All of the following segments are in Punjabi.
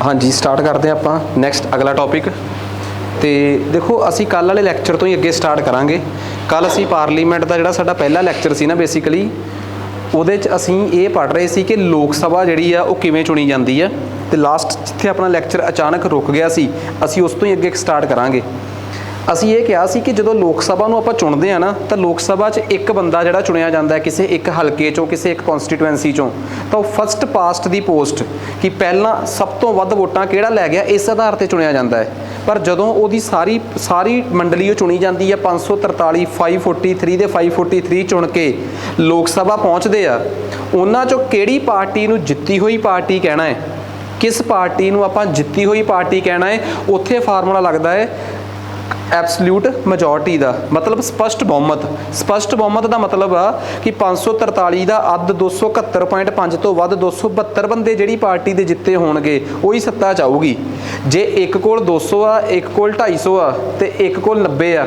हाँ जी स्टार्ट करते हैं ਆਪਾਂ ਨੈਕਸਟ ਅਗਲਾ ਟੌਪਿਕ। ਤੇ ਦੇਖੋ ਅਸੀਂ ਕੱਲ੍ਹ ਵਾਲੇ ਲੈਕਚਰ ਤੋਂ ਹੀ ਅੱਗੇ ਸਟਾਰਟ ਕਰਾਂਗੇ। ਕੱਲ੍ਹ ਅਸੀਂ ਪਾਰਲੀਮੈਂਟ ਦਾ ਜਿਹੜਾ ਸਾਡਾ ਪਹਿਲਾ ਲੈਕਚਰ ਸੀ ਨਾ ਬੇਸਿਕਲੀ ਉਹਦੇ 'ਚ ਅਸੀਂ ਇਹ ਪੜ੍ਹ ਰਹੇ ਸੀ ਕਿ ਲੋਕ ਸਭਾ ਜਿਹੜੀ ਆ ਉਹ ਕਿਵੇਂ ਚੁਣੀ ਜਾਂਦੀ ਆ। ਤੇ ਲਾਸਟ ਜਿੱਥੇ ਆਪਣਾ ਲੈਕਚਰ ਅਚਾਨਕ ਰੁਕ ਗਿਆ ਸੀ ਅਸੀਂ ਉਸ ਤੋਂ ਹੀ ਅੱਗੇ ਸਟਾਰਟ ਕਰਾਂਗੇ। ਅਸੀਂ ਇਹ ਕਿਹਾ ਸੀ ਕਿ ਜਦੋਂ ਲੋਕ ਸਭਾ ਨੂੰ ਆਪਾਂ ਚੁਣਦੇ ਹਾਂ ਨਾ ਤਾਂ ਲੋਕ ਸਭਾ 'ਚ ਇੱਕ ਬੰਦਾ ਜਿਹੜਾ ਚੁਣਿਆ ਜਾਂਦਾ ਹੈ ਕਿਸੇ ਇੱਕ ਹਲਕੇ 'ਚੋਂ ਕਿਸੇ ਇੱਕ ਕੌਂਸਟੀਟੂਐਂਸੀ 'ਚੋਂ, ਤਾਂ ਉਹ ਫਸਟ ਪਾਸਟ ਦੀ ਪੋਸਟ ਕਿ ਪਹਿਲਾਂ ਸਭ ਤੋਂ ਵੱਧ ਵੋਟਾਂ ਕਿਹੜਾ ਲੈ ਗਿਆ ਇਸ ਆਧਾਰ 'ਤੇ ਚੁਣਿਆ ਜਾਂਦਾ ਹੈ। ਪਰ ਜਦੋਂ ਉਹਦੀ ਸਾਰੀ ਮੰਡਲੀ ਉਹ ਚੁਣੀ ਜਾਂਦੀ ਹੈ 543 543 ਦੇ 543 ਚੁਣ ਕੇ ਲੋਕ ਸਭਾ ਪਹੁੰਚਦੇ ਆ, ਉਹਨਾਂ 'ਚੋਂ ਕਿਹੜੀ ਪਾਰਟੀ ਨੂੰ ਜਿੱਤੀ ਹੋਈ ਪਾਰਟੀ ਕਹਿਣਾ ਹੈ, ਕਿਸ ਪਾਰਟੀ ਨੂੰ ਆਪਾਂ ਜਿੱਤੀ ਹੋਈ ਪਾਰਟੀ ਕਹਿਣਾ ਹੈ, ਉੱਥੇ ਫਾਰਮੂਲਾ ਲੱਗਦਾ ਹੈ ਐਬਸਲਿਊਟ ਮੈਜੋਰਟੀ ਦਾ, ਮਤਲਬ ਸਪਸ਼ਟ ਬਹੁਮਤ। ਸਪਸ਼ਟ ਬਹੁਮਤ ਦਾ ਮਤਲਬ ਆ ਕਿ 543 ਦਾ ਅੱਧ 271.5 ਤੋਂ ਵੱਧ 272 ਬੰਦੇ ਜਿਹੜੀ ਪਾਰਟੀ ਦੇ ਜਿੱਤੇ ਹੋਣਗੇ ਉਹੀ ਸੱਤਾ 'ਚ ਆਊਗੀ। ਜੇ ਇੱਕ ਕੋਲ 200 ਆ, ਇੱਕ ਕੋਲ 250 ਆ ਤੇ ਇੱਕ ਕੋਲ 90 ਆ,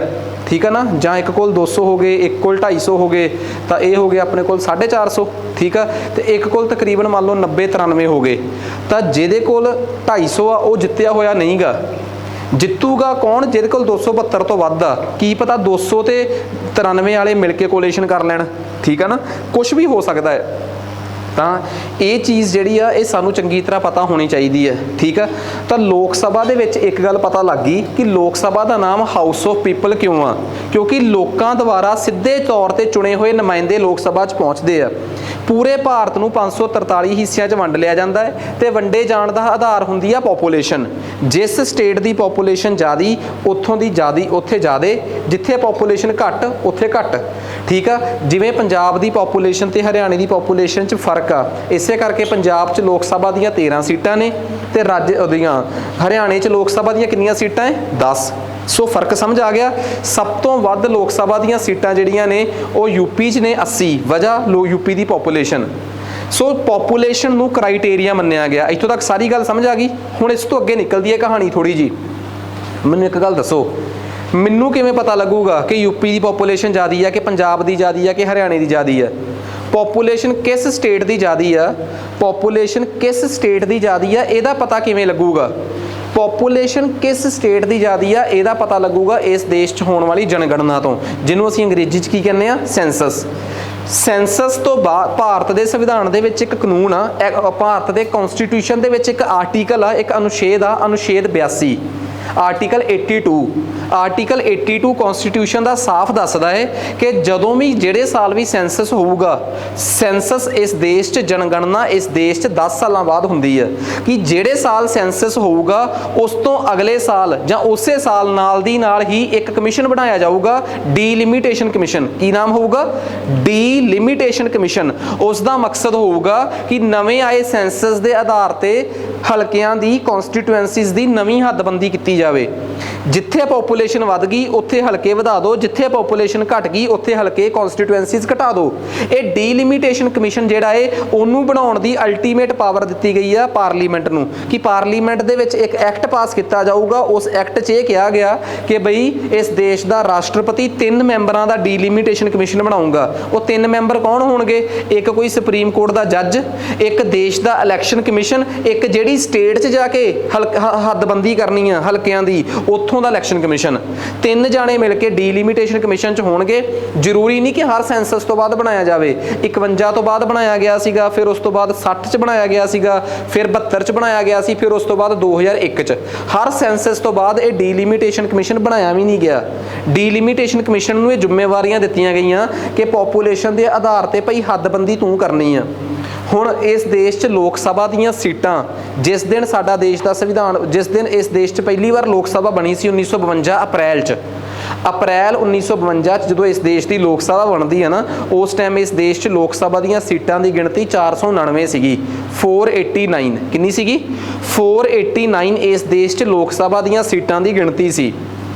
ਠੀਕ ਆ ਨਾ, ਜਾਂ ਇੱਕ ਕੋਲ 200 ਹੋ ਗਏ, ਇੱਕ ਕੋਲ 250 ਹੋ ਗਏ, ਤਾਂ ਇਹ ਹੋ ਗਿਆ ਆਪਣੇ ਕੋਲ 450, ਠੀਕ ਆ। ਤੇ ਇੱਕ ਕੋਲ ਤਕਰੀਬਨ ਮੰਨ ਲਓ 90 93 ਹੋ ਗਏ, ਤਾਂ ਜਿਹਦੇ ਕੋਲ 250 ਆ ਉਹ ਜਿੱਤਿਆ ਹੋਇਆ ਨਹੀਂ ਗਾ। ਜਿੱਤੂਗਾ ਕੌਣ? ਜਿਹਦੇ ਕੋਲ 272 ਤੋਂ ਵੱਧ ਆ। ਕੀ ਪਤਾ 200 ਤੇ 93 ਵਾਲੇ ਮਿਲ ਕੇ ਕੋਲੇਸ਼ਨ ਕਰ ਲੈਣ, ਠੀਕ ਆ ਨਾ, ਕੁਛ ਵੀ ਹੋ ਸਕਦਾ ਹੈ। ਤਾਂ ਇਹ ਚੀਜ਼ ਜਿਹੜੀ ਆ ਇਹ ਸਾਨੂੰ ਚੰਗੀ ਤਰ੍ਹਾਂ ਪਤਾ ਹੋਣੀ ਚਾਹੀਦੀ ਹੈ, ਠੀਕ ਆ। ਤਾਂ ਲੋਕ ਸਭਾ ਦੇ ਵਿੱਚ ਇੱਕ ਗੱਲ ਪਤਾ ਲੱਗ ਗਈ ਕਿ ਲੋਕ ਸਭਾ ਦਾ ਨਾਮ ਹਾਊਸ ਆਫ ਪੀਪਲ ਕਿਉਂ ਆ, ਕਿਉਂਕਿ ਲੋਕਾਂ ਦੁਆਰਾ ਸਿੱਧੇ ਤੌਰ ਤੇ ਚੁਣੇ ਹੋਏ ਨੁਮਾਇੰਦੇ ਲੋਕ ਸਭਾ 'ਚ ਪਹੁੰਚਦੇ ਆ। ਪੂਰੇ ਭਾਰਤ ਨੂੰ 543 ਹਿੱਸਿਆਂ 'ਚ ਵੰਡ ਲਿਆ ਜਾਂਦਾ ਹੈ ਤੇ ਵੰਡੇ ਜਾਣ ਦਾ ਆਧਾਰ ਹੁੰਦੀ ਆ ਪੋਪੂਲੇਸ਼ਨ। ਜਿਸ ਸਟੇਟ ਦੀ ਪੋਪੂਲੇਸ਼ਨ ਜ਼ਿਆਦੀ ਉੱਥੋਂ ਦੀ ਜ਼ਿਆਦੀ ਉੱਥੇ ਜ਼ਿਆਦੇ, ਜਿੱਥੇ ਪੋਪੂਲੇਸ਼ਨ ਘੱਟ ਉੱਥੇ ਘੱਟ, ਠੀਕ ਆ। ਜਿਵੇਂ ਪੰਜਾਬ ਦੀ ਪੋਪੂਲੇਸ਼ਨ ਤੇ ਹਰਿਆਣੇ ਦੀ ਪੋਪੂਲੇਸ਼ਨ 'ਚ ਫਰਕ ਆ, ਇਸੇ ਕਰਕੇ ਪੰਜਾਬ 'ਚ ਲੋਕ ਸਭਾ ਦੀਆਂ 13 ਸੀਟਾਂ ਨੇ ਤੇ ਰਾਜ ਉਹਦੀਆਂ ਹਰਿਆਣੇ 'ਚ ਲੋਕ ਸਭਾ ਦੀਆਂ ਕਿੰਨੀਆਂ ਸੀਟਾਂ ਹੈ? 10। ਸੋ ਫਰਕ ਸਮਝ ਆ ਗਿਆ। ਸਭ ਤੋਂ ਵੱਧ ਲੋਕ ਸਭਾ ਦੀਆਂ ਸੀਟਾਂ ਜਿਹੜੀਆਂ ਨੇ ਉਹ ਯੂਪੀ 'ਚ ਨੇ 80, ਵਜ੍ਹਾ ਯੂਪੀ ਦੀ ਪੋਪੂਲੇਸ਼ਨ। ਸੋ ਪੋਪੂਲੇਸ਼ਨ ਨੂੰ ਕ੍ਰਾਈਟੇਰੀਆ ਮੰਨਿਆ ਗਿਆ। ਇੱਥੋਂ ਤੱਕ ਸਾਰੀ ਗੱਲ ਸਮਝ ਆ ਗਈ। ਹੁਣ ਇਸ ਤੋਂ ਅੱਗੇ ਨਿਕਲਦੀ ਹੈ ਕਹਾਣੀ ਥੋੜ੍ਹੀ ਜੀ। ਮੈਨੂੰ ਇੱਕ ਗੱਲ ਦੱਸੋ, ਮੈਨੂੰ ਕਿਵੇਂ ਪਤਾ ਲੱਗੂਗਾ ਕਿ ਯੂਪੀ ਦੀ ਪੋਪੂਲੇਸ਼ਨ ਜ਼ਿਆਦੀ ਹੈ ਕਿ ਪੰਜਾਬ ਦੀ ਜ਼ਿਆਦੀ ਹੈ ਕਿ ਹਰਿਆਣੇ ਦੀ ਜ਼ਿਆਦੀ ਹੈ? ਪੋਪੂਲੇਸ਼ਨ ਕਿਸ ਸਟੇਟ ਦੀ ਜ਼ਿਆਦੀ ਆ, ਪੋਪੂਲੇਸ਼ਨ ਕਿਸ ਸਟੇਟ ਦੀ ਜ਼ਿਆਦੀ ਆ, ਇਹਦਾ ਪਤਾ ਕਿਵੇਂ ਲੱਗੂਗਾ? ਪੋਪੂਲੇਸ਼ਨ ਕਿਸ ਸਟੇਟ ਦੀ ਜ਼ਿਆਦੀ ਆ ਇਹਦਾ ਪਤਾ ਲੱਗੂਗਾ ਇਸ ਦੇਸ਼ 'ਚ ਹੋਣ ਵਾਲੀ ਜਨਗਣਨਾ ਤੋਂ, ਜਿਹਨੂੰ ਅਸੀਂ ਅੰਗਰੇਜ਼ੀ 'ਚ ਕੀ ਕਹਿੰਦੇ ਆ? ਸੈਂਸਸ। ਸੈਂਸਸ ਤੋਂ ਬਾਅਦ ਭਾਰਤ ਦੇ ਸੰਵਿਧਾਨ ਦੇ ਵਿੱਚ ਇੱਕ ਕਾਨੂੰਨ ਆ, ਭਾਰਤ ਦੇ ਕੌਂਸਟੀਟਿਊਸ਼ਨ ਦੇ ਵਿੱਚ ਇੱਕ ਆਰਟੀਕਲ ਆ, ਇੱਕ ਅਨੁਛੇਦ ਆ, ਅਨੁਛੇਦ 82, ਆਰਟੀਕਲ 82। ਆਰਟੀਕਲ 82 ਕੌਂਸਟੀਟਿਊਸ਼ਨ ਦਾ ਸਾਫ਼ ਦੱਸਦਾ ਹੈ ਕਿ ਜਦੋਂ ਵੀ ਜਿਹੜੇ ਸਾਲ ਵੀ ਸੈਂਸਸ ਹੋਊਗਾ, ਸੈਂਸਸ ਇਸ ਦੇਸ਼ 'ਚ ਜਨਗਣਨਾ ਇਸ ਦੇਸ਼ 'ਚ 10 ਸਾਲਾਂ ਬਾਅਦ ਹੁੰਦੀ ਹੈ, ਕਿ ਜਿਹੜੇ ਸਾਲ ਸੈਂਸਸ ਹੋਊਗਾ ਉਸ ਤੋਂ ਅਗਲੇ ਸਾਲ ਜਾਂ ਉਸੇ ਸਾਲ ਨਾਲ ਦੀ ਨਾਲ ਹੀ ਇੱਕ ਕਮਿਸ਼ਨ ਬਣਾਇਆ ਜਾਊਗਾ, ਡੀਲਿਮਿਟੇਸ਼ਨ ਕਮਿਸ਼ਨ। ਕੀ ਨਾਮ ਹੋਊਗਾ? Delimitation commission. ਉਸ ਦਾ ਮਕਸਦ ਹੋਊਗਾ ਕਿ ਨਵੇਂ ਆਏ ਸੈਂਸਸ ਦੇ ਆਧਾਰ ਤੇ ਹਲਕਿਆਂ ਦੀ ਕੌਂਸਟੀਟੂਐਂਸੀਜ਼ ਦੀ ਨਵੀਂ ਹੱਦਬੰਦੀ ਕੀਤੀ ਜਾਵੇ। ਜਿੱਥੇ ਪੋਪੂਲੇਸ਼ਨ ਵੱਧ ਗਈ ਉੱਥੇ ਹਲਕੇ ਵਧਾ ਦਿਓ, ਜਿੱਥੇ ਪੋਪੂਲੇਸ਼ਨ ਘਟ ਗਈ ਉੱਥੇ ਹਲਕੇ ਕੌਂਸਟੀਟੂਐਂਸੀਜ਼ ਘਟਾ ਦਿਓ। ਇਹ ਡੀਲਿਮਿਟੇਸ਼ਨ ਕਮਿਸ਼ਨ ਜਿਹੜਾ ਹੈ ਉਹਨੂੰ ਬਣਾਉਣ ਦੀ ਅਲਟੀਮੇਟ ਪਾਵਰ ਦਿੱਤੀ ਗਈ ਆ ਪਾਰਲੀਮੈਂਟ ਨੂੰ, ਕਿ ਪਾਰਲੀਮੈਂਟ ਦੇ ਵਿੱਚ ਇੱਕ ਐਕਟ ਪਾਸ ਕੀਤਾ ਜਾਊਗਾ। ਉਸ ਐਕਟ 'ਚ ਇਹ ਕਿਹਾ ਗਿਆ ਕਿ ਬਈ ਇਸ ਦੇਸ਼ ਦਾ ਰਾਸ਼ਟਰਪਤੀ 3 ਮੈਂਬਰਾਂ ਦਾ ਡੀਲਿਮਿਟੇਸ਼ਨ ਕਮਿਸ਼ਨ ਬਣਾਊਗਾ। ਉਹ 3 ਮੈਂਬਰ ਕੌਣ ਹੋਣਗੇ? ਇੱਕ ਕੋਈ ਸੁਪਰੀਮ ਕੋਰਟ ਦਾ ਜੱਜ, ਇੱਕ ਦੇਸ਼ ਦਾ ਇਲੈਕਸ਼ਨ ਕਮਿਸ਼ਨ, ਇੱਕ ਜਿਹੜੀ ਸਟੇਟ 'ਚ ਜਾ ਕੇ ਹੱਦਬੰਦੀ ਕਰਨੀ ਆ ਹਲਕਿਆਂ ਦੀ ਉੱਥੋਂ ਦਾ ਇਲੈਕਸ਼ਨ ਕਮਿਸ਼ਨ। 3 ਜਾਣੇ ਮਿਲ ਕੇ ਡੀਲਿਮਿਟੇਸ਼ਨ ਕਮਿਸ਼ਨ 'ਚ ਹੋਣਗੇ। ਜ਼ਰੂਰੀ ਨਹੀਂ ਕਿ ਹਰ ਸੈਂਸਸ ਤੋਂ ਬਾਅਦ ਬਣਾਇਆ ਜਾਵੇ। 51 ਤੋਂ ਬਾਅਦ ਬਣਾਇਆ ਗਿਆ ਸੀਗਾ, ਫਿਰ ਉਸ ਤੋਂ ਬਾਅਦ 60 'ਚ ਬਣਾਇਆ ਗਿਆ ਸੀਗਾ, ਫਿਰ 72 'ਚ ਬਣਾਇਆ ਗਿਆ ਸੀ, ਫਿਰ ਉਸ ਤੋਂ ਬਾਅਦ 2001 'ਚ। ਹਰ ਸੈਂਸਸ ਤੋਂ ਬਾਅਦ ਇਹ ਡੀਲਿਮਿਟੇਸ਼ਨ ਕਮਿਸ਼ਨ ਬਣਾਇਆ ਵੀ ਨਹੀਂ ਗਿਆ। ਡੀਲਿਮਿਟੇਸ਼ਨ ਕਮਿਸ਼ਨ ਨੂੰ ਇਹ ਜ਼ਿੰਮੇਵਾਰੀਆਂ ਦਿੱਤੀਆਂ ਗਈਆਂ ਕਿ ਪੋਪੂਲੇਸ਼ਨ ਦੇ ਆਧਾਰ ਤੇ ਭਾਈ ਹੱਦਬੰਦੀ ਤੂੰ ਕਰਨੀ ਆ। ਹੁਣ ਇਸ ਦੇਸ਼ 'ਚ ਲੋਕ ਸਭਾ ਦੀਆਂ ਸੀਟਾਂ, ਜਿਸ ਦਿਨ ਸਾਡਾ ਦੇਸ਼ ਦਾ ਸੰਵਿਧਾਨ, ਜਿਸ ਦਿਨ ਇਸ ਦੇਸ਼ 'ਚ ਪਹਿਲੀ ਵਾਰ ਲੋਕ ਸਭਾ ਬਣੀ ਸੀ 1952 ਅਪ੍ਰੈਲ 'ਚ, ਅਪ੍ਰੈਲ 1952 'ਚ ਜਦੋਂ ਇਸ ਦੇਸ਼ ਦੀ ਲੋਕ ਸਭਾ ਬਣਦੀ ਹੈ ਨਾ, ਉਸ ਟਾਈਮ ਇਸ ਦੇਸ਼ 'ਚ ਲੋਕ ਸਭਾ ਦੀਆਂ ਸੀਟਾਂ ਦੀ ਗਿਣਤੀ 499 ਸੀਗੀ। 489 ਕਿੰਨੀ ਸੀਗੀ? 489 ਇਸ ਦੇਸ਼ 'ਚ ਲੋਕ ਸਭਾ ਦੀਆਂ ਸੀਟਾਂ ਦੀ ਗਿਣਤੀ ਸੀ।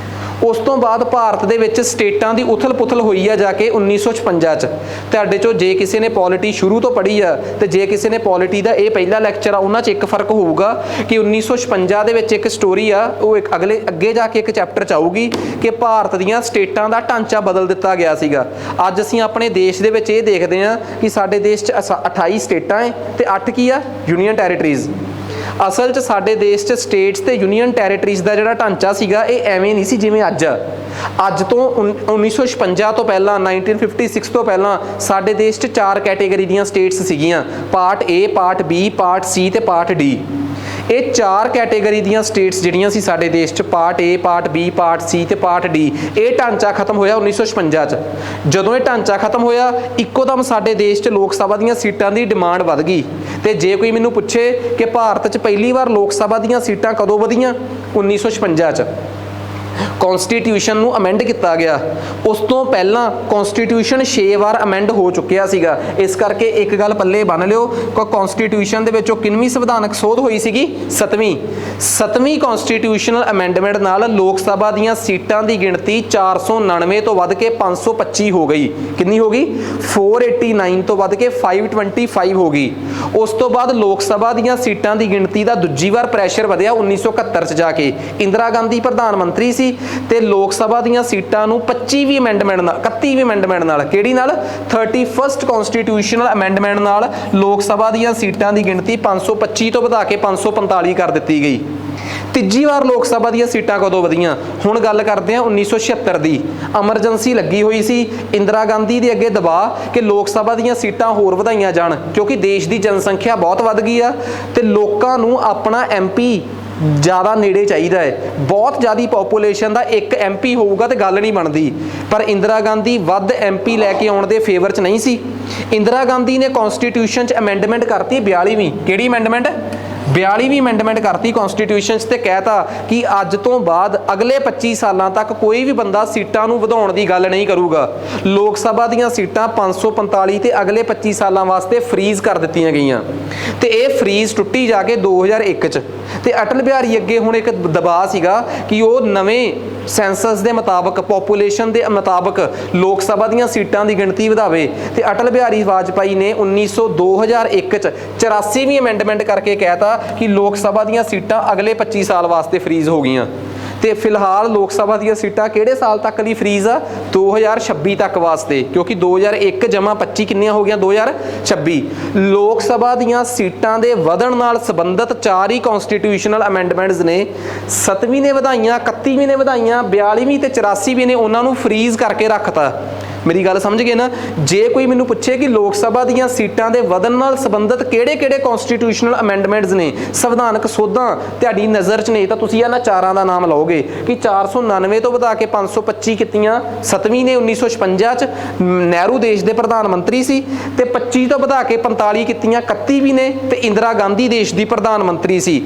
ਉਸ ਤੋਂ ਬਾਅਦ ਭਾਰਤ ਦੇ ਵਿੱਚ ਸਟੇਟਾਂ ਦੀ ਉਥਲ ਪੁਥਲ ਹੋਈ ਆ ਜਾ ਕੇ 1956 'ਚ। ਤੁਹਾਡੇ 'ਚੋਂ ਜੇ ਕਿਸੇ ਨੇ ਪੋਲਿਟੀ ਸ਼ੁਰੂ ਤੋਂ ਪੜ੍ਹੀ ਆ ਤੇ ਜੇ ਕਿਸੇ ਨੇ ਪੋਲਿਟੀ ਦਾ ਇਹ ਪਹਿਲਾ ਲੈਕਚਰ ਆ, ਉਹਨਾਂ 'ਚ ਇੱਕ ਫਰਕ ਹੋਊਗਾ ਕਿ 1956 ਦੇ ਵਿੱਚ ਇੱਕ ਸਟੋਰੀ ਆ, ਉਹ ਇੱਕ ਅੱਗੇ ਜਾ ਕੇ ਇੱਕ ਚੈਪਟਰ 'ਚ ਆਊਗੀ ਕਿ ਭਾਰਤ ਦੀਆਂ ਸਟੇਟਾਂ ਦਾ ਢਾਂਚਾ ਬਦਲ ਦਿੱਤਾ ਗਿਆ ਸੀਗਾ। ਅੱਜ ਅਸੀਂ ਆਪਣੇ ਦੇਸ਼ ਦੇ ਵਿੱਚ ਇਹ ਦੇਖਦੇ ਹਾਂ ਕਿ ਸਾਡੇ ਦੇਸ਼ 'ਚ 28 ਸਟੇਟਾਂ ਹੈ ਤੇ 8 ਕੀ ਆ? Union territories. ਅਸਲ 'ਚ ਸਾਡੇ ਦੇਸ਼ 'ਚ ਸਟੇਟਸ ਤੇ ਯੂਨੀਅਨ ਟੈਰੀਟਰੀਜ਼ ਦਾ ਜਿਹੜਾ ਢਾਂਚਾ ਸੀਗਾ ਇਹ ਐਵੇਂ ਨਹੀਂ ਸੀ ਜਿਵੇਂ ਅੱਜ ਤੋਂ 1956 ਤੋਂ ਪਹਿਲਾਂ 1956 ਤੋਂ ਪਹਿਲਾਂ ਸਾਡੇ ਦੇਸ਼ 'ਚ 4 ਕੈਟੇਗਰੀ ਦੀਆਂ ਸਟੇਟਸ ਸੀਗੀਆਂ, part A, part B, part C ਤੇ ਪਾਰਟ D। ਇਹ 4 ਕੈਟੇਗਰੀ ਦੀਆਂ ਸਟੇਟਸ ਜਿਹੜੀਆਂ ਸੀ ਸਾਡੇ ਦੇਸ਼ 'ਚ, part A, part B, part C ਤੇ ਪਾਰਟ D, ਇਹ ਢਾਂਚਾ ਖਤਮ ਹੋਇਆ 1956 'ਚ। ਜਦੋਂ ਇਹ ਢਾਂਚਾ ਖਤਮ ਹੋਇਆ ਇੱਕੋ ਦਮ ਸਾਡੇ ਦੇਸ਼ 'ਚ ਲੋਕ ਸਭਾ ਦੀਆਂ ਸੀਟਾਂ ਦੀ ਡਿਮਾਂਡ ਵੱਧ ਗਈ। ਤੇ ਜੇ ਕੋਈ ਮੈਨੂੰ ਪੁੱਛੇ ਕਿ ਭਾਰਤ 'ਚ ਪਹਿਲੀ ਵਾਰ ਲੋਕ ਸਭਾ ਦੀਆਂ ਸੀਟਾਂ ਕਦੋਂ ਵਧੀਆਂ, 1956 'ਚ ਕਨਸਟੀਟਿਊਸ਼ਨ ਨੂੰ ਅਮੈਂਡ ਕੀਤਾ ਗਿਆ। ਉਸ ਤੋਂ ਪਹਿਲਾਂ ਕਨਸਟੀਟਿਊਸ਼ਨ 6 ਵਾਰ ਅਮੈਂਡ ਹੋ ਚੁੱਕਿਆ ਸੀਗਾ। ਇਸ ਕਰਕੇ ਇੱਕ ਗੱਲ ਪੱਲੇ ਬੰਨ ਲਿਓ ਕਿ ਕਨਸਟੀਟਿਊਸ਼ਨ ਦੇ ਵਿੱਚੋਂ ਕਿੰਨਵੀਂ ਸੰਵਿਧਾਨਕ ਸੋਧ ਹੋਈ ਸੀਗੀ? 7ਵੀਂ ਕਨਸਟੀਟਿਊਸ਼ਨਲ ਅਮੈਂਡਮੈਂਟ ਨਾਲ ਲੋਕ ਸਭਾ ਦੀਆਂ ਸੀਟਾਂ ਦੀ ਗਿਣਤੀ 499 ਤੋਂ ਵੱਧ ਕੇ 525 ਹੋ ਗਈ। ਕਿੰਨੀ ਹੋ ਗਈ? 489 ਤੋਂ ਵੱਧ ਕੇ 525 ਹੋ ਗਈ। ਉਸ ਤੋਂ ਬਾਅਦ ਲੋਕ ਸਭਾ ਦੀਆਂ ਸੀਟਾਂ ਦੀ ਗਿਣਤੀ ਦਾ ਦੂਜੀ ਵਾਰ ਪ੍ਰੈਸ਼ਰ ਵਧਿਆ 1971 'ਚ ਜਾ ਕੇ। ਇੰਦਰਾ ਗਾਂਧੀ ਪ੍ਰਧਾਨ ਮੰਤਰੀ ਸੀ ਤੇ ਲੋਕ ਸਭਾ ਦੀਆਂ ਸੀਟਾਂ ਨੂੰ 31ਵੀਂ ਅਮੈਂਡਮੈਂਟ ਨਾਲ ਕਿਹੜੀ ਨਾਲ? 31st ਕਨਸਟੀਟਿਊਸ਼ਨਲ ਅਮੈਂਡਮੈਂਟ ਨਾਲ ਲੋਕ ਸਭਾ ਦੀਆਂ ਸੀਟਾਂ ਦੀ ਗਿਣਤੀ 525 ਤੋਂ ਵਧਾ ਕੇ 545 ਕਰ ਦਿੱਤੀ ਗਈ। ਤੀਜੀ ਵਾਰ ਲੋਕ ਸਭਾ ਦੀਆਂ ਸੀਟਾਂ ਕਦੋਂ ਵਧੀਆਂ? ਹੁਣ ਗੱਲ ਕਰਦੇ ਹਾਂ 1976 ਦੀ। ਐਮਰਜੈਂਸੀ ਲੱਗੀ ਹੋਈ ਸੀ, ਇੰਦਰਾ ਗਾਂਧੀ ਦੇ ਅੱਗੇ ਦਬਾਅ ਕਿ ਲੋਕ ਸਭਾ ਦੀਆਂ ਸੀਟਾਂ ਹੋਰ ਵਧਾਈਆਂ ਜਾਣ ਕਿਉਂਕਿ ਦੇਸ਼ ਦੀ ਜਨਸੰਖਿਆ ਬਹੁਤ ਵੱਧ ਗਈ ਆ ਤੇ ਲੋਕਾਂ ਨੂੰ ਆਪਣਾ MP ਜ਼ਿਆਦਾ ਨੇੜੇ ਚਾਹੀਦਾ ਹੈ। ਬਹੁਤ ਜ਼ਿਆਦਾ ਪੋਪੂਲੇਸ਼ਨ ਦਾ ਇੱਕ MP ਹੋਊਗਾ ਤੇ ਗੱਲ ਨਹੀਂ ਬਣਦੀ। ਪਰ ਇੰਦਰਾ ਗਾਂਧੀ ਵੱਧ MP ਲੈ ਕੇ ਆਉਣ ਦੇ ਫੇਵਰ 'ਚ ਨਹੀਂ ਸੀ। ਇੰਦਰਾ ਗਾਂਧੀ ਨੇ ਕਨਸਟੀਟਿਊਸ਼ਨ 'ਚ ਅਮੈਂਡਮੈਂਟ ਕਰਤੀ 42ਵੀਂ। ਕਿਹੜੀ ਅਮੈਂਡਮੈਂਟ? 42ਵੀਂ ਅਮੈਂਡਮੈਂਟ ਕਰਤੀ ਕਨਸਟੀਟਿਊਸ਼ਨ 'ਚ ਤੇ ਕਹਿਤਾ ਕਿ ਅੱਜ ਤੋਂ ਬਾਅਦ ਅਗਲੇ 25 ਸਾਲਾਂ ਤੱਕ ਕੋਈ ਵੀ ਬੰਦਾ ਸੀਟਾਂ ਨੂੰ ਵਧਾਉਣ ਦੀ ਗੱਲ ਨਹੀਂ ਕਰੂਗਾ। ਲੋਕ ਸਭਾ ਦੀਆਂ ਸੀਟਾਂ 545 ਤੇ ਅਗਲੇ 25 ਸਾਲਾਂ ਵਾਸਤੇ ਫਰੀਜ਼ ਕਰ ਦਿੱਤੀਆਂ ਗਈਆਂ ਤੇ ਇਹ ਫਰੀਜ਼ ਟੁੱਟੀ ਜਾ ਕੇ 2001 'ਚ। ਤੇ ਅਟਲ ਬਿਹਾਰੀ ਅੱਗੇ ਹੁਣ ਇੱਕ ਦਬਾਅ ਸੀਗਾ ਕਿ ਉਹ ਨਵੇਂ ਸੈਂਸਸ ਦੇ ਮੁਤਾਬਕ, ਪੋਪੂਲੇਸ਼ਨ ਦੇ ਮੁਤਾਬਕ ਲੋਕ ਸਭਾ ਦੀਆਂ ਸੀਟਾਂ ਦੀ ਗਿਣਤੀ ਵਧਾਵੇ ਤੇ ਅਟਲ ਬਿਹਾਰੀ ਵਾਜਪਾਈ ਨੇ 2001 'ਚ 84ਵੀਂ ਅਮੈਂਡਮੈਂਟ ਕਰਕੇ ਕਹਿਤਾ ਕਿ ਲੋਕ ਸਭਾ ਦੀਆਂ ਸੀਟਾਂ ਅਗਲੇ 25 ਸਾਲ ਵਾਸਤੇ ਫਰੀਜ਼ ਹੋ ਗਈਆਂ। ਤੇ ਫਿਲਹਾਲ ਲੋਕ ਸਭਾ ਦੀਆਂ ਸੀਟਾਂ ਕਿਹੜੇ ਸਾਲ ਤੱਕ ਲਈ ਫਰੀਜ਼ ਆ? 2026 ਤੱਕ ਵਾਸਤੇ, ਕਿਉਂਕਿ 2001 ਜਮਾ 25 ਕਿੰਨੀਆਂ ਹੋ ਗਈਆਂ? 2026। ਲੋਕ ਸਭਾ ਦੀਆਂ ਸੀਟਾਂ ਦੇ ਵਧਣ ਨਾਲ ਸੰਬੰਧਿਤ 4 ਹੀ ਕਨਸਟੀਟਿਊਸ਼ਨਲ ਅਮੈਂਡਮੈਂਟਸ ਨੇ। 7ਵੀਂ ਨੇ ਵਧਾਈਆਂ, 31ਵੀਂ ਨੇ ਵਧਾਈਆਂ, 42ਵੀਂ ਤੇ 84ਵੀਂ ਨੇ ਉਹਨਾਂ ਨੂੰ ਫਰੀਜ਼ ਕਰਕੇ ਰੱਖਤਾ। ਮੇਰੀ ਗੱਲ ਸਮਝ ਗਏ ਨਾ? ਜੇ ਕੋਈ ਮੈਨੂੰ ਪੁੱਛੇ ਕਿ ਲੋਕ ਸਭਾ ਦੀਆਂ ਸੀਟਾਂ ਦੇ ਵਧਣ ਨਾਲ ਸੰਬੰਧਿਤ ਕਿਹੜੇ-ਕਿਹੜੇ ਕਨਸਟੀਟਿਊਸ਼ਨਲ ਅਮੈਂਡਮੈਂਟਸ ਨੇ, ਸੰਵਿਧਾਨਕ ਸੋਧਾਂ ਤੁਹਾਡੀ ਨਜ਼ਰ 'ਚ ਨੇ, ਤਾਂ ਤੁਸੀਂ ਇਹਨਾਂ ਚਾਰਾਂ ਦਾ ਨਾਮ ਲਓਗੇ ਕਿ 499 ਤੋਂ ਵਧਾ ਕੇ 525 ਕੀਤੀਆਂ 7ਵੀਂ ਨੇ 1956 'ਚ, ਨਹਿਰੂ ਦੇਸ਼ ਦੇ ਪ੍ਰਧਾਨ ਮੰਤਰੀ ਸੀ, ਤੇ 25 ਤੋਂ ਵਧਾ ਕੇ 45 ਕੀਤੀਆਂ 31ਵੀਂ ਨੇ ਤੇ ਇੰਦਰਾ ਗਾਂਧੀ ਦੇਸ਼ ਦੀ ਪ੍ਰਧਾਨ ਮੰਤਰੀ ਸੀ।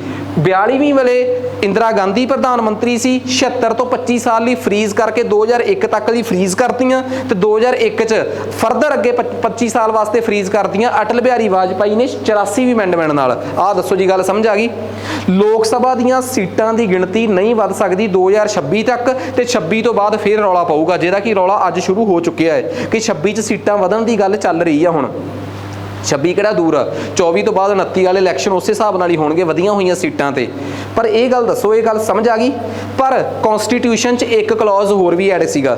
42ਵੀਂ ਵੇਲੇ ਇੰਦਰਾ ਗਾਂਧੀ ਪ੍ਰਧਾਨ ਮੰਤਰੀ ਸੀ, 76 ਤੋਂ 25 ਸਾਲ ਲਈ ਫਰੀਜ਼ ਕਰਕੇ 2001 ਤੱਕ ਲਈ ਫਰੀਜ਼ ਕਰਤੀਆਂ ਤੇ 2001 'ਚ ਫਰਦਰ ਅੱਗੇ 25 ਸਾਲ ਵਾਸਤੇ ਫਰੀਜ਼ ਕਰਤੀਆਂ ਅਟਲ ਬਿਹਾਰੀ ਵਾਜਪਾਈ ਨੇ 84ਵੀਂ ਅਮੈਂਡਮੈਂਟ ਨਾਲ। ਆਹ ਦੱਸੋ ਜੀ, ਗੱਲ ਸਮਝ ਆ ਗਈ? ਲੋਕ ਸਭਾ ਦੀਆਂ ਸੀਟਾਂ ਦੀ ਗਿਣਤੀ ਨਹੀਂ ਵੱਧ ਸਕਦੀ 2026 ਤੱਕ ਤੇ 26 ਤੋਂ ਬਾਅਦ ਫਿਰ ਰੌਲਾ ਪਊਗਾ, ਜਿਹਦਾ ਕਿ ਰੌਲਾ ਅੱਜ ਸ਼ੁਰੂ ਹੋ ਚੁੱਕਿਆ ਹੈ ਕਿ 26 'ਚ ਸੀਟਾਂ ਵਧਣ ਦੀ ਗੱਲ ਚੱਲ ਰਹੀ ਆ। ਹੁਣ 26 ਕਿਹੜਾ ਦੂਰ ਆ, 24 ਤੋਂ ਬਾਅਦ 29 ਵਾਲੇ ਇਲੈਕਸ਼ਨ ਉਸੇ ਹਿਸਾਬ ਨਾਲ ਹੀ ਹੋਣਗੇ ਵਧੀਆਂ ਹੋਈਆਂ ਸੀਟਾਂ ਤੇ। ਪਰ ਇਹ ਗੱਲ ਦੱਸੋ, ਇਹ ਗੱਲ ਸਮਝ ਆ ਗਈ? ਪਰ ਕਨਸਟੀਟਿਊਸ਼ਨ 'ਚ ਇੱਕ ਕਲੌਜ਼ ਹੋਰ ਵੀ ਐਡ ਸੀਗਾ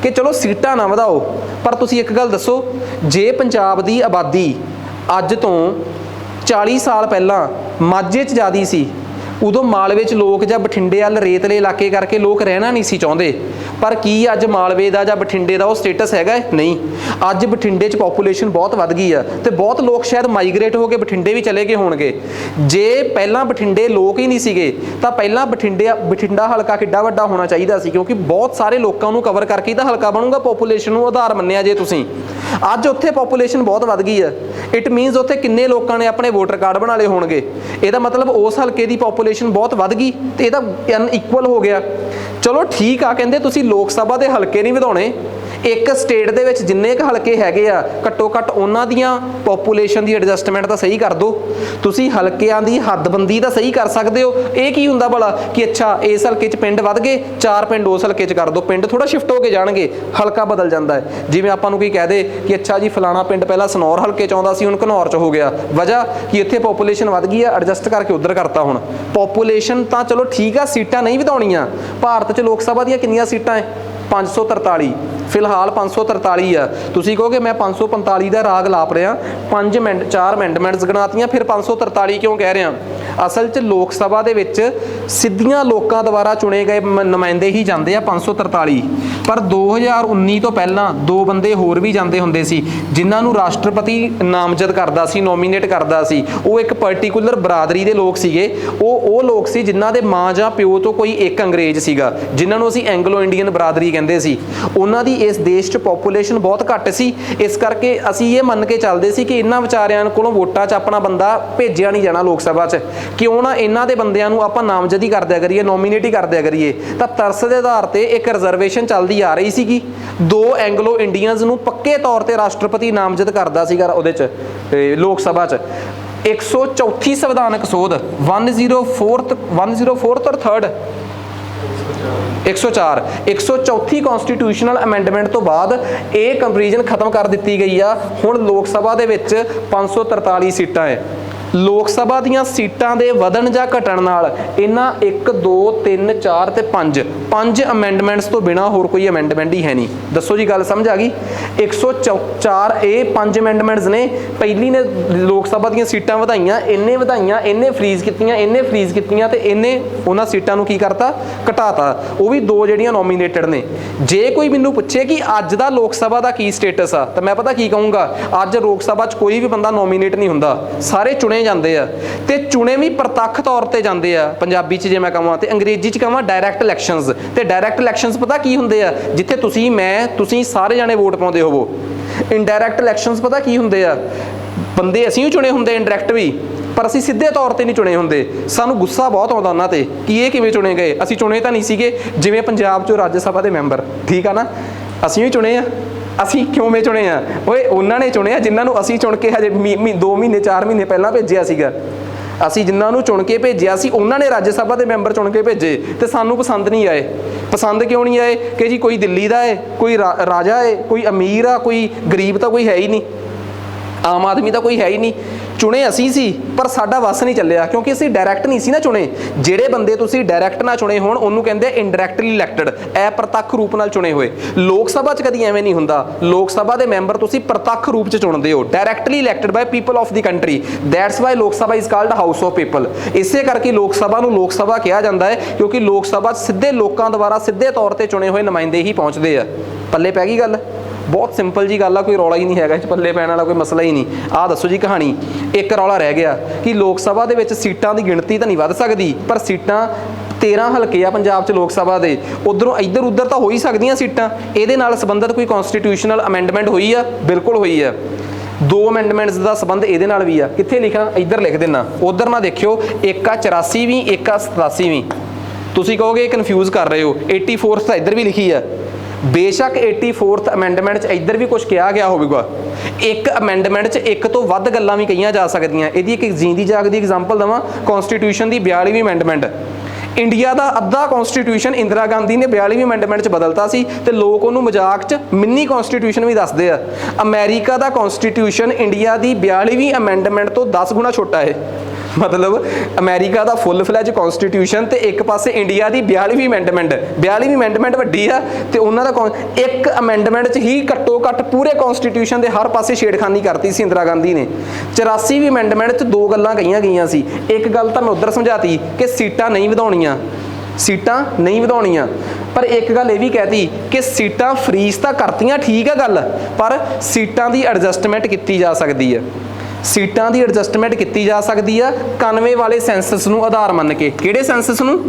ਕਿ ਚਲੋ ਸੀਟਾਂ ਨਾ ਵਧਾਓ, ਪਰ ਤੁਸੀਂ ਇੱਕ ਗੱਲ ਦੱਸੋ, ਜੇ ਪੰਜਾਬ ਦੀ ਆਬਾਦੀ ਅੱਜ ਤੋਂ 40 ਸਾਲ ਪਹਿਲਾਂ ਮਾਝੇ 'ਚ ਜ਼ਿਆਦੀ ਸੀ, ਉਦੋਂ ਮਾਲਵੇ 'ਚ ਲੋਕ ਜਾਂ ਬਠਿੰਡੇ ਵੱਲ ਰੇਤਲੇ ਇਲਾਕੇ ਕਰਕੇ ਲੋਕ ਰਹਿਣਾ ਨਹੀਂ ਸੀ ਚਾਹੁੰਦੇ। ਪਰ ਕੀ ਅੱਜ ਮਾਲਵੇ ਦਾ ਜਾਂ ਬਠਿੰਡੇ ਦਾ ਉਹ ਸਟੇਟਸ ਹੈਗਾ? ਨਹੀਂ। ਅੱਜ ਬਠਿੰਡੇ 'ਚ ਪੋਪੂਲੇਸ਼ਨ ਬਹੁਤ ਵੱਧ ਗਈ ਆ ਤੇ ਬਹੁਤ ਲੋਕ ਸ਼ਾਇਦ ਮਾਈਗ੍ਰੇਟ ਹੋ ਕੇ ਬਠਿੰਡੇ ਵੀ ਚਲੇ ਗਏ ਹੋਣਗੇ। ਜੇ ਪਹਿਲਾਂ ਬਠਿੰਡੇ ਲੋਕ ਹੀ ਨਹੀਂ ਸੀਗੇ ਤਾਂ ਪਹਿਲਾਂ ਬਠਿੰਡਾ ਹਲਕਾ ਕਿੱਡਾ ਵੱਡਾ ਹੋਣਾ ਚਾਹੀਦਾ ਸੀ, ਕਿਉਂਕਿ ਬਹੁਤ ਸਾਰੇ ਲੋਕਾਂ ਨੂੰ ਕਵਰ ਕਰਕੇ ਹੀ ਤਾਂ ਹਲਕਾ ਬਣੂਗਾ। ਪੋਪੂਲੇਸ਼ਨ ਨੂੰ ਆਧਾਰ ਮੰਨਿਆ ਜੇ ਤੁਸੀਂ, ਅੱਜ ਉੱਥੇ ਪੋਪੂਲੇਸ਼ਨ ਬਹੁਤ ਵੱਧ ਗਈ ਆ। ਇਟ ਮੀਨਸ ਉੱਥੇ ਕਿੰਨੇ ਲੋਕਾਂ ਨੇ ਆਪਣੇ ਵੋਟਰ ਕਾਰਡ ਬਣਾ ਲਏ ਹੋਣਗੇ, ਇਹਦਾ ਮਤਲਬ ਉਸ ਹਲਕੇ ਦੀ ਪੋਪੂਲੇਸ਼ਨ ਬਹੁਤ ਵੱਧ ਗਈ ਤੇ ਇਹਦਾ ਅਨਇਕੁਅਲ ਹੋ ਗਿਆ। ਚਲੋ ਠੀਕ ਆ, ਕਹਿੰਦੇ ਤੁਸੀਂ ਲੋਕ ਸਭਾ ਦੇ ਹਲਕੇ ਨਹੀਂ ਵਧਾਉਣੇ, ਇੱਕ ਸਟੇਟ ਦੇ ਵਿੱਚ ਜਿੰਨੇ ਕੁ ਹਲਕੇ ਹੈਗੇ ਆ ਘੱਟੋ ਘੱਟ ਉਹਨਾਂ ਦੀਆਂ ਪੋਪੂਲੇਸ਼ਨ ਦੀ ਐਡਜਸਟਮੈਂਟ ਤਾਂ ਸਹੀ ਕਰ ਦਿਓ। ਤੁਸੀਂ ਹਲਕਿਆਂ ਦੀ ਹੱਦਬੰਦੀ ਤਾਂ ਸਹੀ ਕਰ ਸਕਦੇ ਹੋ। ਇਹ ਕੀ ਹੁੰਦਾ ਭਲਾ ਕਿ ਅੱਛਾ ਇਸ ਹਲਕੇ 'ਚ ਪਿੰਡ ਵੱਧ ਗਏ, 4 ਪਿੰਡ ਉਸ ਹਲਕੇ 'ਚ ਕਰ ਦਿਓ, ਪਿੰਡ ਥੋੜਾ ਸ਼ਿਫਟ ਹੋ ਕੇ ਜਾਣਗੇ, ਹਲਕਾ ਬਦਲ ਜਾਂਦਾ ਹੈ। ਜਿਵੇਂ ਆਪਾਂ ਨੂੰ ਕੋਈ ਕਹਿ ਦੇ ਕਿ ਅੱਛਾ ਜੀ ਫਲਾਣਾ ਪਿੰਡ ਪਹਿਲਾਂ ਸਨੌਰ ਹਲਕੇ 'ਚ ਆਉਂਦਾ ਸੀ, ਹੁਣ ਘਨੌਰ 'ਚ ਹੋ ਗਿਆ, ਵਜ੍ਹਾ ਕਿ ਇੱਥੇ ਪੋਪੂਲੇਸ਼ਨ ਵੱਧ ਗਈ ਆ, ਐਡਜਸਟ ਕਰਕੇ ਉੱਧਰ ਕਰਤਾ। ਹੁਣ ਪੋਪੂਲੇਸ਼ਨ ਤਾਂ ਚਲੋ ਠੀਕ ਆ, ਸੀਟਾਂ ਨਹੀਂ ਵਧਾਉਣੀਆਂ। ਭਾਰਤ 'ਚ ਲੋਕ ਸਭਾ ਦੀਆਂ ਕਿੰਨੀਆਂ ਸੀਟਾਂ ਹੈ? 543 ਫਿਲਹਾਲ 543 ਆ। ਤੁਸੀਂ ਕਹੋਗੇ ਮੈਂ 545 ਦਾ ਰਾਗ ਲਾਪ ਰਿਹਾ, 4 ਅਮੈਂਡਮੈਂਟਸ ਗਣਾਤੀਆਂ, ਫਿਰ 543 ਕਿਉਂ ਕਹਿ ਰਿਹਾ? ਅਸਲ 'ਚ ਲੋਕ ਸਭਾ ਦੇ ਵਿੱਚ ਸਿੱਧੀਆਂ ਲੋਕਾਂ ਦੁਆਰਾ ਚੁਣੇ ਗਏ ਨੁਮਾਇੰਦੇ ਹੀ ਜਾਂਦੇ ਆ 543, ਪਰ 2019 ਤੋਂ ਪਹਿਲਾਂ 2 ਬੰਦੇ ਹੋਰ ਵੀ ਜਾਂਦੇ ਹੁੰਦੇ ਸੀ ਜਿਨ੍ਹਾਂ ਨੂੰ ਰਾਸ਼ਟਰਪਤੀ ਨਾਮਜ਼ਦ ਕਰਦਾ ਸੀ, ਨੋਮੀਨੇਟ ਕਰਦਾ ਸੀ। ਉਹ ਇੱਕ ਪਰਟੀਕੂਲਰ ਬਰਾਦਰੀ ਦੇ ਲੋਕ ਸੀਗੇ। ਉਹ ਲੋਕ ਸੀ ਜਿਨ੍ਹਾਂ ਦੇ ਮਾਂ ਜਾਂ ਪਿਓ ਤੋਂ ਕੋਈ ਇੱਕ ਅੰਗਰੇਜ਼ ਸੀਗਾ, ਜਿਨ੍ਹਾਂ ਨੂੰ ਅਸੀਂ ਐਂਗਲੋ ਇੰਡੀਅਨ ਬਰਾਦਰੀ ਕਹਿੰਦੇ ਸੀ। ਉਹਨਾਂ ਦੀ ਇਸ ਦੇਸ਼ 'ਚ ਪੋਪੂਲੇਸ਼ਨ ਬਹੁਤ ਘੱਟ ਸੀ, ਇਸ ਕਰਕੇ ਅਸੀਂ ਇਹ ਮੰਨ ਕੇ ਚੱਲਦੇ ਸੀ ਕਿ ਇਹਨਾਂ ਵਿਚਾਰਿਆਂ ਕੋਲੋਂ ਵੋਟਾਂ 'ਚ ਆਪਣਾ ਬੰਦਾ ਭੇਜਿਆ ਨਹੀਂ ਜਾਣਾ ਲੋਕ ਸਭਾ 'ਚ, ਕਿਉਂ ਨਾ ਇਹਨਾਂ ਦੇ ਬੰਦਿਆਂ ਨੂੰ ਆਪਾਂ ਨਾਮਜ਼ਦ ਹੀ ਕਰ ਦਿਆ ਕਰੀਏ, ਨੋਮੀਨੇਟ ਹੀ ਕਰ ਦਿਆ ਕਰੀਏ। ਤਾਂ ਤਰਸ ਦੇ ਆਧਾਰ ਤੇ ਇੱਕ ਰਿਜ਼ਰਵੇਸ਼ਨ ਚੱਲਦੀ ਆ ਰਹੀ ਸੀਗੀ। 2 ਐਂਗਲੋ ਇੰਡੀਅਨਸ ਨੂੰ ਪੱਕੇ ਤੌਰ ਤੇ ਰਾਸ਼ਟਰਪਤੀ ਨਾਮਜ਼ਦ ਕਰਦਾ ਸੀਗਾ ਉਹਦੇ 'ਚ, ਲੋਕ ਸਭਾ 'ਚ। 134 ਸੰਵਿਧਾਨਕ ਸੋਧ 104th ਔਰ 3rd 104 ਕਨਸਟੀਟਿਊਸ਼ਨਲ ਅਮੈਂਡਮੈਂਟ ਤੋਂ ਬਾਅਦ ਇਹ ਕੰਪੈਰੀਜ਼ਨ ਖਤਮ ਕਰ ਦਿੱਤੀ ਗਈ ਆ। ਹੁਣ ਲੋਕ ਸਭਾ ਦੇ ਵਿੱਚ 543 ਸੀਟਾਂ ਹੈ। ਲੋਕ ਸਭਾ ਦੀਆਂ ਸੀਟਾਂ ਦੇ ਵਧਣ ਜਾਂ ਘਟਣ ਨਾਲ ਇਹਨਾਂ 1 2 3 4 ਤੇ 5 ਅਮੈਂਡਮੈਂਟਸ ਤੋਂ ਬਿਨਾ ਹੋਰ ਕੋਈ ਅਮੈਂਡਮੈਂਟ ਹੀ ਹੈ ਨਹੀਂ। ਦੱਸੋ ਜੀ, ਗੱਲ ਸਮਝ ਆ ਗਈ? 104 ਇਹ 5 ਅਮੈਂਡਮੈਂਟਸ ਨੇ। ਪਹਿਲੀ ਨੇ ਲੋਕ ਸਭਾ ਦੀਆਂ ਸੀਟਾਂ ਵਧਾਈਆਂ, ਇਹਨੇ ਫਰੀਜ਼ ਕੀਤੀਆਂ ਤੇ ਇਹਨੇ ਉਹਨਾਂ ਸੀਟਾਂ ਨੂੰ ਕੀ ਕਰਤਾ? ਘਟਾਤਾ। ਉਹ ਵੀ 2 ਜਿਹੜੀਆਂ ਨੋਮੀਨੇਟਡ ਨੇ। ਜੇ ਕੋਈ ਮੈਨੂੰ ਪੁੱਛੇ ਕਿ ਅੱਜ ਦਾ ਲੋਕ ਸਭਾ ਦਾ ਕੀ ਸਟੇਟਸ ਆ, ਤਾਂ ਮੈਂ ਪਤਾ ਕੀ ਕਹੂੰਗਾ? ਅੱਜ ਲੋਕ ਸਭਾ 'ਚ ਕੋਈ ਵੀ ਬੰਦਾ ਨੋਮੀਨੇਟ ਨਹੀਂ ਹੁੰਦਾ, ਸਾਰੇ ਚੁਣੇ ਜਾਂਦੇ ਆ, ਤੇ ਚੁਣੇ ਵੀ ਪ੍ਰਤੱਖ ਤੌਰ ਤੇ ਜਾਂਦੇ ਆ। ਪੰਜਾਬੀ 'ਚ ਜੇ ਮੈਂ ਕਹਾਂ ਤੇ ਅੰਗਰੇਜ਼ੀ 'ਚ ਕਹਾਂ ਡਾਇਰੈਕਟ ਇਲੈਕਸ਼ਨਸ। ਤੇ ਡਾਇਰੈਕਟ ਇਲੈਕਸ਼ਨਸ ਪਤਾ ਕੀ ਹੁੰਦੇ ਆ? ਜਿੱਥੇ ਤੁਸੀਂ ਸਾਰੇ ਜਾਣੇ ਵੋਟ ਪਾਉਂਦੇ ਹੋਵੋ। ਇਨਡਾਇਰੈਕਟ ਇਲੈਕਸ਼ਨਸ ਪਤਾ ਕੀ ਹੁੰਦੇ ਆ? ਬੰਦੇ ਅਸੀਂ ਵੀ ਚੁਣੇ ਹੁੰਦੇ ਇਨਡਾਇਰੈਕਟ ਵੀ, ਪਰ ਅਸੀਂ ਸਿੱਧੇ ਤੌਰ ਤੇ ਨਹੀਂ ਚੁਣੇ ਹੁੰਦੇ। ਸਾਨੂੰ ਗੁੱਸਾ ਬਹੁਤ ਆਉਂਦਾ ਉਹਨਾਂ ਤੇ ਕਿ ਇਹ ਕਿਵੇਂ ਚੁਣੇ ਗਏ। ਅਸੀਂ ਚੁਣੇ ਤਾਂ ਨਹੀਂ ਸੀਗੇ। ਜਿਵੇਂ ਪੰਜਾਬ 'ਚੋਂ ਰਾਜ ਸਭਾ ਦੇ ਮੈਂਬਰ, ਠੀਕ ਆ ਨਾ, ਅਸੀਂ ਵੀ ਚੁਣੇ ਆ। ਅਸੀਂ ਕਿਵੇਂ ਚੁਣੇ ਆ? ਓਏ ਉਹਨਾਂ ਨੇ ਚੁਣੇ ਆ ਜਿਨ੍ਹਾਂ ਨੂੰ ਅਸੀਂ ਚੁਣ ਕੇ ਹਜੇ 2 ਮਹੀਨੇ 4 ਮਹੀਨੇ ਪਹਿਲਾਂ ਭੇਜਿਆ ਸੀਗਾ। ਅਸੀਂ ਜਿਨ੍ਹਾਂ ਨੂੰ ਚੁਣ ਕੇ ਭੇਜਿਆ ਸੀ ਉਹਨਾਂ ਨੇ ਰਾਜ ਸਭਾ ਦੇ ਮੈਂਬਰ ਚੁਣ ਕੇ ਭੇਜੇ, ਤੇ ਸਾਨੂੰ ਪਸੰਦ ਨਹੀਂ ਆਏ। ਪਸੰਦ ਕਿਉਂ ਨਹੀਂ ਆਏ? ਕਿ ਜੀ ਕੋਈ ਦਿੱਲੀ ਦਾ ਹੈ, ਕੋਈ ਰਾਜਾ ਹੈ, ਕੋਈ ਅਮੀਰ ਆ, ਕੋਈ ਗਰੀਬ ਤਾਂ ਕੋਈ ਹੈ ਹੀ ਨਹੀਂ, ਆਮ ਆਦਮੀ ਤਾਂ ਕੋਈ ਹੈ ਹੀ ਨਹੀਂ। ਚੁਣੇ ਅਸੀਂ ਸੀ, ਪਰ ਸਾਡਾ ਵੱਸ ਨਹੀਂ ਚੱਲਿਆ ਕਿਉਂਕਿ ਅਸੀਂ ਡਾਇਰੈਕਟ ਨਹੀਂ ਸੀ ਨਾ ਚੁਣੇ। ਜਿਹੜੇ ਬੰਦੇ ਤੁਸੀਂ ਡਾਇਰੈਕਟ ਨਾ ਚੁਣੇ ਹੋਣ ਉਹਨੂੰ ਕਹਿੰਦੇ ਇਨਡਾਇਰੈਕਟਲੀ ਇਲੈਕਟਡ, ਪ੍ਰਤੱਖ ਰੂਪ ਨਾਲ ਚੁਣੇ ਹੋਏ। ਲੋਕ ਸਭਾ 'ਚ ਕਦੀ ਐਵੇਂ ਨਹੀਂ ਹੁੰਦਾ। ਲੋਕ ਸਭਾ ਦੇ ਮੈਂਬਰ ਤੁਸੀਂ ਪ੍ਰਤੱਖ ਰੂਪ 'ਚ ਚੁਣਦੇ ਹੋ, directly elected by people of the country. That's why Lok Sabha is called House of People. ਇਸੇ ਕਰਕੇ ਲੋਕ ਸਭਾ ਨੂੰ ਲੋਕ ਸਭਾ ਕਿਹਾ ਜਾਂਦਾ ਹੈ, ਕਿਉਂਕਿ ਲੋਕ ਸਭਾ 'ਚ ਸਿੱਧੇ ਲੋਕਾਂ ਦੁਆਰਾ ਸਿੱਧੇ ਤੌਰ ਤੇ ਚੁਣੇ ਹੋਏ ਨੁਮਾਇੰਦੇ ਹੀ ਪਹੁੰਚਦੇ ਆ। ਪੱਲੇ ਪੈ ਗਈ ਗੱਲ? ਬਹੁਤ ਸਿੰਪਲ ਜੀ ਗੱਲ ਆ, ਕੋਈ ਰੌਲਾ ਹੀ ਨਹੀਂ ਹੈਗਾ, ਪੱਲੇ ਪੈਣ ਵਾਲਾ ਕੋਈ ਮਸਲਾ ਹੀ ਨਹੀਂ। ਆਹ ਦੱਸੋ ਜੀ ਕਹਾਣੀ। ਇੱਕ ਰੌਲਾ ਰਹਿ ਗਿਆ ਕਿ ਲੋਕ ਸਭਾ ਦੇ ਵਿੱਚ ਸੀਟਾਂ ਦੀ ਗਿਣਤੀ ਤਾਂ ਨਹੀਂ ਵੱਧ ਸਕਦੀ, ਪਰ ਸੀਟਾਂ 13 ਹਲਕੇ ਆ ਪੰਜਾਬ 'ਚ ਲੋਕ ਸਭਾ ਦੇ। ਉਧਰੋਂ ਇੱਧਰ ਉੱਧਰ ਤਾਂ ਹੋ ਹੀ ਸਕਦੀਆਂ ਸੀਟਾਂ। ਇਹਦੇ ਨਾਲ ਸੰਬੰਧਿਤ ਕੋਈ ਕਨਸਟੀਟਿਊਸ਼ਨਲ ਅਮੈਂਡਮੈਂਟ ਹੋਈ ਆ? ਬਿਲਕੁਲ ਹੋਈ ਆ। 2 ਅਮੈਂਡਮੈਂਟਸ ਦਾ ਸੰਬੰਧ ਇਹਦੇ ਨਾਲ ਵੀ ਆ। ਕਿੱਥੇ ਲਿਖਾਂ? ਇੱਧਰ ਲਿਖ ਦੇਣਾ, ਉਧਰ ਨਾ ਦੇਖਿਓ। ਇੱਕ ਆ 84ਵੀਂ, ਇੱਕ ਆ 87ਵੀਂ। ਤੁਸੀਂ ਕਹੋਗੇ ਕਨਫਿਊਜ਼ ਕਰ ਰਹੇ ਹੋ, 84th ਤਾਂ ਇੱਧਰ ਵੀ ਲਿਖੀ ਆ। ਬੇਸ਼ੱਕ 84th ਅਮੈਂਡਮੈਂਟ 'ਚ ਇੱਧਰ ਵੀ ਕੁਝ ਕਿਹਾ ਗਿਆ ਹੋਵੇਗਾ। ਇੱਕ ਅਮੈਂਡਮੈਂਟ 'ਚ ਇੱਕ ਤੋਂ ਵੱਧ ਗੱਲਾਂ ਵੀ ਕਹੀਆਂ ਜਾ ਸਕਦੀਆਂ। ਇਹਦੀ ਇੱਕ ਜਿੰਦੀ ਜਾਗਦੀ ਐਗਜ਼ਾਮਪਲ ਦੇਵਾਂ, ਕਨਸਟੀਟਿਊਸ਼ਨ ਦੀ 42ਵੀਂ ਅਮੈਂਡਮੈਂਟ। ਇੰਡੀਆ ਦਾ ਅੱਧਾ ਕਨਸਟੀਟਿਊਸ਼ਨ ਇੰਦਰਾ ਗਾਂਧੀ ਨੇ 42ਵੀਂ ਅਮੈਂਡਮੈਂਟ 'ਚ ਬਦਲਤਾ ਸੀ, ਤੇ ਲੋਕ ਉਹਨੂੰ ਮਜ਼ਾਕ 'ਚ ਮਿੰਨੀ ਕਨਸਟੀਟਿਊਸ਼ਨ ਵੀ ਦੱਸਦੇ ਆ। ਅਮਰੀਕਾ ਦਾ ਕਨਸਟੀਟਿਊਸ਼ਨ ਇੰਡੀਆ ਦੀ 42ਵੀਂ ਅਮੈਂਡਮੈਂਟ ਤੋਂ 10 ਗੁਣਾ ਛੋਟਾ ਹੈ। ਮਤਲਬ ਅਮਰੀਕਾ ਦਾ ਫੁੱਲ ਫਲੈਜ ਕਨਸਟੀਟਿਊਸ਼ਨ ਤੇ ਇੱਕ ਪਾਸੇ ਇੰਡੀਆ ਦੀ 42ਵੀਂ ਅਮੈਂਡਮੈਂਟ ਵੱਡੀ ਆ, ਤੇ ਉਹਨਾਂ ਦਾ ਇੱਕ ਅਮੈਂਡਮੈਂਟ 'ਚ ਹੀ ਘੱਟੋ ਘੱਟ ਪੂਰੇ ਕਨਸਟੀਟਿਊਸ਼ਨ ਦੇ ਹਰ ਪਾਸੇ ਛੇੜਖਾਨੀ ਕਰਤੀ ਸੀ ਇੰਦਰਾ ਗਾਂਧੀ ਨੇ। 84ਵੀਂ ਅਮੈਂਡਮੈਂਟ 'ਚ 2 ਗੱਲਾਂ ਕਹੀਆਂ ਗਈਆਂ ਸੀ। ਇੱਕ ਗੱਲ ਤਾਂ ਮੈਂ ਉੱਧਰ ਸਮਝਾਤੀ ਕਿ ਸੀਟਾਂ ਨਹੀਂ ਵਧਾਉਣੀਆਂ, ਪਰ ਇੱਕ ਗੱਲ ਇਹ ਵੀ ਕਹਿਤੀ ਕਿ ਸੀਟਾਂ ਫਰੀਜ਼ ਤਾਂ ਕਰਤੀਆਂ, ਠੀਕ ਹੈ ਗੱਲ, ਪਰ ਸੀਟਾਂ ਦੀ ਐਡਜਸਟਮੈਂਟ ਕੀਤੀ ਜਾ ਸਕਦੀ ਹੈ। 91 ਵਾਲੇ ਸੈਂਸਸ ਨੂੰ ਆਧਾਰ ਮੰਨ ਕੇ। ਕਿਹੜੇ ਸੈਂਸਸ ਨੂੰ?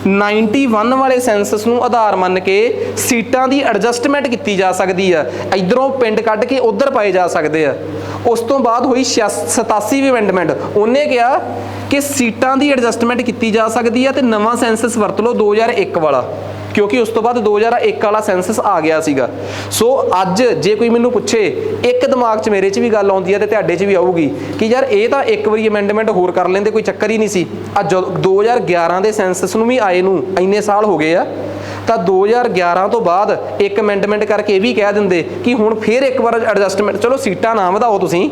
91 ਵਾਲੇ ਸੈਂਸਸ ਨੂੰ ਆਧਾਰ ਮੰਨ ਕੇ ਸੀਟਾਂ ਦੀ ਐਡਜਸਟਮੈਂਟ ਕੀਤੀ ਜਾ ਸਕਦੀ ਆ। ਇਧਰੋਂ ਪਿੰਡ ਕੱਢ ਕੇ ਉਧਰ ਪਾਏ ਜਾ ਸਕਦੇ ਆ। ਉਸ ਤੋਂ ਬਾਅਦ ਹੋਈ 87ਵੀਂ ਅਮੈਂਡਮੈਂਟ। ਉਹਨੇ ਕਿਹਾ ਕਿ ਸੀਟਾਂ ਦੀ ਐਡਜਸਟਮੈਂਟ ਕੀਤੀ ਜਾ ਸਕਦੀ ਆ, ਤੇ ਨਵਾਂ ਸੈਂਸਸ ਵਰਤ ਲਓ 2001 ਵਾਲਾ, ਕਿਉਂਕਿ ਉਸ ਤੋਂ ਬਾਅਦ 2001 ਵਾਲਾ ਸੈਂਸਸ ਆ ਗਿਆ ਸੀਗਾ। ਸੋ ਅੱਜ ਜੇ ਕੋਈ ਮੈਨੂੰ ਪੁੱਛੇ, ਇੱਕ ਦਿਮਾਗ 'ਚ ਮੇਰੇ 'ਚ ਵੀ ਗੱਲ ਆਉਂਦੀ ਹੈ ਤੇ ਤੁਹਾਡੇ 'ਚ ਵੀ ਆਊਗੀ ਕਿ ਯਾਰ ਇਹ ਤਾਂ ਇੱਕ ਵਾਰੀ ਅਮੈਂਡਮੈਂਟ ਹੋਰ ਕਰ ਲੈਂਦੇ, ਕੋਈ ਚੱਕਰ ਹੀ ਨਹੀਂ ਸੀ। ਅੱਜ 2011 ਦੇ ਸੈਂਸਸ ਨੂੰ ਵੀ ਆਏ ਨੂੰ ਇੰਨੇ ਸਾਲ ਹੋ ਗਏ ਆ, ਤਾਂ 2011 ਤੋਂ ਬਾਅਦ ਇੱਕ ਅਮੈਂਡਮੈਂਟ ਕਰਕੇ ਇਹ ਵੀ ਕਹਿ ਦਿੰਦੇ ਕਿ ਹੁਣ ਫਿਰ ਇੱਕ ਵਾਰ ਐਡਜਸਟਮੈਂਟ, ਚਲੋ ਸੀਟਾਂ ਨਾ ਵਧਾਓ ਤੁਸੀਂ,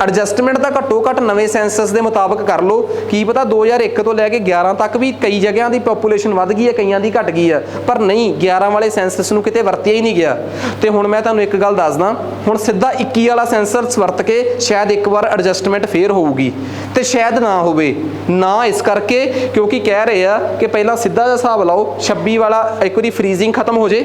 ਐਡਜਸਟਮੈਂਟ ਤਾਂ ਘੱਟੋ ਘੱਟ ਨਵੇਂ ਸੈਂਸਸ ਦੇ ਮੁਤਾਬਕ ਕਰ ਲਓ। ਕੀ ਪਤਾ 2001 ਤੋਂ ਲੈ ਕੇ 11 ਤੱਕ ਵੀ ਕਈ ਜਗ੍ਹਾ ਦੀ ਪੋਪੂਲੇਸ਼ਨ ਵੱਧ ਗਈ ਹੈ, ਕਈਆਂ ਦੀ ਘਟ ਗਈ ਹੈ, ਪਰ ਨਹੀਂ 11 ਵਾਲੇ ਸੈਂਸਸ ਨੂੰ ਕਿਤੇ ਵਰਤਿਆ ਹੀ ਨਹੀਂ ਗਿਆ। ਤੇ ਹੁਣ ਮੈਂ ਤੁਹਾਨੂੰ ਇੱਕ ਗੱਲ ਦੱਸਦਾ, ਹੁਣ ਸਿੱਧਾ 21 ਵਾਲਾ ਸੈਂਸਸ ਵਰਤ ਕੇ ਸ਼ਾਇਦ ਇੱਕ ਵਾਰ ਐਡਜਸਟਮੈਂਟ ਫੇਰ ਹੋਊਗੀ, ਤੇ ਸ਼ਾਇਦ ਨਾ ਹੋਵੇ। ਨਾ ਇਸ ਕਰਕੇ ਕਿਉਂਕਿ ਕਹਿ ਰਹੇ ਆ ਕਿ ਪਹਿਲਾਂ ਸਿੱਧਾ ਜਿਹਾ ਹਿਸਾਬ ਲਾਓ, 26 ਵਾਲਾ ਇੱਕ ਵਾਰੀ ਫਰੀਜ਼ਿੰਗ ਖਤਮ ਹੋ ਜੇ,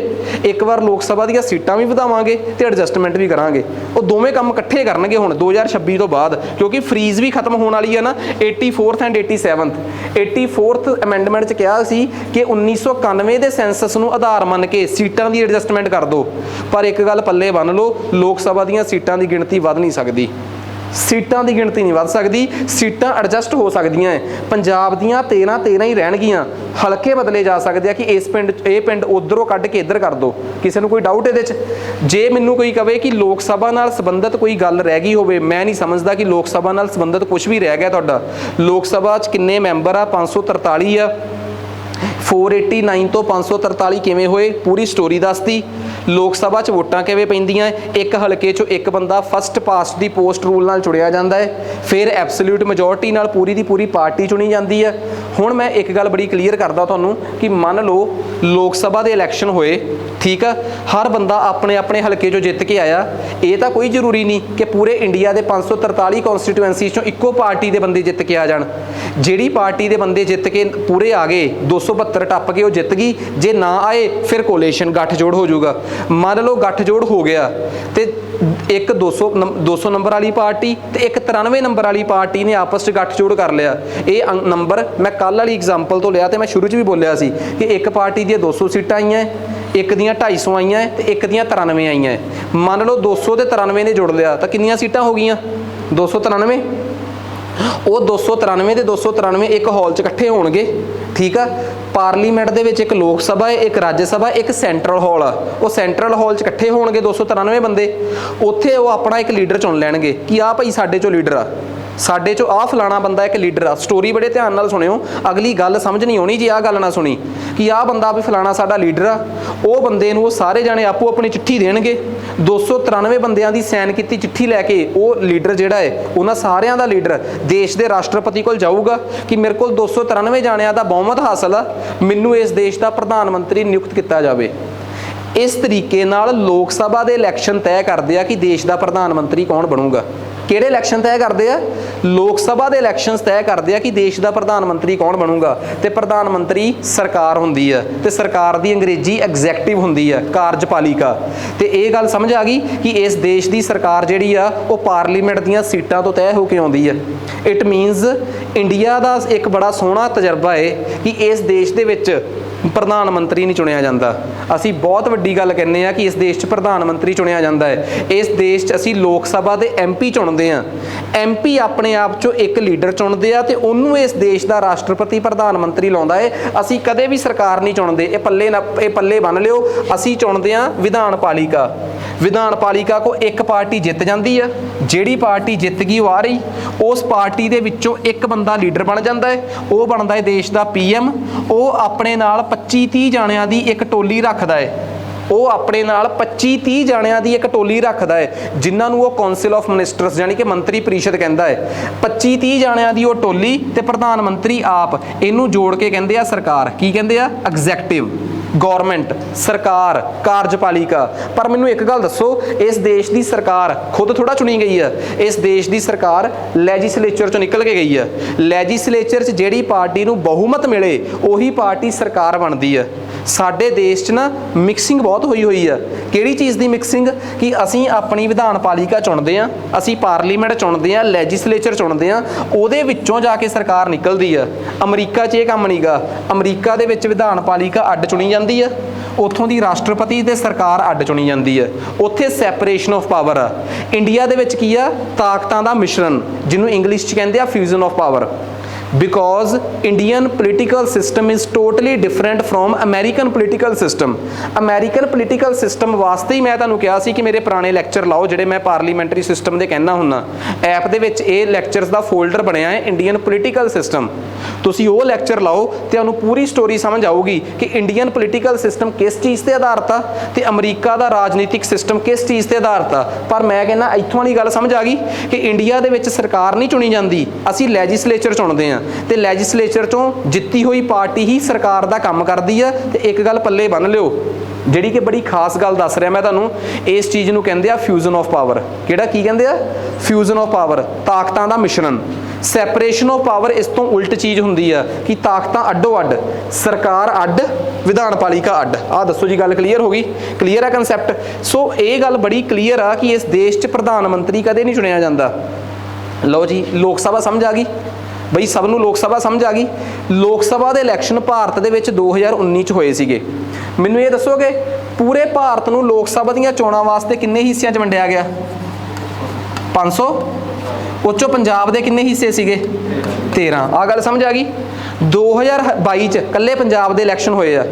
ਇੱਕ ਵਾਰ ਲੋਕ ਸਭਾ ਦੀਆਂ ਸੀਟਾਂ ਵੀ ਵਧਾਵਾਂਗੇ ਤੇ ਐਡਜਸਟਮੈਂਟ ਵੀ ਕਰਾਂਗੇ। ਉਹ ਦੋਵੇਂ ਕੰਮ ਇਕੱਠੇ ਕਰਨਗੇ ਹੁਣ 2026 ਤੋਂ ਬਾਅਦ, ਕਿਉਂਕਿ ਫਰੀਜ਼ ਵੀ ਖਤਮ ਹੋਣ ਵਾਲੀ ਹੈ ਨਾ। 84th ਐਂਡ 84th ਅਮੈਂਡਮੈਂਟ 'ਚ ਕਿਹਾ ਸੀ ਕਿ 1991 ਦੇ ਸੈਂਸਸ ਨੂੰ ਆਧਾਰ ਮੰਨ ਕੇ ਸੀਟਾਂ ਦੀ ਐਡਜਸਟਮੈਂਟ ਕਰ ਦਿਓ, ਪਰ ਇੱਕ ਗੱਲ ਪੱਲੇ ਬੰਨ੍ਹ ਲਓ, ਲੋਕ ਸਭਾ ਦੀਆਂ ਸੀਟਾਂ ਦੀ ਗਿਣਤੀ ਵੱਧ ਨਹੀਂ ਸਕਦੀ। ਸੀਟਾਂ ਦੀ ਗਿਣਤੀ ਨਹੀਂ ਵੱਧ ਸਕਦੀ, ਸੀਟਾਂ ਐਡਜਸਟ ਹੋ ਸਕਦੀਆਂ ਹੈ। ਪੰਜਾਬ ਦੀਆਂ 13 ਹੀ ਰਹਿਣਗੀਆਂ, ਹਲਕੇ ਬਦਲੇ ਜਾ ਸਕਦੇ ਆ ਕਿ ਇਹ ਪਿੰਡ ਉਧਰੋਂ ਕੱਢ ਕੇ ਇੱਧਰ ਕਰ ਦਿਓ। ਕਿਸੇ ਨੂੰ ਕੋਈ ਡਾਊਟ ਇਹਦੇ 'ਚ? ਜੇ ਮੈਨੂੰ ਕੋਈ ਕਵੇ ਕਿ ਲੋਕ ਸਭਾ ਨਾਲ ਸੰਬੰਧਿਤ ਕੋਈ ਗੱਲ ਰਹਿ ਗਈ ਹੋਵੇ, ਮੈਂ ਨਹੀਂ ਸਮਝਦਾ ਕਿ ਲੋਕ ਸਭਾ ਨਾਲ ਸੰਬੰਧਿਤ ਕੁਝ ਵੀ ਰਹਿ ਗਿਆ ਤੁਹਾਡਾ। ਲੋਕ ਸਭਾ 'ਚ ਕਿੰਨੇ ਮੈਂਬਰ ਆ? 543 ਆ। 489 ਤੋਂ 543 ਕਿਵੇਂ ਹੋਏ, ਪੂਰੀ ਸਟੋਰੀ ਦੱਸਤੀ। ਲੋਕ ਸਭਾ 'ਚ ਵੋਟਾਂ ਕਿਵੇਂ ਪੈਂਦੀਆਂ? ਇੱਕ ਹਲਕੇ 'ਚੋਂ ਇੱਕ ਬੰਦਾ ਫਸਟ ਪਾਸਟ ਦੀ ਪੋਸਟ ਰੂਲ ਨਾਲ ਚੁਣਿਆ ਜਾਂਦਾ ਹੈ, ਫਿਰ ਐਬਸੋਲਿਊਟ ਮੈਜੋਰਟੀ ਨਾਲ ਪੂਰੀ ਦੀ ਪੂਰੀ ਪਾਰਟੀ ਚੁਣੀ ਜਾਂਦੀ ਹੈ। ਹੁਣ ਮੈਂ ਇੱਕ ਗੱਲ ਬੜੀ ਕਲੀਅਰ ਕਰਦਾ ਤੁਹਾਨੂੰ ਕਿ ਮੰਨ ਲਓ ਲੋਕ ਸਭਾ ਦੇ ਇਲੈਕਸ਼ਨ ਹੋਏ, ਠੀਕ ਆ, ਹਰ ਬੰਦਾ ਆਪਣੇ ਆਪਣੇ ਹਲਕੇ 'ਚੋਂ ਜਿੱਤ ਕੇ ਆਇਆ। ਇਹ ਤਾਂ ਕੋਈ ਜ਼ਰੂਰੀ ਨਹੀਂ ਕਿ ਪੂਰੇ ਇੰਡੀਆ ਦੇ 543 ਕੌਂਸਟੀਟੂਐਂਸੀਜ਼ 'ਚੋਂ ਇੱਕੋ ਪਾਰਟੀ ਦੇ ਬੰਦੇ ਜਿੱਤ ਕੇ ਆ ਜਾਣ। ਜਿਹੜੀ ਪਾਰਟੀ ਦੇ ਬੰਦੇ ਜਿੱਤ ਕੇ ਪੂਰੇ ਆ ਗਏ, 272 ਟੱਪ ਕੇ ਉਹ ਜਿੱਤ ਗਈ, ਜੇ ਨਾ ਆਏ ਫਿਰ ਕੋਲੇਸ਼ਨ ਗੱਠਜੋੜ ਹੋ ਜਾਊਗਾ। ਮੰਨ ਲਓ ਗੱਠਜੋੜ ਹੋ ਗਿਆ ਤੇ ਇੱਕ 200 ਨੰਬਰ ਵਾਲੀ ਪਾਰਟੀ ਤੇ ਇੱਕ 93 ਨੰਬਰ ਵਾਲੀ ਪਾਰਟੀ ਨੇ ਆਪਸ 'ਚ ਗੱਠਜੋੜ ਕਰ ਲਿਆ। ਇਹ ਨੰਬਰ ਮੈਂ ਕੱਲ੍ਹ ਵਾਲੀ ਐਗਜ਼ਾਮਪਲ ਤੋਂ ਲਿਆ ਤੇ ਮੈਂ ਸ਼ੁਰੂ 'ਚ ਵੀ ਬੋਲਿਆ ਸੀ ਕਿ ਇੱਕ ਪਾਰਟੀ ਦੀਆਂ 200 ਸੀਟਾਂ ਆਈਆਂ, ਇੱਕ ਦੀਆਂ 250 ਆਈਆਂ ਤੇ ਇੱਕ ਦੀਆਂ 93 ਆਈਆਂ। ਮੰਨ ਲਓ 200 ਤੇ 93 ਨੇ ਜੁੜ ਲਿਆ ਤਾਂ ਕਿੰਨੀਆਂ ਸੀਟਾਂ ਹੋ ਗਈਆਂ? 293। ਉਹ 293 ਦੇ 293 ਇੱਕ ਹਾਲ 'ਚ ਇਕੱਠੇ ਹੋਣਗੇ, ਠੀਕ ਆ। ਪਾਰਲੀਮੈਂਟ ਦੇ ਵਿੱਚ ਇੱਕ ਲੋਕ ਸਭਾ ਹੈ, ਇੱਕ ਰਾਜ ਸਭਾ, ਇੱਕ ਸੈਂਟਰਲ ਹਾਲ ਆ। ਉਹ ਸੈਂਟਰਲ ਹਾਲ 'ਚ ਇਕੱਠੇ ਹੋਣਗੇ 293 ਬੰਦੇ, ਉੱਥੇ ਉਹ ਆਪਣਾ ਇੱਕ ਲੀਡਰ ਚੁਣ ਲੈਣਗੇ ਕਿ ਆਹ ਭਾਈ ਸਾਡੇ 'ਚੋਂ ਲੀਡਰ ਆ, ਸਾਡੇ 'ਚੋਂ ਆਹ ਫਲਾਣਾ ਬੰਦਾ ਇੱਕ ਲੀਡਰ ਆ। ਸਟੋਰੀ ਬੜੇ ਧਿਆਨ ਨਾਲ ਸੁਣਿਓ, ਅਗਲੀ ਗੱਲ ਸਮਝ ਨਹੀਂ ਆਉਣੀ ਜੇ ਆਹ ਗੱਲ ਨਾ ਸੁਣੀ ਕਿ ਆਹ ਬੰਦਾ ਵੀ ਫਲਾਣਾ ਸਾਡਾ ਲੀਡਰ ਆ। ਉਹ ਬੰਦੇ ਨੂੰ ਉਹ ਸਾਰੇ ਜਾਣੇ ਆਪੋ ਆਪਣੀ ਚਿੱਠੀ ਦੇਣਗੇ, 293 ਬੰਦਿਆਂ ਦੀ ਸਾਈਨ ਕੀਤੀ ਚਿੱਠੀ ਲੈ ਕੇ ਉਹ ਲੀਡਰ ਜਿਹੜਾ ਹੈ ਉਹਨਾਂ ਸਾਰਿਆਂ ਦਾ ਲੀਡਰ ਦੇਸ਼ ਦੇ ਰਾਸ਼ਟਰਪਤੀ ਕੋਲ ਜਾਊਗਾ ਕਿ ਮੇਰੇ ਕੋਲ 293 ਜਾਣਿਆਂ ਦਾ ਬਹੁਮਤ ਹਾਸਲ ਆ, ਮੈਨੂੰ ਇਸ ਦੇਸ਼ ਦਾ ਪ੍ਰਧਾਨ ਮੰਤਰੀ ਨਿਯੁਕਤ ਕੀਤਾ ਜਾਵੇ। ਇਸ ਤਰੀਕੇ ਨਾਲ ਲੋਕ ਸਭਾ ਦੇ ਇਲੈਕਸ਼ਨ ਤੈਅ ਕਰਦੇ ਆ ਕਿ ਦੇਸ਼ ਦਾ ਪ੍ਰਧਾਨ ਮੰਤਰੀ ਕੌਣ ਬਣੂਗਾ। ਕਿਹੜੇ ਇਲੈਕਸ਼ਨ ਤੈਅ ਕਰਦੇ ਆ? ਲੋਕ ਸਭਾ ਦੇ ਇਲੈਕਸ਼ਨਸ ਤੈਅ ਕਰਦੇ ਆ ਕਿ ਦੇਸ਼ ਦਾ ਪ੍ਰਧਾਨ ਮੰਤਰੀ ਕੌਣ ਬਣੂਗਾ। ਤੇ ਪ੍ਰਧਾਨ ਮੰਤਰੀ ਸਰਕਾਰ ਹੁੰਦੀ ਆ ਤੇ ਸਰਕਾਰ ਦੀ ਅੰਗਰੇਜ਼ੀ ਐਗਜ਼ੈਕਟਿਵ ਹੁੰਦੀ ਆ, ਕਾਰਜਪਾਲਿਕਾ। ਤੇ ਇਹ ਗੱਲ ਸਮਝ ਆ ਗਈ ਕਿ ਇਸ ਦੇਸ਼ ਦੀ ਸਰਕਾਰ ਜਿਹੜੀ ਆ ਉਹ ਪਾਰਲੀਮੈਂਟ ਦੀਆਂ ਸੀਟਾਂ ਤੋਂ ਤੈਅ ਹੋ ਕੇ ਆਉਂਦੀ ਆ। ਇਟ ਮੀਨਸ ਇੰਡੀਆ ਦਾ ਇੱਕ ਬੜਾ ਸੋਹਣਾ ਤਜਰਬਾ ਹੈ ਕਿ ਇਸ ਦੇਸ਼ ਦੇ ਵਿੱਚ ਪ੍ਰਧਾਨ ਮੰਤਰੀ ਨਹੀਂ ਚੁਣਿਆ ਜਾਂਦਾ। ਅਸੀਂ ਬਹੁਤ ਵੱਡੀ ਗੱਲ ਕਹਿੰਦੇ ਆ ਕਿ ਇਸ ਦੇਸ਼ 'ਚ ਪ੍ਰਧਾਨ ਮੰਤਰੀ ਚੁਣਿਆ ਜਾਂਦਾ ਹੈ। ਇਸ ਦੇਸ਼ 'ਚ ਅਸੀਂ ਲੋਕ ਸਭਾ ਦੇ MP ਚੁਣਦੇ ਆ। MP ਆਪਣੇ ਆਪ 'ਚੋਂ ਇੱਕ ਲੀਡਰ ਚੁਣਦੇ ਆ ਤੇ ਉਹਨੂੰ ਇਸ ਦੇਸ਼ ਦਾ ਰਾਸ਼ਟਰਪਤੀ ਪ੍ਰਧਾਨ ਮੰਤਰੀ ਲਾਉਂਦਾ ਹੈ। ਅਸੀਂ ਕਦੇ ਵੀ ਸਰਕਾਰ ਨਹੀਂ ਚੁਣਦੇ, ਇਹ ਪੱਲੇ ਬੰਨ ਲਿਓ। ਅਸੀਂ ਚੁਣਦੇ ਆ ਵਿਧਾਨ ਪਾਲਿਕਾ। ਵਿਧਾਨ ਪਾਲਿਕਾ ਕੋ ਇੱਕ ਪਾਰਟੀ ਜਿੱਤ ਜਾਂਦੀ ਆ, ਜਿਹੜੀ ਪਾਰਟੀ ਜਿੱਤ ਗਈ ਉਹ ਆ ਰਹੀ, ਉਸ ਪਾਰਟੀ ਦੇ ਵਿੱਚੋਂ ਇੱਕ ਬੰਦਾ ਲੀਡਰ ਬਣ ਜਾਂਦਾ ਹੈ, ਉਹ ਬਣਦਾ ਹੈ ਦੇਸ਼ ਦਾ PM। ਉਹ ਆਪਣੇ ਨਾਲ 25-30 ਜਾਣਿਆਂ ਦੀ ਇੱਕ ਟੋਲੀ ਰੱਖਦਾ ਹੈ। ਉਹ ਆਪਣੇ ਨਾਲ 25-30 ਜਾਣਿਆਂ ਦੀ ਇੱਕ ਟੋਲੀ ਰੱਖਦਾ ਹੈ ਜਿਨ੍ਹਾਂ ਨੂੰ ਉਹ ਕੌਂਸਲ ਆਫ ਮਿਨਿਸਟਰਸ ਯਾਨੀ ਕਿ ਮੰਤਰੀ ਪਰਿਸ਼ਦ ਕਹਿੰਦਾ ਹੈ। 25-30 ਜਾਣਿਆਂ ਦੀ ਉਹ ਟੋਲੀ ਤੇ ਪ੍ਰਧਾਨ ਮੰਤਰੀ ਆਪ, ਇਹਨੂੰ ਜੋੜ ਕੇ ਕਹਿੰਦੇ ਆ ਸਰਕਾਰ। ਕੀ ਕਹਿੰਦੇ ਆ? ਐਗਜ਼ੈਕਟਿਵ, ਗੌਰਮੈਂਟ, ਸਰਕਾਰ, ਕਾਰਜਪਾਲਿਕਾ। ਪਰ ਮੈਨੂੰ ਇੱਕ ਗੱਲ ਦੱਸੋ, ਇਸ ਦੇਸ਼ ਦੀ ਸਰਕਾਰ ਖੁਦ ਥੋੜਾ ਚੁਣੀ ਗਈ ਆ। ਇਸ ਦੇਸ਼ ਦੀ ਸਰਕਾਰ ਲੈਜਿਸਲੇਚਰ ਚੋਂ ਨਿਕਲ ਕੇ ਗਈ ਆ। ਲੈਜਿਸਲੇਚਰ 'ਚ ਜਿਹੜੀ ਪਾਰਟੀ ਨੂੰ ਬਹੁਮਤ ਮਿਲੇ ਉਹੀ ਪਾਰਟੀ ਸਰਕਾਰ ਬਣਦੀ ਆ। ਸਾਡੇ ਦੇਸ਼ 'ਚ ਨਾ ਮਿਕਸਿੰਗ ਬਹੁਤ ਹੋਈ ਆ। ਕਿਹੜੀ ਚੀਜ਼ ਦੀ ਮਿਕਸਿੰਗ? ਕਿ ਅਸੀਂ ਆਪਣੀ ਵਿਧਾਨ ਪਾਲਿਕਾ ਚੁਣਦੇ ਆ, ਅਸੀਂ ਪਾਰਲੀਮੈਂਟ ਚੁਣਦੇ ਆ, ਲੈਜਿਸਲੇਚਰ ਚੁਣਦੇ ਆ, ਉਹਦੇ ਵਿੱਚੋਂ ਜਾ ਕੇ ਸਰਕਾਰ ਨਿਕਲਦੀ ਆ। ਅਮਰੀਕਾ 'ਚ ਇਹ ਕੰਮ ਨਹੀਂਗਾ। ਅਮਰੀਕਾ ਦੇ ਵਿੱਚ ਵਿਧਾਨ ਪਾਲਿਕਾ ਅੱਡ ਚੁਣੀ ਜਾਂਦੀ ਆ, ਉੱਥੋਂ ਦੀ ਰਾਸ਼ਟਰਪਤੀ ਤੇ ਸਰਕਾਰ ਅੱਡ ਚੁਣੀ ਜਾਂਦੀ ਆ। ਉੱਥੇ ਸੈਪਰੇਸ਼ਨ ਆਫ ਪਾਵਰ ਆ। ਇੰਡੀਆ ਦੇ ਵਿੱਚ ਕੀ ਆ? ਤਾਕਤਾਂ ਦਾ ਮਿਸ਼ਰਣ, ਜਿਹਨੂੰ ਇੰਗਲਿਸ਼ 'ਚ ਕਹਿੰਦੇ ਆ fusion of power. Because Indian political system is totally different from American political system. American political system वास्ते ही मैं तुहानूं कहा सी कि मेरे पुराने लैक्चर लाओ जिहड़े मैं पार्लीमेंटरी सिस्टम दे कहना हुन्ना। ऐप दे विच ये लैक्चरस दा फोल्डर बनया है इंडियन पोलिटिकल सिस्टम, तुसीं वो लैक्चर लाओ तो तुहानूं पूरी स्टोरी समझ आऊगी कि इंडियन पोलिटिकल सिस्टम किस चीज़ ते आधारित आ ते अमरीका दा राजनीतिक सिस्टम किस चीज़ ते आधारित आ। पर मैं कहना इत्थों वाली गल समझ आ गई कि इंडिया दे विच सरकार नहीं चुनी जाती, असीं लैजिसलेचर चुनते हैं ते लैजिसलेचर चों जित्ती हुई पार्टी ही सरकार दा काम करदी है। ते एक गल पल्ले बन लिओ जिहड़ी कि बड़ी खास गल दस रहा मैं तुहानूं, इस चीज़ नूं कहंदे आ फ्यूजन ऑफ पावर। किहड़ा की कहंदे आ? फ्यूजन ऑफ पावर, ताकतां दा मिश्रण। सैपरेशन ऑफ पावर इस तो उल्ट चीज़ हुंदी आ कि ताकतां अड्डो अड्ड, सरकार अड्ड, विधानपालिका अड्ड। आ दसो जी गल क्लीयर हो गई? क्लीयर है कंसैप्ट? सो ये गल बड़ी क्लीयर आ कि इस देश च प्रधानमंत्री कदे नहीं चुनिया जाता। लो जी लोक सभा समझ आ गई बई, सबनों लोक सभा समझ आ गई। लोक सभा के इलैक्शन भारत के 2019 च होए सीगे। मैनूं ये दसोगे पूरे भारत नूं लोक सभा दीयां चोणां वास्ते किन्ने हिस्सियां च वंडिया गया? 500। उस चों पंजाब दे किन्ने हिस्से सीगे? 13। आ गल समझ आ गई? 2022 च कल्ले पंजाब दे इलैक्शन होए आ।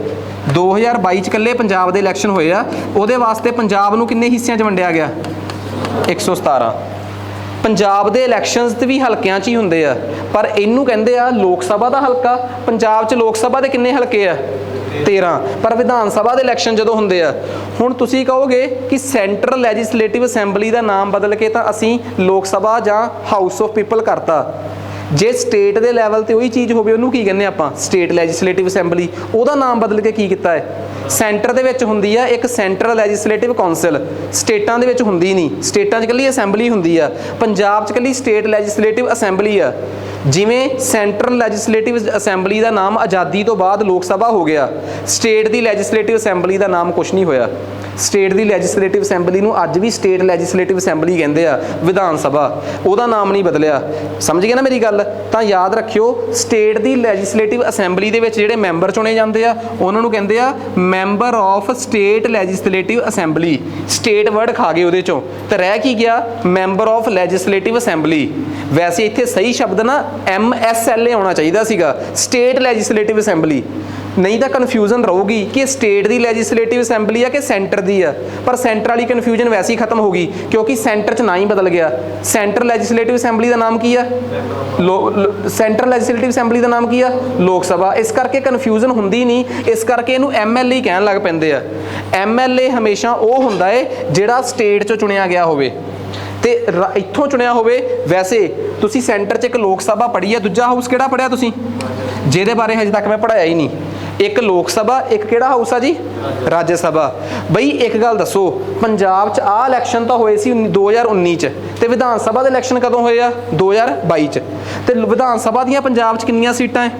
2022 च कल्ले पंजाब दे इलैक्शन होए आ, उहदे वास्ते पंजाब नूं किन्ने हिस्सियां च वंडिया गया? 117। पंजाब दे इलैक्शनस भी हल्कियां च ही हुंदे आ, पर इनू कहंदे आ लोक सभा दा हल्का। पंजाब च लोक सभा दे किन्ने हल्के आ? 13। पर विधान सभा दे इलैक्शन जदों हुंदे आ, हुण तुसीं कहोगे कि सेंट्रल लैजिसलेटिव असैंबली दा नाम बदल के तां असीं लोक सभा जां हाउस ऑफ पीपल करता। जे स्टेट के लैवल पर वही चीज़ होवे उन्होंने की कहने आपां? State legislative assembly. उहदा नाम बदल के की किया है? सेंटर दे विच हुंदी आ एक सेंट्रल लैजिसलेटिव कौंसल, स्टेटां दे विच हुंदी नहीं। स्टेटां च कल्ली असैंबली हुंदी आ, पंजाब च कल्ली स्टेट लैजिसलेटिव असैंबली आ। जिमें सेंट्रल लैजिसलेटिव असैंबली का नाम आज़ादी तो बाद लोक सभा हो गया, स्टेट की लैजिसलेटिव असैंबली का नाम कुछ नहीं होया। स्टेट की लैजिसलेटिव असैंबली नूं अज भी स्टेट लैजिसलेटिव असैंबली कहंदे आ, विधान सभा उहदा नाम नहीं बदलिया। समझ गए ना मेरी गल? तां याद रखियो स्टेट की लैजिसलेटिव असैंबली दे विच जिहड़े मैंबर चुने जाते आ उहनां नूं कहंदे आ member of state legislative assembly. State word खा गए उहदे चों ते रह की गया मैंबर ऑफ लैजिसलेटिव असैंबली। वैसे इत्थे सही शब्द ना MSLA होना चाहिए सीगा, स्टेट लैजिसलेटिव असैंबली। नहीं तो कन्फ्यूजन रहूगी कि स्टेट की लैजिसलेटिव असैंबली है कि सेंटर की है, पर सेंटर वाली कन्फ्यूजन वैसे ही खत्म होगी क्योंकि सेंटर च ना ही बदल गया। सेंट्रल लैजिसलेटिव असैंबली का नाम की है? सेंट्रल लैजिसलेटिव असैंबली का नाम की है? लोक सभा। इस करके कन्फ्यूजन होंदी नहीं, इस करके इनू MLA कहन लग पैंदे आ। MLA हमेशा वो हुंदा है जिहड़ा स्टेट चों चुनिया गया होवे ते इत्थों चुनिया होवे। वैसे तुसी सेंटर च एक लोक सभा पढ़ी है, दूजा हाउस किहड़ा पढ़िया तुसी जिहदे बारे हजे तक मैं पढ़ाया ही नहीं? एक लोक सभा, एक किहड़ा हाउस आ जी? राज्य सभा। बई एक गल दसो पंजाब च आ इलैक्शन तो होए सी 2019 च ते विधान सभा दे इलैक्शन कदों होए आ? 2022 च। ते विधान सभा दीयां पंजाब च कितनियां सीटां है?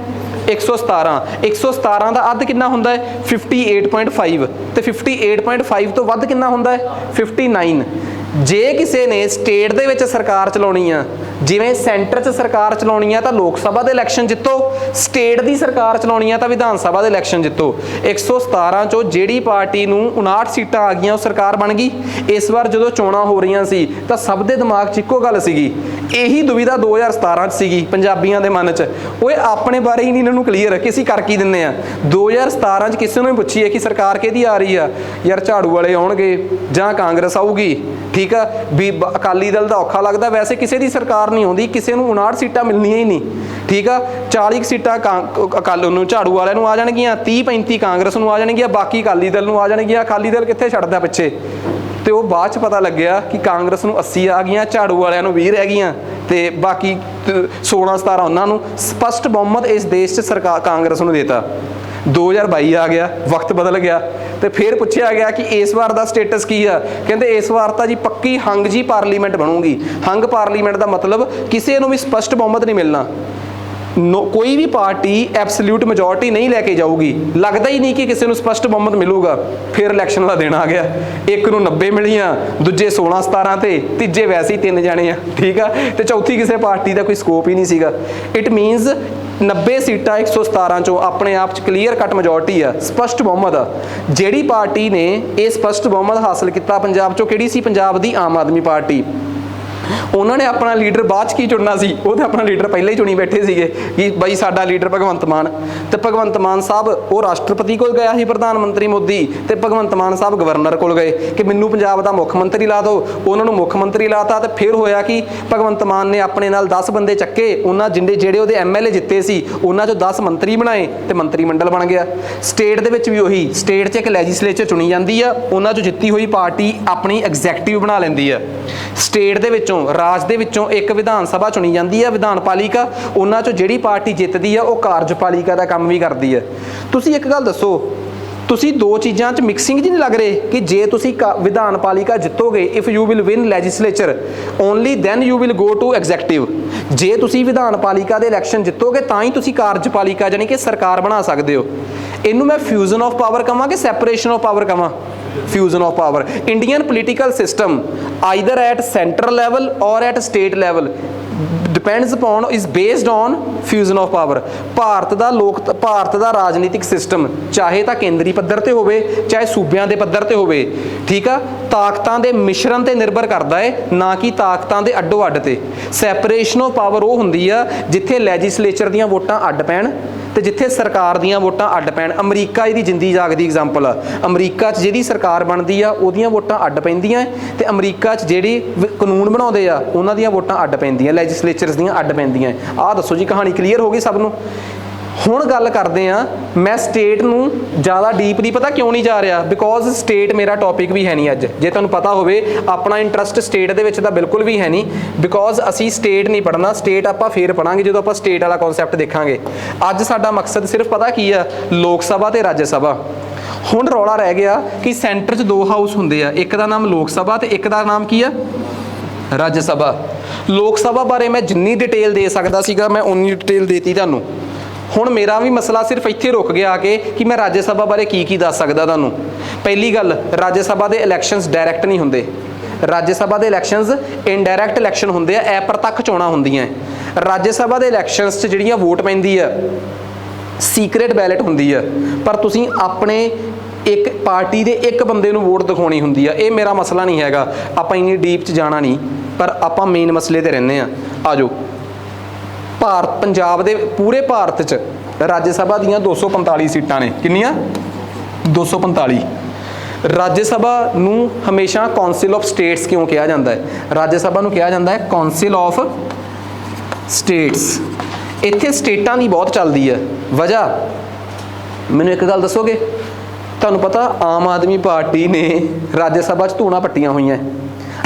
117। 117 का अद्ध कितना होंदा है? 58.5। तो 58.5 तो वध कितना होंदा है? 59। जे किसी ने स्टेट दे विच सरकार चलाउणी आ, जिवें सेंटर च सरकार चलाउणी आ तां लोक सभा दे इलैक्शन जित्तो, स्टेट दी सरकार चलाउणी आ तां विधान सभा दे इलैक्शन जित्तो। 117 चों जिहड़ी पार्टी नूं 59 सीटां आ गईयां उह सरकार बन गई। इस बार जदों चोणां हो रहीआं सी तां सब दे दिमाग 'च इक्को गल सीगी, यही दुविधा 2017 च सीगी पंजाबियां दे मन 'च, ओए अपने बारे ही नहीं इन्हां नूं क्लीयर कि असीं कर की दिंदे आ। 2017 च किसी नूं पुछीए कि सरकार किहदी आ रही आ, यार झाड़ू वाले आउणगे जां कांग्रेस आऊगी, ठीक है भी अकाली दल का औखा लगता। वैसे किसी की सरकार नहीं आती, किसी को 59 सीटां मिलनियां ही नहीं, ठीक है। 40 सीटां अकाली नूं झाड़ू वाले नूं आ जाणगियां, 30-35 कांग्रेस नूं आ जाणगियां, बाकी अकाली दल नूं आ जाणगियां। अकाली दल कित्थे छड्डदा पिछे, तो वो बाद च पता लग्या कि कांग्रेस नूं 80 आ गईयां, झाड़ू वालिਆਂ नूं 20 रह गईयां ते बाकी 16-17 उन्हां नूं। स्पष्ट बहुमत इस देश च सरकार कांग्रेस नूं देता। 2022 आ गया, वक्त बदल गया, तो फिर पूछा गया कि इस बार का स्टेटस की है? कहते इस बार तो जी पक्की हंग जी पार्लीमेंट बनूगी। हंग पार्लीमेंट का मतलब किसी को भी स्पष्ट बहुमत नहीं मिलना, कोई भी पार्टी एब्सोल्यूट मेजोरिटी नहीं लैके जाऊगी, लगता ही नहीं कि किसी को स्पष्ट बहुमत मिलूगा। फिर इलैक्शन का दिन आ गया, एक नूं 90 मिलियां, दूजे 16-17 ते तीजे वैसे ही 3 जाने, ठीक है, तो चौथी किसी पार्टी का कोई स्कोप ही नहीं सीगा। इट मीनस 90 सीटां 117 चों अपने आप च क्लीयर कट मेजोरिटी आ, स्पष्ट बहुमत आ। जिहड़ी पार्टी ने यह स्पष्ट बहुमत हासिल किया पंजाब चों किहड़ी सी? पंजाब दी आम आदमी पार्टी। ਉਹਨਾਂ ਨੇ ਆਪਣਾ ਲੀਡਰ ਬਾਅਦ 'ਚ ਕੀ ਚੁਣਨਾ ਸੀ, ਉਹ ਤਾਂ ਆਪਣਾ ਲੀਡਰ ਪਹਿਲਾਂ ਹੀ ਚੁਣੀ ਬੈਠੇ ਸੀਗੇ ਕਿ ਬਈ ਸਾਡਾ ਲੀਡਰ ਭਗਵੰਤ ਮਾਨ। ਤੇ ਭਗਵੰਤ ਮਾਨ ਸਾਹਿਬ ਉਹ ਰਾਸ਼ਟਰਪਤੀ ਕੋਲ ਗਿਆ ਸੀ ਪ੍ਰਧਾਨ ਮੰਤਰੀ ਮੋਦੀ, ਤੇ ਭਗਵੰਤ ਮਾਨ ਸਾਹਿਬ ਗਵਰਨਰ ਕੋਲ ਗਏ ਕਿ ਮੈਨੂੰ ਪੰਜਾਬ ਦਾ ਮੁੱਖ ਮੰਤਰੀ ਲਾ ਦਿਓ। ਉਹਨਾਂ ਨੂੰ ਮੁੱਖ ਮੰਤਰੀ ਲਾਤਾ। ਤੇ ਫਿਰ ਹੋਇਆ ਕਿ ਭਗਵੰਤ ਮਾਨ ਨੇ ਆਪਣੇ ਨਾਲ 10 ਬੰਦੇ ਚੱਕੇ, ਉਹਨਾਂ ਜਿਹੜੇ ਉਹਦੇ MLA ਜਿੱਤੇ ਸੀ ਉਹਨਾਂ 'ਚੋਂ 10 ਮੰਤਰੀ ਬਣਾਏ ਤੇ ਮੰਤਰੀ ਮੰਡਲ ਬਣ ਗਿਆ। ਸਟੇਟ ਦੇ ਵਿੱਚ ਵੀ ਉਹੀ, ਸਟੇਟ 'ਚ ਇੱਕ ਲੈਜਿਸਲੇਚਰ ਚੁਣੀ ਜਾਂਦੀ ਆ, ਉਹਨਾਂ 'ਚੋਂ ਜਿੱਤੀ ਹੋਈ ਪਾਰਟੀ ਆਪਣੀ ਐਗਜ਼ੈਕਟਿਵ ਬਣਾ ਲੈਂਦੀ ਆ। ਸਟੇਟ ਦੇ ਵਿੱਚੋਂ, ਰਾਜ ਦੇ ਵਿੱਚੋਂ ਇੱਕ ਵਿਧਾਨ ਸਭਾ ਚੁਣੀ ਜਾਂਦੀ ਆ, ਵਿਧਾਨ ਪਾਲਿਕਾ, ਉਹਨਾਂ 'ਚੋਂ ਜਿਹੜੀ ਪਾਰਟੀ ਜਿੱਤਦੀ ਆ ਉਹ ਕਾਰਜਪਾਲਿਕਾ ਦਾ ਕੰਮ ਵੀ ਕਰਦੀ ਆ। ਤੁਸੀਂ ਇੱਕ ਗੱਲ ਦੱਸੋ, ਤੁਸੀਂ ਦੋ ਚੀਜ਼ਾਂ 'ਚ ਮਿਕਸਿੰਗ ਜੀ ਨਹੀਂ ਲੱਗ ਰਹੇ ਕਿ ਜੇ ਤੁਸੀਂ ਵਿਧਾਨ ਪਾਲਿਕਾ ਜਿੱਤੋਗੇ, if you will win legislature only then you will go to executive. ਜੇ ਤੁਸੀਂ ਵਿਧਾਨ ਪਾਲਿਕਾ ਦੇ ਇਲੈਕਸ਼ਨ ਜਿੱਤੋਗੇ ਤਾਂ ਹੀ ਤੁਸੀਂ ਕਾਰਜਪਾਲਿਕਾ ਜਾਨੀ ਕਿ ਸਰਕਾਰ ਬਣਾ ਸਕਦੇ ਹੋ। ਇਹਨੂੰ ਮੈਂ ਫਿਊਜ਼ਨ ਆਫ ਪਾਵਰ ਕਹਾਂ ਕਿ ਸੈਪਰੇਸ਼ਨ ਆਫ ਪਾਵਰ ਕਹਾਂ? Fusion of power. Indian political system either at central level ਔਰ at state level depends upon is based on fusion of power। ਭਾਰਤ ਦਾ ਰਾਜਨੀਤਿਕ ਸਿਸਟਮ ਚਾਹੇ ਤਾਂ ਕੇਂਦਰੀ ਪੱਧਰ ਤੇ ਹੋਵੇ ਚਾਹੇ ਸੂਬਿਆਂ ਦੇ ਪੱਧਰ ਤੇ ਹੋਵੇ, ਠੀਕ ਆ, ਤਾਕਤਾਂ ਦੇ ਮਿਸ਼ਰਣ ਤੇ ਨਿਰਭਰ ਕਰਦਾ ਹੈ, ਨਾ ਕਿ ਤਾਕਤਾਂ ਦੇ ਅੱਡੋ ਅੱਡ ਤੇ। ਸੈਪਰੇਸ਼ਨ ਆਫ ਪਾਵਰ ਉਹ ਹੁੰਦੀ ਆ ਜਿੱਥੇ ਲੈਜਿਸਲੇਚਰ ਦੀਆਂ ਵੋਟਾਂ ਅੱਡ ਪੈਣ ਤੇ ਜਿੱਥੇ ਸਰਕਾਰ ਦੀਆਂ ਵੋਟਾਂ ਅੱਡ ਪੈਣ। ਅਮਰੀਕਾ ਇਹਦੀ ਜਿੰਦੀ ਜਾਗਦੀ ਐਗਜ਼ਾਮਪਲ ਆ। ਅਮਰੀਕਾ 'ਚ ਜਿਹੜੀ ਸਰਕਾਰ ਬਣਦੀ ਆ ਉਹਦੀਆਂ ਵੋਟਾਂ ਅੱਡ ਪੈਂਦੀਆਂ ਤੇ ਅਮਰੀਕਾ 'ਚ ਜਿਹੜੀ ਕਾਨੂੰਨ ਬਣਾਉਂਦੇ ਆ ਉਹਨਾਂ ਦੀਆਂ ਵੋਟਾਂ ਅੱਡ ਪੈਂਦੀਆਂ, ਲੈਜਿਸਲੇਚਰਸ ਦੀਆਂ ਅੱਡ ਪੈਂਦੀਆਂ। ਆਹ ਦੱਸੋ ਜੀ, ਕਹਾਣੀ ਕਲੀਅਰ ਹੋ ਗਈ ਸਭ ਨੂੰ? ਹੁਣ ਗੱਲ ਕਰਦੇ ਆ, ਮੈਂ ਸਟੇਟ ਨੂੰ ਜ਼ਿਆਦਾ ਡੀਪਲੀ ਪਤਾ ਕਿਉਂ ਨਹੀਂ ਜਾ ਰਿਹਾ, ਬਿਕੋਜ਼ ਸਟੇਟ ਮੇਰਾ ਟੌਪਿਕ ਵੀ ਹੈ ਨਹੀਂ ਅੱਜ। ਜੇ ਤੁਹਾਨੂੰ ਪਤਾ ਹੋਵੇ ਆਪਣਾ ਇੰਟਰਸਟ ਸਟੇਟ ਦੇ ਵਿੱਚ ਤਾਂ ਬਿਲਕੁਲ ਵੀ ਹੈ ਨਹੀਂ, ਬਿਕੋਜ਼ ਅਸੀਂ ਸਟੇਟ ਨਹੀਂ ਪੜ੍ਹਨਾ। ਸਟੇਟ ਆਪਾਂ ਫੇਰ ਪੜ੍ਹਾਂਗੇ ਜਦੋਂ ਆਪਾਂ ਸਟੇਟ ਵਾਲਾ ਕਨਸੈਪਟ ਦੇਖਾਂਗੇ। ਅੱਜ ਸਾਡਾ ਮਕਸਦ ਸਿਰਫ ਪਤਾ ਕੀ ਆ, ਲੋਕ ਸਭਾ ਤੇ ਰਾਜ ਸਭਾ। ਹੁਣ ਰੌਲਾ ਰਹਿ ਗਿਆ ਕਿ ਸੈਂਟਰ 'ਚ ਦੋ ਹਾਊਸ ਹੁੰਦੇ ਆ, ਇੱਕ ਦਾ ਨਾਮ ਲੋਕ ਸਭਾ ਤੇ ਇੱਕ ਦਾ ਨਾਮ ਕੀ ਆ, ਰਾਜ ਸਭਾ। ਲੋਕ ਸਭਾ ਬਾਰੇ ਮੈਂ ਜਿੰਨੀ ਡਿਟੇਲ ਦੇ ਸਕਦਾ ਸੀਗਾ ਮੈਂ ਉਨੀ ਡਿਟੇਲ ਦੇਤੀ ਤੁਹਾਨੂੰ। ਹੁਣ ਮੇਰਾ ਵੀ ਮਸਲਾ ਸਿਰਫ ਇੱਥੇ ਰੁਕ ਗਿਆ ਆ ਕੇ ਕਿ ਮੈਂ ਰਾਜ ਸਭਾ ਬਾਰੇ ਕੀ ਦੱਸ ਸਕਦਾ ਤੁਹਾਨੂੰ। ਪਹਿਲੀ ਗੱਲ, ਰਾਜ ਸਭਾ ਦੇ ਇਲੈਕਸ਼ਨਸ ਡਾਇਰੈਕਟ ਨਹੀਂ ਹੁੰਦੇ। ਰਾਜ ਸਭਾ ਦੇ ਇਲੈਕਸ਼ਨਸ ਇਨਡਾਇਰੈਕਟ ਇਲੈਕਸ਼ਨ ਹੁੰਦੇ ਆ, ਅਪ੍ਰਤੱਖ ਚੋਣਾਂ ਹੁੰਦੀਆਂ। ਰਾਜ ਸਭਾ ਦੇ ਇਲੈਕਸ਼ਨਸ 'ਚ ਜਿਹੜੀਆਂ ਵੋਟ ਪੈਂਦੀ ਆ ਸੀਕ੍ਰੇਟ ਬੈਲਟ ਹੁੰਦੀ ਆ, ਪਰ ਤੁਸੀਂ ਆਪਣੇ ਇੱਕ ਪਾਰਟੀ ਦੇ ਇੱਕ ਬੰਦੇ ਨੂੰ ਵੋਟ ਦਿਖਾਉਣੀ ਹੁੰਦੀ ਆ। ਇਹ ਮੇਰਾ ਮਸਲਾ ਨਹੀਂ ਹੈਗਾ, ਆਪਾਂ ਇੰਨੀ ਡੀਪ 'ਚ ਜਾਣਾ ਨਹੀਂ, ਪਰ ਆਪਾਂ ਮੇਨ ਮਸਲੇ ਤੇ ਰਹਿੰਦੇ ਆ। ਆ ਜਾਓ, ਪੰਜਾਬ ਦੇ ਪੂਰੇ ਭਾਰਤ 'ਚ ਰਾਜ ਸਭਾ ਦੀਆਂ 245 ਸੀਟਾਂ ਨੇ। ਕਿੰਨੀਆਂ? 245। ਰਾਜ ਸਭਾ ਨੂੰ ਹਮੇਸ਼ਾ ਕਾਉਂਸਲ ਆਫ ਸਟੇਟਸ ਕਿਉਂ ਕਿਹਾ ਜਾਂਦਾ ਹੈ? ਰਾਜ ਸਭਾ ਨੂੰ ਕਿਹਾ ਜਾਂਦਾ ਹੈ ਕਾਉਂਸਲ ਆਫ ਸਟੇਟਸ। ਇੱਥੇ ਸਟੇਟਾਂ ਦੀ ਬਹੁਤ ਚੱਲਦੀ ਹੈ। ਵਜ੍ਹਾ ਮੈਨੂੰ ਇੱਕ ਗੱਲ ਦੱਸੋਗੇ? ਤੁਹਾਨੂੰ ਪਤਾ ਆਮ ਆਦਮੀ ਪਾਰਟੀ ਨੇ ਰਾਜ ਸਭਾ 'ਚ ਧੂਣਾ ਪੱਟੀਆਂ ਹੋਈਆਂ।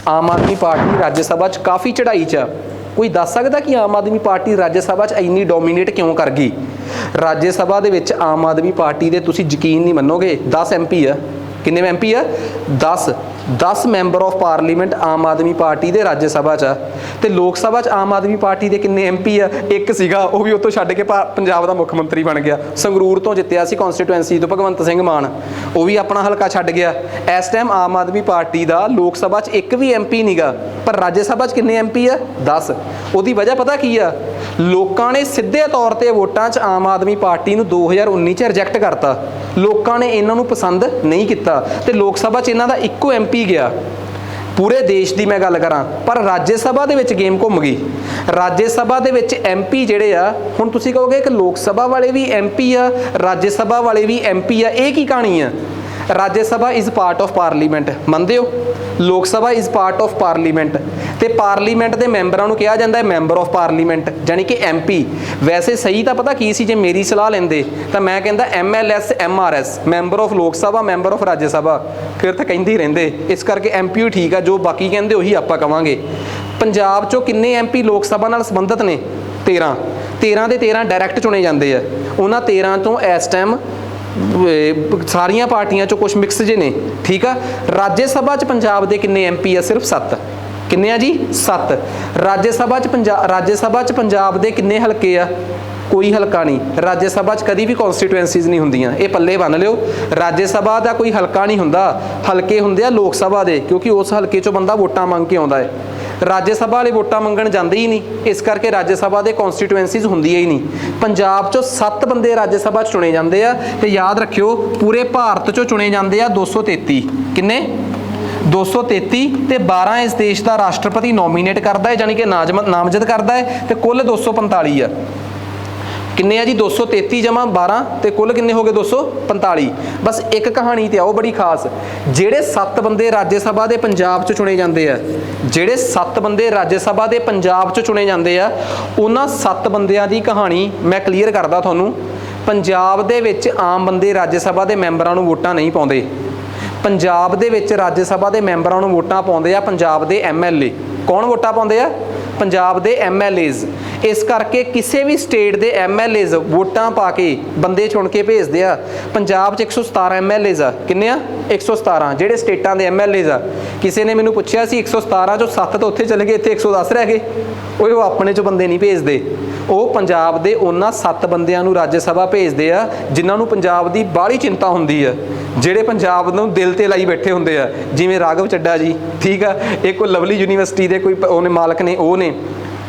ਆਮ ਆਦਮੀ ਪਾਰਟੀ ਰਾਜ ਸਭਾ 'ਚ ਕਾਫੀ ਚੜ੍ਹਾਈ 'ਚ ਆ। ਕੋਈ ਦੱਸ ਸਕਦਾ ਕਿ ਆਮ ਆਦਮੀ ਪਾਰਟੀ ਰਾਜ ਸਭਾ 'ਚ ਇੰਨੀ ਡੋਮੀਨੇਟ ਕਿਉਂ ਕਰ ਗਈ? ਰਾਜ ਸਭਾ ਦੇ ਵਿੱਚ ਆਮ ਆਦਮੀ ਪਾਰਟੀ ਦੇ, ਤੁਸੀਂ ਯਕੀਨ ਨਹੀਂ ਮੰਨੋਗੇ, 10 MP ਆ। ਕਿੰਨੇ MP ਆ? 10 member of parliament Aam Aadmi party ਦੇ ਰਾਜ ਸਭਾ 'ਚ ਆ। ਤੇ ਲੋਕ ਸਭਾ 'ਚ ਆਮ ਆਦਮੀ ਪਾਰਟੀ ਦੇ ਕਿੰਨੇ MP ਆ? ਇੱਕ ਸੀਗਾ, ਉਹ ਵੀ ਉੱਥੋਂ ਛੱਡ ਕੇ ਪੰਜਾਬ ਦਾ ਮੁੱਖ ਮੰਤਰੀ ਬਣ ਗਿਆ। ਸੰਗਰੂਰ ਤੋਂ ਜਿੱਤਿਆ ਸੀ ਕਨਸਟੀਟੂਐਂਸੀ ਤੋਂ ਭਗਵੰਤ ਸਿੰਘ ਮਾਨ, ਉਹ ਵੀ ਆਪਣਾ ਹਲਕਾ ਛੱਡ ਗਿਆ। ਇਸ ਟਾਈਮ ਆਮ ਆਦਮੀ ਪਾਰਟੀ ਦਾ ਲੋਕ ਸਭਾ 'ਚ ਇੱਕ ਵੀ MP ਨਹੀਂਗਾ, ਪਰ ਰਾਜ ਸਭਾ 'ਚ ਕਿੰਨੇ MP ਆ? 10। ਉਹਦੀ ਵਜ੍ਹਾ ਪਤਾ ਕੀ ਆ? ਲੋਕਾਂ ਨੇ ਸਿੱਧੇ ਤੌਰ ਤੇ ਵੋਟਾਂ 'ਚ ਆਮ ਆਦਮੀ ਪਾਰਟੀ ਨੂੰ 2019 'ਚ ਰਿਜੈਕਟ ਕਰਤਾ। ਲੋਕਾਂ ਨੇ ਇਹਨਾਂ ਨੂੰ ਪਸੰਦ ਨਹੀਂ ਕੀਤਾ ਤੇ ਲੋਕ ਸਭਾ 'ਚ ਇਹਨਾਂ ਦਾ ਇੱਕੋ MP ਗਿਆ। ਪੂਰੇ ਦੇਸ਼ ਦੀ ਮੈਂ ਗੱਲ ਕਰਾਂ, ਪਰ ਰਾਜ ਸਭਾ ਦੇ ਵਿੱਚ ਗੇਮ ਘੁੰਮ ਗਈ। ਰਾਜ ਸਭਾ ਦੇ ਵਿੱਚ MP ਜਿਹੜੇ ਆ, ਹੁਣ ਤੁਸੀਂ ਕਹੋਗੇ ਕਿ ਲੋਕ ਸਭਾ ਵਾਲੇ ਵੀ MP ਆ, ਰਾਜ ਸਭਾ ਵਾਲੇ ਵੀ MP ਆ, ਇਹ ਕੀ ਕਹਾਣੀ ਆ? ਰਾਜ ਸਭਾ ਇਜ਼ ਪਾਰਟ ਆਫ ਪਾਰਲੀਮੈਂਟ, ਮੰਨਦੇ ਹੋ? ਲੋਕ Sabha is part of parliament ਤੇ ਪਾਰਲੀਮੈਂਟ ਦੇ ਮੈਂਬਰਾਂ ਨੂੰ ਕਿਹਾ ਜਾਂਦਾ ਹੈ ਮੈਂਬਰ ਆਫ ਪਾਰਲੀਮੈਂਟ, ਜਾਨੀ ਕਿ MP। ਵੈਸੇ ਸਹੀ ਤਾਂ ਪਤਾ ਕੀ ਸੀ, ਜੇ ਮੇਰੀ ਸਲਾਹ ਲੈਂਦੇ ਤਾਂ ਮੈਂ ਕਹਿੰਦਾ MLS MRS, ਮੈਂਬਰ ਆਫ ਲੋਕ ਸਭਾ, ਮੈਂਬਰ ਆਫ ਰਾਜ ਸਭਾ, ਫਿਰ ਤਾਂ ਕਹਿੰਦੇ ਹੀ ਰਹਿੰਦੇ। ਇਸ ਕਰਕੇ MP ਠੀਕ ਆ, ਜੋ ਬਾਕੀ ਕਹਿੰਦੇ ਉਹੀ ਆਪਾਂ ਕਵਾਂਗੇ। ਪੰਜਾਬ 'ਚੋਂ ਕਿੰਨੇ MP ਲੋਕ ਸਭਾ ਨਾਲ ਸੰਬੰਧਿਤ ਨੇ? 13 ਦੇ 13 ਡਾਇਰੈਕਟ ਚੁਣੇ ਜਾਂਦੇ ਆ। ਉਹਨਾਂ 13 ਤੋਂ ਇਸ ਟਾਈਮ ਸਾਰੀਆਂ ਪਾਰਟੀਆਂ 'ਚੋਂ ਕੁਝ ਮਿਕਸ ਜੇ ਨੇ, ਠੀਕ ਆ। ਰਾਜ ਸਭਾ 'ਚ ਪੰਜਾਬ ਦੇ ਕਿੰਨੇ MP ਆ? ਸਿਰਫ 7। ਕਿੰਨੇ ਆ ਜੀ? 7। ਰਾਜ ਸਭਾ 'ਚ ਪੰਜਾਬ ਦੇ ਕਿੰਨੇ ਹਲਕੇ ਆ? ਕੋਈ ਹਲਕਾ ਨਹੀਂ। ਰਾਜ ਸਭਾ 'ਚ ਕਦੀ ਵੀ ਕਨਸਟੀਟੂਐਂਸੀਜ਼ ਨਹੀਂ ਹੁੰਦੀਆਂ, ਇਹ ਪੱਲੇ ਬੰਨ ਲਿਓ। ਰਾਜ ਸਭਾ ਦਾ ਕੋਈ ਹਲਕਾ ਨਹੀਂ ਹੁੰਦਾ, ਹਲਕੇ ਹੁੰਦੇ ਆ ਲੋਕ ਸਭਾ ਦੇ, ਕਿਉਂਕਿ ਉਸ ਹਲਕੇ 'ਚੋਂ ਬੰਦਾ ਵੋਟਾਂ ਮੰਗ ਕੇ ਆਉਂਦਾ ਹੈ। ਰਾਜ ਸਭਾ ਵਾਲੇ ਵੋਟਾਂ ਮੰਗਣ ਜਾਂਦੇ ਹੀ ਨਹੀਂ, ਇਸ ਕਰਕੇ ਰਾਜ ਸਭਾ ਦੇ ਕਨਸਟੀਟੂਐਂਸੀਜ਼ ਹੁੰਦੀਆਂ ਹੀ ਨਹੀਂ। ਪੰਜਾਬ 'ਚੋਂ 7 ਬੰਦੇ ਰਾਜ ਸਭਾ 'ਚ ਚੁਣੇ ਜਾਂਦੇ ਆ ਤੇ ਯਾਦ ਰੱਖਿਓ ਪੂਰੇ ਭਾਰਤ 'ਚੋਂ ਚੁਣੇ ਜਾਂਦੇ ਆ 233। ਕਿੰਨੇ? 233 ਤੇ 12 ਇਸ ਦੇਸ਼ ਦਾ ਰਾਸ਼ਟਰਪਤੀ ਨੋਮੀਨੇਟ ਕਰਦਾ ਹੈ, ਯਾਨੀ ਕਿ ਨਾਮਜ਼ਦ ਕਰਦਾ ਹੈ, ਤੇ ਕੁੱਲ 245 ਆ। ਕਿੰਨੇ ਆ ਜੀ? 233 ਜਮਾ 12 ਤੇ ਕੁੱਲ ਕਿੰਨੇ ਹੋ ਗਏ? 245। ਬਸ ਇੱਕ ਕਹਾਣੀ ਤੇ ਆਓ ਬੜੀ ਖਾਸ, ਜਿਹੜੇ 7 ਬੰਦੇ ਰਾਜ ਸਭਾ ਦੇ ਪੰਜਾਬ 'ਚ ਚੁਣੇ ਜਾਂਦੇ ਆ, ਜਿਹੜੇ 7 ਬੰਦੇ ਰਾਜ ਸਭਾ ਦੇ ਪੰਜਾਬ 'ਚ ਚੁਣੇ ਜਾਂਦੇ ਆ, ਉਹਨਾਂ 7 ਬੰਦਿਆਂ ਦੀ ਕਹਾਣੀ ਮੈਂ ਕਲੀਅਰ ਕਰਦਾ ਤੁਹਾਨੂੰ। ਪੰਜਾਬ ਦੇ ਵਿੱਚ ਆਮ ਬੰਦੇ ਰਾਜ ਸਭਾ ਦੇ ਮੈਂਬਰਾਂ ਨੂੰ ਵੋਟਾਂ ਨਹੀਂ ਪਾਉਂਦੇ। ਪੰਜਾਬ ਦੇ ਵਿੱਚ ਰਾਜ ਸਭਾ ਦੇ ਮੈਂਬਰਾਂ ਨੂੰ ਵੋਟਾਂ ਪਾਉਂਦੇ ਆ ਪੰਜਾਬ ਦੇ MLA। ਕੌਣ ਵੋਟਾਂ ਪਾਉਂਦੇ ਆ? ਪੰਜਾਬ ਦੇ MLAs। ਇਸ ਕਰਕੇ ਕਿਸੇ ਵੀ ਸਟੇਟ ਦੇ MLAs ਵੋਟਾਂ ਪਾ ਕੇ ਬੰਦੇ ਚੁਣ ਕੇ ਭੇਜਦੇ ਆ। ਪੰਜਾਬ 'ਚ 117 MLAs ਆ। ਕਿੰਨੇ ਆ? 117 ਜਿਹੜੇ ਸਟੇਟਾਂ ਦੇ MLAs ਆ। ਕਿਸੇ ਨੇ ਮੈਨੂੰ ਪੁੱਛਿਆ ਸੀ 117 ਚੋਂ 7 ਤਾਂ ਉੱਥੇ ਚਲੇ ਗਏ, ਇੱਥੇ 110 ਰਹਿ ਗਏ। ਉਹ ਆਪਣੇ 'ਚੋਂ ਬੰਦੇ ਨਹੀਂ ਭੇਜਦੇ, ਉਹ ਪੰਜਾਬ ਦੇ ਉਹਨਾਂ 7 ਬੰਦਿਆਂ ਨੂੰ ਰਾਜ ਸਭਾ ਭੇਜਦੇ ਆ ਜਿਨ੍ਹਾਂ ਨੂੰ ਪੰਜਾਬ ਦੀ ਬਾਹਲੀ ਚਿੰਤਾ ਹੁੰਦੀ ਆ, ਜਿਹੜੇ ਪੰਜਾਬ ਨੂੰ ਦਿਲ ਤੇ ਲਾਈ ਬੈਠੇ ਹੁੰਦੇ ਆ, ਜਿਵੇਂ ਰਾਘਵ ਚੱਡਾ ਜੀ, ਠੀਕ ਆ। ਇਹ ਕੋਈ ਲਵਲੀ ਯੂਨੀਵਰਸਿਟੀ ਦੇ ਕੋਈ ਉਹਨੇ ਮਾਲਕ ਨੇ, ਉਹ ਨੇ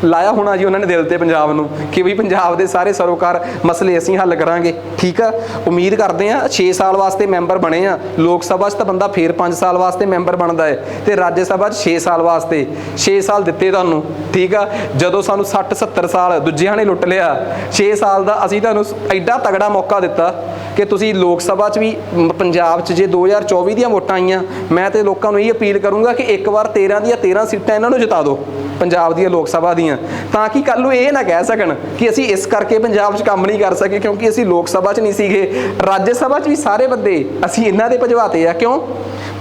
ਲਾਇਆ ਹੋਣਾ ਜੀ ਉਹਨਾਂ ਨੇ ਦਿਲ ਤੇ ਪੰਜਾਬ ਨੂੰ, ਕਿ ਵੀ ਪੰਜਾਬ ਦੇ ਸਾਰੇ ਸਰੋਕਾਰ ਮਸਲੇ ਅਸੀਂ ਹੱਲ ਕਰਾਂਗੇ, ਠੀਕ ਆ। ਉਮੀਦ ਕਰਦੇ ਆ 6 ਸਾਲ ਵਾਸਤੇ ਮੈਂਬਰ ਬਣੇ ਆ। ਲੋਕ ਸਭਾ 'ਚ ਤਾਂ ਬੰਦਾ ਫੇਰ 5 ਸਾਲ ਵਾਸਤੇ ਮੈਂਬਰ ਬਣਦਾ ਹੈ, ਤੇ ਰਾਜ ਸਭਾ 'ਚ 6 ਸਾਲ ਵਾਸਤੇ। 6 ਸਾਲ ਦਿੱਤੇ ਤੁਹਾਨੂੰ, ਠੀਕ ਆ। ਜਦੋਂ ਸਾਨੂੰ 60-70 ਸਾਲ ਦੂਜਿਆਂ ਨੇ ਲੁੱਟ ਲਿਆ, 6 ਸਾਲ ਦਾ ਅਸੀਂ ਤੁਹਾਨੂੰ ਐਡਾ ਤਗੜਾ ਮੌਕਾ ਦਿੱਤਾ ਕਿ ਤੁਸੀਂ ਲੋਕ ਸਭਾ 'ਚ ਵੀ ਪੰਜਾਬ 'ਚ ਜੇ 2024 ਦੀਆਂ ਵੋਟਾਂ ਆਈਆਂ, ਮੈਂ ਤੇ ਲੋਕਾਂ ਨੂੰ ਇਹ ਅਪੀਲ ਕਰੂੰਗਾ ਕਿ ਇੱਕ ਵਾਰ 13 ਦੀਆਂ 13 ਸੀਟਾਂ ਇਹਨਾਂ ਨੂੰ ਜਿਤਾ ਦਿਓ ਪੰਜਾਬ ਦੀਆਂ ਲੋਕ ਸਭਾ ਦੀਆਂ, ਤਾਂ ਕਿ ਕੱਲ੍ਹ ਨੂੰ ਇਹ ਨਾ ਕਹਿ ਸਕਣ ਕਿ ਅਸੀਂ ਇਸ ਕਰਕੇ ਪੰਜਾਬ 'ਚ ਕੰਮ ਨਹੀਂ ਕਰ ਸਕੇ ਕਿਉਂਕਿ ਅਸੀਂ ਲੋਕ ਸਭਾ 'ਚ ਨਹੀਂ ਸੀਗੇ। ਰਾਜ ਸਭਾ 'ਚ ਵੀ ਸਾਰੇ ਬੰਦੇ ਅਸੀਂ ਇਹਨਾਂ ਦੇ ਭਜਵਾਤੇ ਆ। ਕਿਉਂ?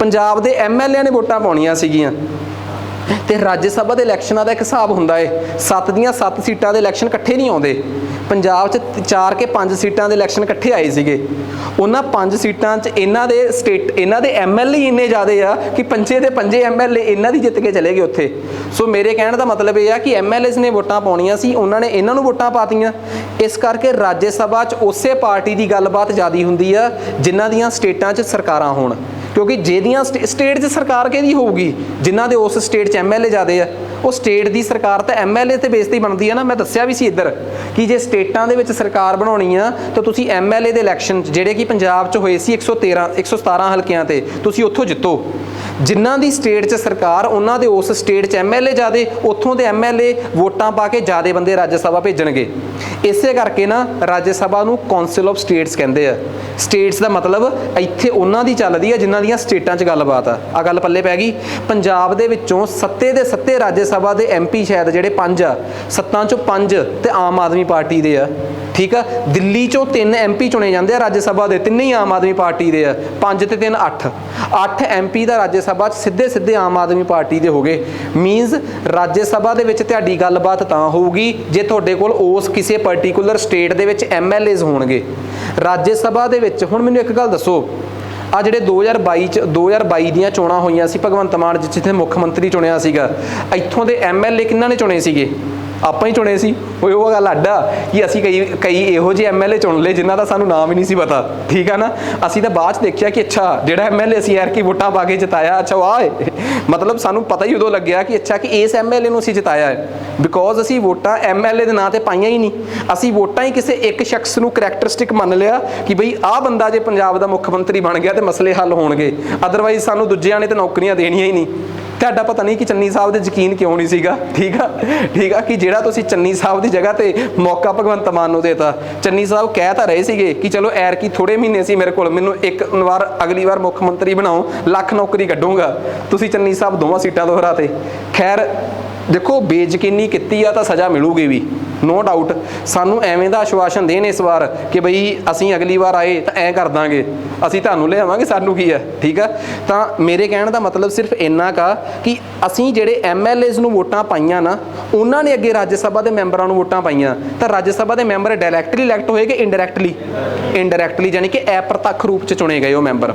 ਪੰਜਾਬ ਦੇ MLA ਨੇ ਵੋਟਾਂ ਪਾਉਣੀਆਂ ਸੀਗੀਆਂ, ਤੇ ਰਾਜ ਸਭਾ ਦੇ ਇਲੈਕਸ਼ਨਾਂ ਦਾ ਇੱਕ ਹਿਸਾਬ ਹੁੰਦਾ ਹੈ। 7 ਦੀਆਂ 7 ਸੀਟਾਂ ਦੇ ਇਲੈਕਸ਼ਨ ਇਕੱਠੇ ਨਹੀਂ ਆਉਂਦੇ। ਪੰਜਾਬ 'ਚ 4 ਕੇ 5 ਸੀਟਾਂ ਦੇ ਇਲੈਕਸ਼ਨ ਇਕੱਠੇ ਆਏ ਸੀਗੇ। ਉਹਨਾਂ 5 ਸੀਟਾਂ 'ਚ ਇਹਨਾਂ ਦੇ MLA ਇੰਨੇ ਜ਼ਿਆਦੇ ਆ ਕਿ 5 ਦੇ 5 MLA ਇਹਨਾਂ ਦੀ ਜਿੱਤ ਕੇ ਚਲੇ ਗਏ ਉੱਥੇ। ਸੋ ਮੇਰੇ ਕਹਿਣ ਦਾ ਮਤਲਬ ਇਹ ਆ ਕਿ MLAs ਨੇ ਵੋਟਾਂ ਪਾਉਣੀਆਂ ਸੀ, ਉਹਨਾਂ ਨੇ ਇਹਨਾਂ ਨੂੰ ਵੋਟਾਂ ਪਾਤੀਆਂ। ਇਸ ਕਰਕੇ ਰਾਜ ਸਭਾ 'ਚ ਉਸੇ ਪਾਰਟੀ ਦੀ ਗੱਲਬਾਤ ਜ਼ਿਆਦਾ ਹੁੰਦੀ ਆ ਜਿਨ੍ਹਾਂ ਦੀਆਂ ਸਟੇਟਾਂ 'ਚ ਸਰਕਾਰਾਂ ਹੋਣ, ਕਿਉਂਕਿ ਜਿਹਦੀਆਂ ਸਟੇਟ 'ਚ ਸਰਕਾਰ ਕਿਹਦੀ ਹੋਊਗੀ? ਜਿਨ੍ਹਾਂ ਦੇ ਉਸ ਸਟੇਟ 'ਚ MLA ਜ਼ਿਆਦੇ ਆ। ਉਹ ਸਟੇਟ ਦੀ ਸਰਕਾਰ ਤਾਂ MLA ਤੇ ਬੇਸ ਤੇ ਬਣਦੀ ਆ ਨਾ। ਮੈਂ ਦੱਸਿਆ ਵੀ ਸੀ ਇੱਧਰ ਕਿ ਜੇ ਸਟੇਟਾਂ ਦੇ ਵਿੱਚ ਸਰਕਾਰ ਬਣਾਉਣੀ ਆ ਤਾਂ ਤੁਸੀਂ MLA ਦੇ ਇਲੈਕਸ਼ਨ ਜਿਹੜੇ ਕਿ ਪੰਜਾਬ 'ਚ ਹੋਏ ਸੀ 117 ਹਲਕਿਆਂ ਤੇ, ਤੁਸੀਂ ਉੱਥੋਂ ਜਿੱਤੋ। ਜਿਨ੍ਹਾਂ ਦੀ ਸਟੇਟ 'ਚ ਸਰਕਾਰ, ਉਹਨਾਂ ਦੇ ਉਸ ਸਟੇਟ 'ਚ MLA ਜ਼ਿਆਦੇ, ਉੱਥੋਂ ਦੇ MLA ਵੋਟਾਂ ਪਾ ਕੇ ਜ਼ਿਆਦੇ ਬੰਦੇ ਰਾਜ ਸਭਾ ਭੇਜਣਗੇ। ਇਸੇ ਕਰਕੇ ਨਾ ਰਾਜ ਸਭਾ ਨੂੰ ਕਾਉਂਸਲ ਆਫ ਸਟੇਟਸ ਕਹਿੰਦੇ ਆ। ਸਟੇਟਸ ਦਾ ਮਤਲਬ ਇੱਥੇ ਉਹਨਾਂ ਦੀ ਚੱਲਦੀ ਆ ਜਿਨ੍ਹਾਂ ਦੀਆਂ ਸਟੇਟਾਂ 'ਚ ਗੱਲਬਾਤ ਆ ਗੱਲ ਪੱਲੇ ਪੈ ਗਈ। ਪੰਜਾਬ ਦੇ ਵਿੱਚੋਂ 7 ਦੇ 7 ਰਾਜ ਸਭਾ ਦੇ MP ਸ਼ਾਇਦ ਜਿਹੜੇ 5 ਆ, 7 ਚੋਂ 5 ਤੇ ਆਮ ਆਦਮੀ ਪਾਰਟੀ ਦੇ ਆ, ਠੀਕ ਆ। ਦਿੱਲੀ 'ਚੋਂ 3 MP ਚੁਣੇ ਜਾਂਦੇ ਆ ਰਾਜ ਸਭਾ ਦੇ, ਤਿੰਨੇ ਹੀ ਆਮ ਆਦਮੀ ਪਾਰਟੀ ਦੇ ਆ। 5 ਤੇ 3 8 MP ਦਾ ਰਾਜ ਸਭਾ 'ਚ ਸਿੱਧੇ ਆਮ ਆਦਮੀ ਪਾਰਟੀ ਦੇ ਹੋ ਗਏ। ਮੀਨਸ ਰਾਜ ਸਭਾ ਦੇ ਵਿੱਚ ਤੁਹਾਡੀ ਗੱਲਬਾਤ ਤਾਂ ਹੋਊਗੀ ਜੇ ਤੁਹਾਡੇ ਕੋਲ ਉਸ ਕਿਸੇ ਪਾਰਟਿਕੂਲਰ ਸਟੇਟ ਦੇ ਵਿੱਚ MLAs ਹੋਣਗੇ। ਰਾਜ ਸਭਾ ਦੇ ਵਿੱਚ ਹੁਣ ਮੈਨੂੰ ਇੱਕ ਗੱਲ ਦੱਸੋ, ਆ ਜਿਹੜੇ 2022 ਦੀਆਂ ਚੋਣਾਂ ਹੋਈਆਂ ਸੀ, ਭਗਵੰਤ ਮਾਨ ਜਿੱਥੇ ਮੁੱਖ ਮੰਤਰੀ ਚੁਣਿਆ ਸੀਗਾ, ਇੱਥੋਂ ਦੇ MLA ਕਿਹਨਾਂ ਨੇ ਚੁਣੇ ਸੀਗੇ? ਆਪਾਂ ਹੀ ਚੁਣੇ ਸੀ। ਉਹ ਗੱਲ ਅੱਡਾ ਕਿ ਅਸੀਂ ਕਈ ਇਹੋ ਜਿਹੇ MLA ਚੁਣ ਲਏ ਜਿਨ੍ਹਾਂ ਦਾ ਸਾਨੂੰ ਨਾਮ ਹੀ ਨਹੀਂ ਸੀ ਪਤਾ, ਠੀਕ ਆ ਨਾ। ਅਸੀਂ ਤਾਂ ਬਾਅਦ 'ਚ ਦੇਖਿਆ ਕਿ ਅੱਛਾ ਜਿਹੜਾ MLA ਅਸੀਂ ਐਰਕੀ ਵੋਟਾਂ ਪਾ ਕੇ ਜਿਤਾਇਆ, ਅੱਛਾ ਵਾਹ, ਮਤਲਬ ਸਾਨੂੰ ਪਤਾ ਹੀ ਉਦੋਂ ਲੱਗਿਆ ਕਿ ਅੱਛਾ ਕਿ ਇਸ MLA ਨੂੰ ਅਸੀਂ ਜਿਤਾਇਆ ਹੈ, ਬਿਕੋਜ਼ ਅਸੀਂ ਵੋਟਾਂ MLA ਦੇ ਨਾਂ ਤੇ ਪਾਈਆਂ ਹੀ ਨਹੀਂ। ਅਸੀਂ ਵੋਟਾਂ ਹੀ ਕਿਸੇ ਇੱਕ ਸ਼ਖਸ ਨੂੰ ਕਰੈਕਟਰਿਸਟਿਕ ਮੰਨ ਲਿਆ ਕਿ ਬਈ ਆਹ ਬੰਦਾ ਜੇ ਪੰਜਾਬ ਦਾ ਮੁੱਖ ਮੰਤਰੀ ਬਣ ਗਿਆ ਤੇ ਮਸਲੇ ਹੱਲ ਹੋਣਗੇ, ਅਦਰਵਾਈਜ਼ ਸਾਨੂੰ ਦੂਜਿਆਂ ਨੇ ਤਾਂ ਨੌਕਰੀਆਂ ਦੇਣੀਆਂ ਹੀ ਨਹੀਂ। ਤੁਹਾਡਾ ਪਤਾ ਨਹੀਂ ਕਿ ਚੰਨੀ ਸਾਹਿਬ ਦੇ ਯਕੀਨ ਕਿਉਂ ਨਹੀਂ ਸੀਗਾ, ਠੀਕ ਆ ਕਿ ਜਿਹੜਾ ਤੁਸੀਂ ਚੰਨੀ ਸਾਹਿਬ ਦੀ ਜਗ੍ਹਾ ਤੇ ਮੌਕਾ ਭਗਵੰਤ ਮਾਨ ਨੂੰ ਦੇਤਾ। ਚੰਨੀ ਸਾਹਿਬ ਕਹਿ ਤਾਂ ਰਹੇ ਸੀਗੇ ਕਿ ਚਲੋ ਐਰਕੀ ਥੋੜੇ ਮਹੀਨੇ ਸੀ ਮੇਰੇ ਕੋਲ, ਮੈਨੂੰ ਇੱਕ ਵਾਰ ਅਗਲੀ ਵਾਰ ਮੁੱਖ ਮੰਤਰੀ ਬਣਾਓ, ਲੱਖ ਨੌਕਰੀ ਕੱਢੂੰਗਾ। ਤੁਸੀਂ ਚੰਨੀ ਸਾਹਿਬ 2 ਸੀਟਾਂ ਤੋਂ ਹਰਾਤੇ। ਖੈਰ ਦੇਖੋ, ਬੇਯਕੀਨੀ ਕੀਤੀ ਆ ਤਾਂ ਸਜ਼ਾ ਮਿਲੂਗੀ ਵੀ, ਨੋ ਡਾਊਟ। ਸਾਨੂੰ ਐਵੇਂ ਦਾ ਆਸ਼ਵਾਸਨ ਦੇਣ ਇਸ ਵਾਰ ਕਿ ਬਈ ਅਸੀਂ ਅਗਲੀ ਵਾਰ ਆਏ ਤਾਂ ਐਂ ਕਰ ਦਾਂਗੇ, ਅਸੀਂ ਤੁਹਾਨੂੰ ਲਿਆਵਾਂਗੇ, ਸਾਨੂੰ ਕੀ ਹੈ, ਠੀਕ ਆ। ਤਾਂ ਮੇਰੇ ਕਹਿਣ ਦਾ ਮਤਲਬ ਸਿਰਫ ਇੰਨਾ ਕਾ ਕਿ ਅਸੀਂ ਜਿਹੜੇ MLAs ਨੂੰ ਵੋਟਾਂ ਪਾਈਆਂ ਨਾ, ਉਹਨਾਂ ਨੇ ਅੱਗੇ ਰਾਜ ਸਭਾ ਦੇ ਮੈਂਬਰਾਂ ਨੂੰ ਵੋਟਾਂ ਪਾਈਆਂ, ਤਾਂ ਰਾਜ ਸਭਾ ਦੇ ਮੈਂਬਰ ਡਾਇਰੈਕਟਲੀ ਇਲੈਕਟ ਹੋਏ ਕਿ ਇਨਡਾਇਰੈਕਟਲੀ, ਯਾਨੀ ਕਿ ਅਪ੍ਰਤੱਖ ਰੂਪ 'ਚ ਚੁਣੇ ਗਏ ਉਹ ਮੈਂਬਰ।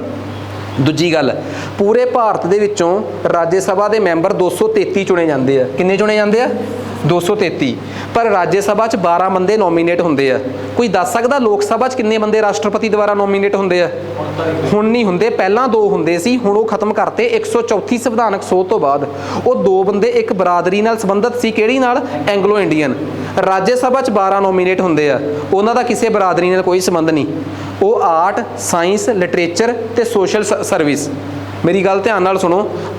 ਦੂਜੀ ਗੱਲ, ਪੂਰੇ ਭਾਰਤ ਦੇ ਵਿੱਚੋਂ ਰਾਜ ਸਭਾ ਦੇ ਮੈਂਬਰ 233 ਚੁਣੇ ਜਾਂਦੇ ਆ। ਕਿੰਨੇ ਚੁਣੇ ਜਾਂਦੇ ਆ? 233। ਪਰ ਰਾਜ ਸਭਾ 'ਚ 12 ਬੰਦੇ ਨੋਮੀਨੇਟ ਹੁੰਦੇ ਆ। ਕੋਈ ਦੱਸ ਸਕਦਾ ਲੋਕ ਸਭਾ 'ਚ ਕਿੰਨੇ ਬੰਦੇ ਰਾਸ਼ਟਰਪਤੀ ਦੁਆਰਾ ਨੋਮੀਨੇਟ ਹੁੰਦੇ ਆ? ਹੁਣ ਨਹੀਂ ਹੁੰਦੇ, ਪਹਿਲਾਂ 2 ਹੁੰਦੇ ਸੀ, ਹੁਣ ਉਹ ਖਤਮ ਕਰਤੇ 134 ਸੰਵਿਧਾਨਕ ਸੋਧ ਤੋਂ ਬਾਅਦ। ਉਹ 2 ਬੰਦੇ ਇੱਕ ਬਰਾਦਰੀ ਨਾਲ ਸੰਬੰਧਿਤ ਸੀ, ਕਿਹੜੀ ਨਾਲ? Anglo Indian. ਰਾਜ ਸਭਾ 'ਚ 12 ਨੋਮੀਨੇਟ ਹੁੰਦੇ ਆ, ਉਹਨਾਂ ਦਾ ਕਿਸੇ ਬਰਾਦਰੀ ਨਾਲ ਕੋਈ ਸੰਬੰਧ ਨਹੀਂ। ਉਹ ਆਰਟ, ਸਾਇੰਸ, ਲਿਟਰੇਚਰ ਤੇ ਸੋਸ਼ਲ ਸਰਵਿਸ, मेरी गल ध्यान नाल सुनो,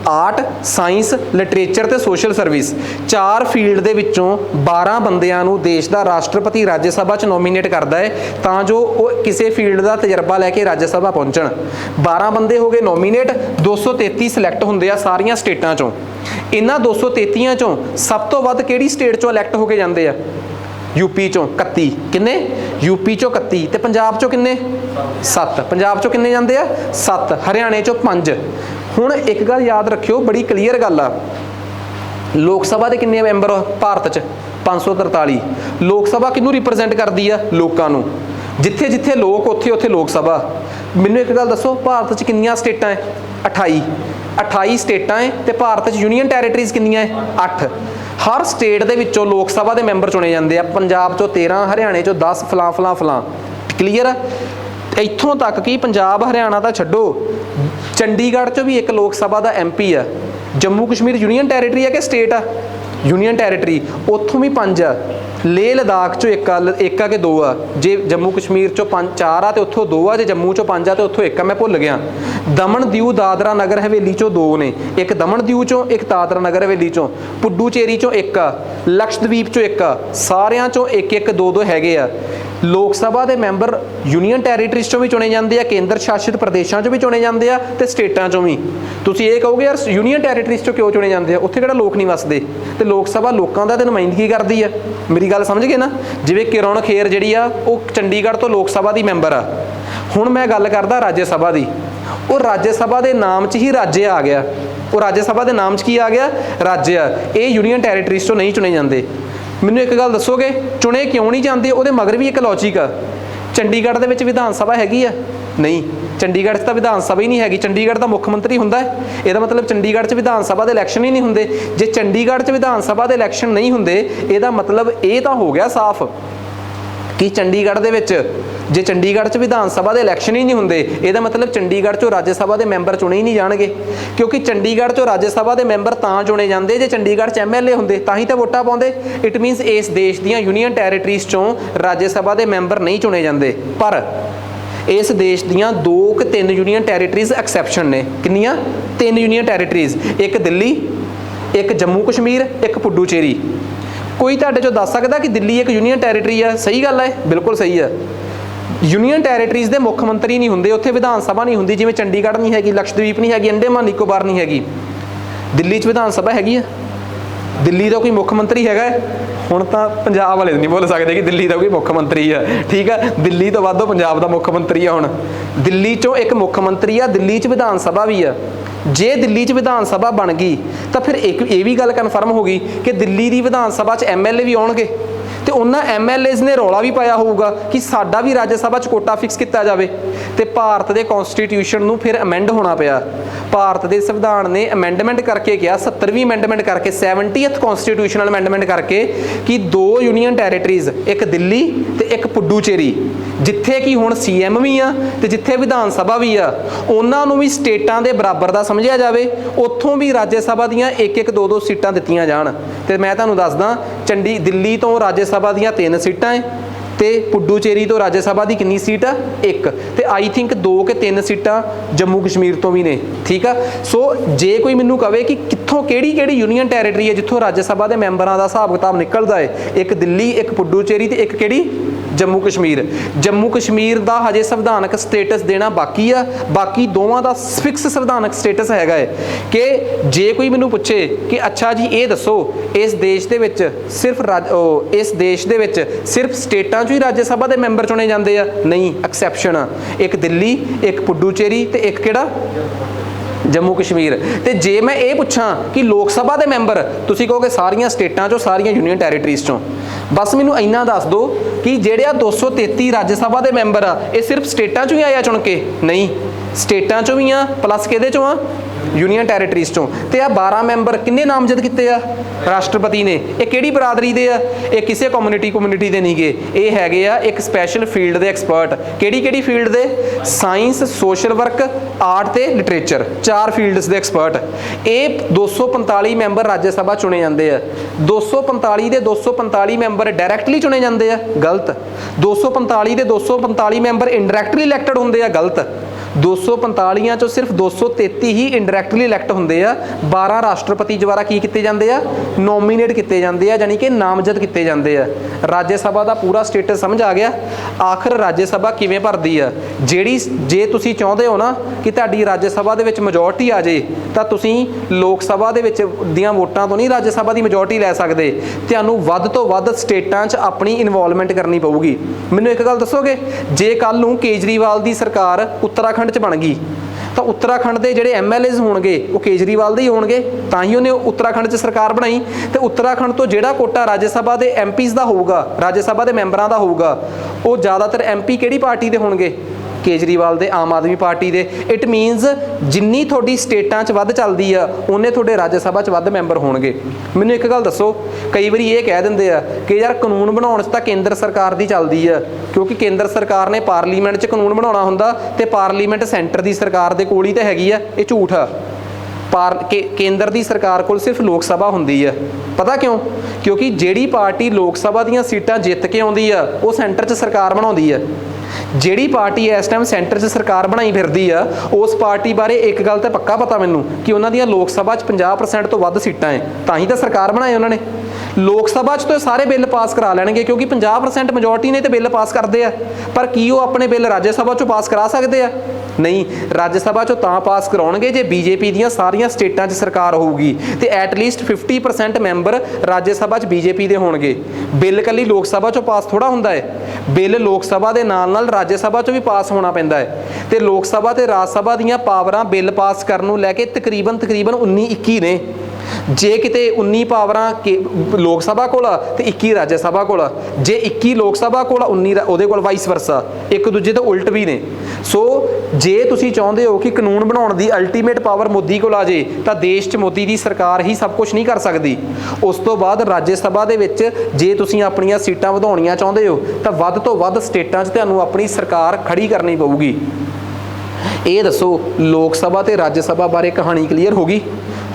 आर्ट, साइंस, लिटरेचर ते सोशल सर्विस, 4 फील्ड दे विच्चों 12 बंदियां नूं देश दा राष्ट्रपति राज्य सभा च नोमीनेट करदा है तां जो वो किसी फील्ड का तजर्बा लैके राज्य सभा पहुंचण। 12 बंदे हो गए नोमीनेट, 233 सिलैक्ट होंदे आ सारियां स्टेटां चों। इन्हां 233 चों सब तो वध किहड़ी स्टेट चों इलैक्ट होके जांदे आ? यूपी चों 31। किन्ने? यूपी चों 31 ते पंजाब चों किन्ने? 7। पंजाब चों किन्ने जांदे आ? 7। हरियाणे चों 5। हुण एक गल याद रखियो, बड़ी क्लीयर गल आ, लोक सभा दे किन्ने मैंबर भारत च? 543। लोक सभा किनू रिप्रजेंट करदी आ? लोकां नूं। जिथे जिथे लोक उत्थे उत्थे लोक सभा। मैनूं एक गल दसो, भारत च किन्नियां स्टेटां है? 28 स्टेटां है ते भारत च यूनीयन टैरेटरीज किन्नियां है? 8। हर स्टेट दे विच्चों लोक सभा दे मैंबर चुने जांदे आ। पंजाब चों 13, हरियाणे चों 10, फलां फलां फलां। क्लीयर आ? इत्थों तक कि पंजाब हरियाणा दा छड्डो, चंडीगढ़ चों भी एक लोक सभा दा MP आ। जम्मू कश्मीर यूनीयन टैरेटरी है कि स्टेट आ? Union territory. उत्थों भी 5 आ। लेह लद्दाख चो एक आ कि 2 आ? जे जम्मू कश्मीर चो 4 आ तो उत्थों 2 आ, जे जम्मू चो 5 आ तो उत्थों 1 आ। मैं भुल गया। दमन दीव दादरा नगर हवेली चो 2 ने, एक दमन दीव चो, एक दादरा नगर हवेली चो। पुडुचेरी चो 1 आ, लक्षद्वीप चो 1 आ। सारियां चो 1-1 2-2 हैगे आ। लोक सभा के मैंबर यूनीयन टैरेटरीज चों भी चुने जाते हैं, केंद्र शासित प्रदेशों चों भी चुने जाते हैं तो स्टेटां चों भी। तुसीं ये कहोगे यार यूनीयन टैरेटरीज चों क्यों चुने जाते हैं? उत्थे किहड़ा लोक नहीं वसदे ते लोक सभा लोकां दा ते नुमाइंदगी करदी है। मेरी गल समझ गए ना? जिवें किरण खेर जिहड़ी आ वो चंडीगढ़ तो लोक सभा दी मैंबर आ। हुण मैं गल करदा राज्य सभा दी। वो राज्य सभा के नाम च ही राज्य आ गया। वो राज्य सभा के नाम च की आ गया? राज्य। ये यूनीयन टैरेटरीज चों नहीं चुने जाते। मैनूं एक गल दसोगे चुने क्यों नहीं जाते? उहदे मगर भी एक लॉजिक आ। चंडीगढ़ दे विच विधान सभा हैगी आ? नहीं, चंडीगढ़ च तां विधान सभा ही नहीं हैगी। चंडीगढ़ दा मुख मंत्री हुंदा है। इहदा मतलब चंडीगढ़ च विधान सभा दे इलैक्शन ही नहीं हुंदे। जे चंडीगढ़ च विधान सभा दे इलैक्शन नहीं हुंदे, इहदा मतलब ये तां हो गया साफ कि चंडीगढ़ दे विच जे चंडीगढ़ च विधान सभा दे इलैक्शन ही नहीं हुंदे, इहदा मतलब चंडीगढ़ चों राज्य सभा दे मैंबर चुने ही नहीं जाणगे। क्योंकि चंडीगढ़ चों राज्य सभा दे मैंबर तां चुने जांदे जे चंडीगढ़ च MLA हुंदे, तां ही तां वोटां पाउंदे। इट मीनस इस देश दीआं यूनीयन टैरेटरीज चों राज्य सभा दे मैंबर नहीं चुने जांदे। पर इस देश दीआं 2 कि 3 यूनीयन टैरेटरीज एक्सैप्शन ने। किन्नियां? 3 यूनीयन टैरेटरीज, एक दिल्ली, एक जम्मू कश्मीर, एक पुडुचेरी। कोई तुहाडे चों दस सकदा कि दिल्ली एक यूनीयन टैरेटरी आ? सही गल है, बिल्कुल सही है। यूनीयन टैरेटरीज के मुख मंत्री नहीं होंगे, उत्थे विधान सभा नहीं होंगी। जिवें चंडीगढ़ नहीं हैगी, लक्षद्वीप नहीं हैगी, अंडेमान निकोबार नहीं हैगी। दिल्ली च विधान सभा हैगी है? दिल्ली का कोई मुख मंत्री हैगा? हुण तां पंजाब वाले नहीं बोल सकते कि दिल्ली का कोई मुख मंत्री है। ठीक है, दिल्ली तो वध पंजाब का मुख मंत्री है। हुण दिल्ली चों एक मुख मंत्री आ, दिल्ली च विधान सभा भी है। जे दिल्ली च विधान सभा बन गई तो फिर एक ये भी गल कन्फर्म हो गई कि दिल्ली की विधान सभा च MLA भी आउणगे तो उन्होंने MLAs ने रौला भी पाया होगा कि साडा भी राज्य सभा च कोटा फिक्स किया जाए। तो भारत के कॉन्स्टिट्यूशन नूं फिर अमेंड होना पिया। भारत के संविधान ने अमेंडमेंट करके किया, 70वीं अमेंडमेंट करके, 70th कॉन्स्टिट्यूशनल अमेंडमेंट करके कि 2 यूनीयन टैरेटरीज, एक दिल्ली तो एक पुडुचेरी, जिथे कि हुण CM भी आ ते जिथे विधान सभा भी आ, उन्होंने भी स्टेटां दे बराबर दा समझिया जाए। उत्थों भी राज्य सभा दीआं 1-1 2-2 सीटां दित्तियां जाण। ते मैं तुहानूं दसदा, दिल्ली तो राज्य सभा दीआं 3 सीटां है ते पुडुचेरी तो राज्य सभा की कितनी सीट आ? 1। ते आई थिंक 2 कि 3 सीटां जम्मू कश्मीर तो भी ने। ठीक है, सो जे कोई मैनूं कहे कि कित्थों किहड़ी यूनीयन टैरेटरी है जित्थों राज्य सभा के मैंबरां दा हिसाब किताब निकलदा है, एक दिल्ली, एक पुडुचेरी ते एक किहड़ी? जम्मू कश्मीर। जम्मू कश्मीर का हजे संविधानक स्टेटस देना बाकी आ, बाकी दोवां दा फिक्स संविधानक स्टेटस हैगा है। कि जे कोई मैनूं पुछे कि अच्छा जी ये दसो इस देश दे विच सिर्फ स्टेटां चों ही राज्य सभा के मैंबर चुने जाते हैं? नहीं, एक्सैप्शन आ। एक दिल्ली, एक पुडुचेरी ते एक किहड़ा? जम्मू कश्मीर। तो जे मैं ये पूछा कि लोक सभा के मैंबर, तुसीं कहोगे सारियां स्टेटां चों, सारियां यूनीयन टैरेटरीज चों। बस मैनूं इन्ना दस दो कि जिहड़े 233 राज्य सभा के मैंबर आ, ये सिर्फ स्टेटां चों ही आया चुन के? नहीं, स्टेटां चों भी आ प्लस किहदे चों आ? यूनीयन टैरेटरीज चों। ते आ 12 मैंबर किन्ने नामजद किए आ? राष्ट्रपति ने। ये किहड़ी बरादरी दे आ? ये किसी कम्यूनिटी दे नहीं गए, ये हैगे आ एक स्पैशल फील्ड दे एक्सपर्ट। किहड़ी फील्ड दे? साइंस, सोशल वर्क, आर्ट ते लिटरेचर, 4 फील्ड्स दे एक्सपर्ट। ये 245 मैंबर राज्य सभा चुने जाते हैं। 245 दे 245 मैंबर डायरैक्टली चुने जाते हैं? गलत। 245 दे 245 मैंबर इंडायरैक्टली इलैक्टेड होंगे? गलत। 245 ਚੋਂ ਸਿਰਫ 233 ਹੀ ਇੰਡਾਇਰੈਕਟਲੀ ਇਲੈਕਟ ਹੁੰਦੇ ਆ। 12 ਰਾਸ਼ਟਰਪਤੀ ਦੁਆਰਾ ਕੀ ਕੀਤੇ ਜਾਂਦੇ ਆ, ਨੋਮੀਨੇਟ ਕੀਤੇ ਜਾਂਦੇ ਆ, ਯਾਨੀ ਕਿ ਨਾਮਜ਼ਦ ਕੀਤੇ ਜਾਂਦੇ ਆ। ਰਾਜ ਸਭਾ ਦਾ ਪੂਰਾ ਸਟੇਟਸ ਸਮਝ ਆ ਗਿਆ। ਆਖਰ ਰਾਜ ਸਭਾ ਕਿਵੇਂ ਭਰਦੀ ਆ, ਜਿਹੜੀ ਜੇ ਤੁਸੀਂ ਚਾਹੁੰਦੇ ਹੋ ਨਾ ਕਿ ਤੁਹਾਡੀ ਰਾਜ ਸਭਾ ਦੇ ਵਿੱਚ ਮੈਜੋਰਟੀ ਆ ਜੇ ਤਾਂ ਤੁਸੀਂ ਲੋਕ ਸਭਾ ਦੇ ਵਿੱਚ ਦੀਆਂ ਵੋਟਾਂ ਤੋਂ ਨਹੀਂ ਰਾਜ ਸਭਾ ਦੀ ਮੈਜੋਰਟੀ ਲੈ ਸਕਦੇ। ਤੁਹਾਨੂੰ ਵੱਧ ਤੋਂ ਵੱਧ ਸਟੇਟਾਂ 'ਚ ਆਪਣੀ ਇਨਵੋਲਵਮੈਂਟ ਕਰਨੀ ਪਊਗੀ। ਮੈਨੂੰ ਇੱਕ ਗੱਲ ਦੱਸੋਗੇ, ਜੇ ਕੱਲ ਨੂੰ ਕੇਜਰੀਵਾਲ ਦੀ ਸਰਕਾਰ ਉੱਤਰਾਖੰਡ 'ਚ ਬਣ ਗਈ ਤਾਂ ਉੱਤਰਾਖੰਡ ਦੇ ਜਿਹੜੇ MLAs ਹੋਣਗੇ ਉਹ ਕੇਜਰੀਵਾਲ ਦੇ ਹੀ ਹੋਣਗੇ, ਤਾਂ ਹੀ ਉਹਨੇ ਉੱਤਰਾਖੰਡ 'ਚ ਸਰਕਾਰ ਬਣਾਈ। ਤੇ ਉੱਤਰਾਖੰਡ ਤੋਂ ਜਿਹੜਾ ਕੋਟਾ ਰਾਜ ਸਭਾ ਦੇ MPs ਦਾ ਹੋਊਗਾ, ਰਾਜ ਸਭਾ ਦੇ ਮੈਂਬਰਾਂ ਦਾ ਹੋਊਗਾ, ਉਹ ਜ਼ਿਆਦਾਤਰ MP ਕਿਹੜੀ ਪਾਰਟੀ ਦੇ ਹੋਣਗੇ, ਕੇਜਰੀਵਾਲ ਦੇ, ਆਮ ਆਦਮੀ ਪਾਰਟੀ ਦੇ। ਇਟ ਮੀਨਸ ਜਿੰਨੀ ਤੁਹਾਡੀ ਸਟੇਟਾਂ 'ਚ ਵੱਧ ਚੱਲਦੀ ਆ ਉਹਨੇ ਤੁਹਾਡੇ ਰਾਜ ਸਭਾ 'ਚ ਵੱਧ ਮੈਂਬਰ ਹੋਣਗੇ। ਮੈਨੂੰ ਇੱਕ ਗੱਲ ਦੱਸੋ, ਕਈ ਵਾਰੀ ਇਹ ਕਹਿ ਦਿੰਦੇ ਆ ਕਿ ਯਾਰ ਕਾਨੂੰਨ ਬਣਾਉਣ 'ਚ ਤਾਂ ਕੇਂਦਰ ਸਰਕਾਰ ਦੀ ਚੱਲਦੀ ਆ, ਕਿਉਂਕਿ ਕੇਂਦਰ ਸਰਕਾਰ ਨੇ ਪਾਰਲੀਮੈਂਟ 'ਚ ਕਾਨੂੰਨ ਬਣਾਉਣਾ ਹੁੰਦਾ ਤੇ ਪਾਰਲੀਮੈਂਟ ਸੈਂਟਰ ਦੀ ਸਰਕਾਰ ਦੇ ਕੋਲ ਹੀ ਤਾਂ ਹੈਗੀ ਆ। ਇਹ ਝੂਠ ਆ। ਕੇਂਦਰ ਦੀ ਸਰਕਾਰ ਕੋਲ ਸਿਰਫ ਲੋਕ ਸਭਾ ਹੁੰਦੀ ਆ। ਪਤਾ ਕਿਉਂ? ਕਿਉਂਕਿ ਜਿਹੜੀ ਪਾਰਟੀ ਲੋਕ ਸਭਾ ਦੀਆਂ ਸੀਟਾਂ ਜਿੱਤ ਕੇ ਆਉਂਦੀ ਆ ਉਹ ਸੈਂਟਰ 'ਚ ਸਰਕਾਰ ਬਣਾਉਂਦੀ ਆ। ਜਿਹੜੀ ਪਾਰਟੀ ਇਸ ਟਾਈਮ ਸੈਂਟਰ 'ਚ ਸਰਕਾਰ ਬਣਾਈ ਫਿਰਦੀ ਆ ਉਸ ਪਾਰਟੀ ਬਾਰੇ ਇੱਕ ਗੱਲ ਤਾਂ ਪੱਕਾ ਪਤਾ ਮੈਨੂੰ ਕਿ ਉਹਨਾਂ ਦੀਆਂ ਲੋਕ ਸਭਾ 'ਚ 50% ਤੋਂ ਵੱਧ ਸੀਟਾਂ ਹੈ, ਤਾਂ ਹੀ ਤਾਂ ਸਰਕਾਰ ਬਣਾਏ ਉਹਨਾਂ ਨੇ। ਲੋਕ ਸਭਾ 'ਚ ਤਾਂ ਸਾਰੇ ਬਿੱਲ ਪਾਸ ਕਰਾ ਲੈਣਗੇ ਕਿਉਂਕਿ 50% ਮੈਜੋਰਟੀ ਨੇ ਤੇ ਬਿੱਲ ਪਾਸ ਕਰਦੇ ਆ। ਪਰ ਕੀ ਉਹ ਆਪਣੇ ਬਿੱਲ ਰਾਜ ਸਭਾ 'ਚੋਂ ਪਾਸ ਕਰਾ ਸਕਦੇ ਆ? ਨਹੀਂ। ਰਾਜ ਸਭਾ 'ਚੋਂ ਤਾਂ ਪਾਸ ਕਰਾਉਣਗੇ ਜੇ BJP ਦੀਆਂ ਸਾਰੀਆਂ ਸਟੇਟਾਂ 'ਚ ਸਰਕਾਰ ਹੋਊਗੀ ਤੇ ਐਟਲੀਸਟ 50% ਮੈਂਬਰ ਰਾਜ ਸਭਾ 'ਚ BJP ਦੇ ਹੋਣਗੇ। ਬਿੱਲ ਇਕੱਲੀ ਲੋਕ ਸਭਾ 'ਚੋਂ ਪਾਸ ਥੋੜਾ ਹੁੰਦਾ ਹੈ, ਬਿੱਲ ਲੋਕ ਸਭਾ ਦੇ ਨਾਲ ਨਾਲ ਰਾਜ ਸਭਾ 'ਚੋਂ ਵੀ ਪਾਸ ਹੋਣਾ ਪੈਂਦਾ ਹੈ। ਤੇ ਲੋਕ ਸਭਾ ਤੇ ਰਾਜ ਸਭਾ ਦੀਆਂ ਪਾਵਰਾਂ ਬਿੱਲ ਪਾਸ ਕਰਨ ਨੂੰ ਲੈ ਕੇ ਤਕਰੀਬਨ 19-21 ਨੇ। ਜੇ ਕਿਤੇ 19 ਪਾਵਰਾਂ ਲੋਕ ਸਭਾ ਕੋਲ ਆ ਤੇ 21 ਰਾਜ ਸਭਾ ਕੋਲ ਆ, ਜੇ 21 ਲੋਕ ਸਭਾ ਕੋਲ 19 ਉਹਦੇ ਕੋਲ, ਵਾਈਸ ਵਰਸਾ, ਇੱਕ ਦੂਜੇ ਤੋਂ ਉਲਟ ਵੀ ਨੇ। ਸੋ ਜੇ ਤੁਸੀਂ ਚਾਹੁੰਦੇ ਹੋ ਕਿ ਕਾਨੂੰਨ ਬਣਾਉਣ ਦੀ ਅਲਟੀਮੇਟ ਪਾਵਰ ਮੋਦੀ ਕੋਲ ਆ ਜੇ ਤਾਂ ਦੇਸ਼ 'ਚ ਮੋਦੀ ਦੀ ਸਰਕਾਰ ਹੀ ਸਭ ਕੁਝ ਨਹੀਂ ਕਰ ਸਕਦੀ। ਉਸ ਤੋਂ ਬਾਅਦ ਰਾਜ ਸਭਾ ਦੇ ਵਿੱਚ ਜੇ ਤੁਸੀਂ ਆਪਣੀਆਂ ਸੀਟਾਂ ਵਧਾਉਣੀਆਂ ਚਾਹੁੰਦੇ ਹੋ ਤਾਂ ਵੱਧ ਤੋਂ ਵੱਧ ਸਟੇਟਾਂ 'ਚ ਤੁਹਾਨੂੰ ਆਪਣੀ ਸਰਕਾਰ ਖੜੀ ਕਰਨੀ ਪਊਗੀ। ਇਹ ਦੱਸੋ, ਲੋਕ ਸਭਾ ਤੇ ਰਾਜ ਸਭਾ ਬਾਰੇ ਕਹਾਣੀ ਕਲੀਅਰ ਹੋ ਗਈ।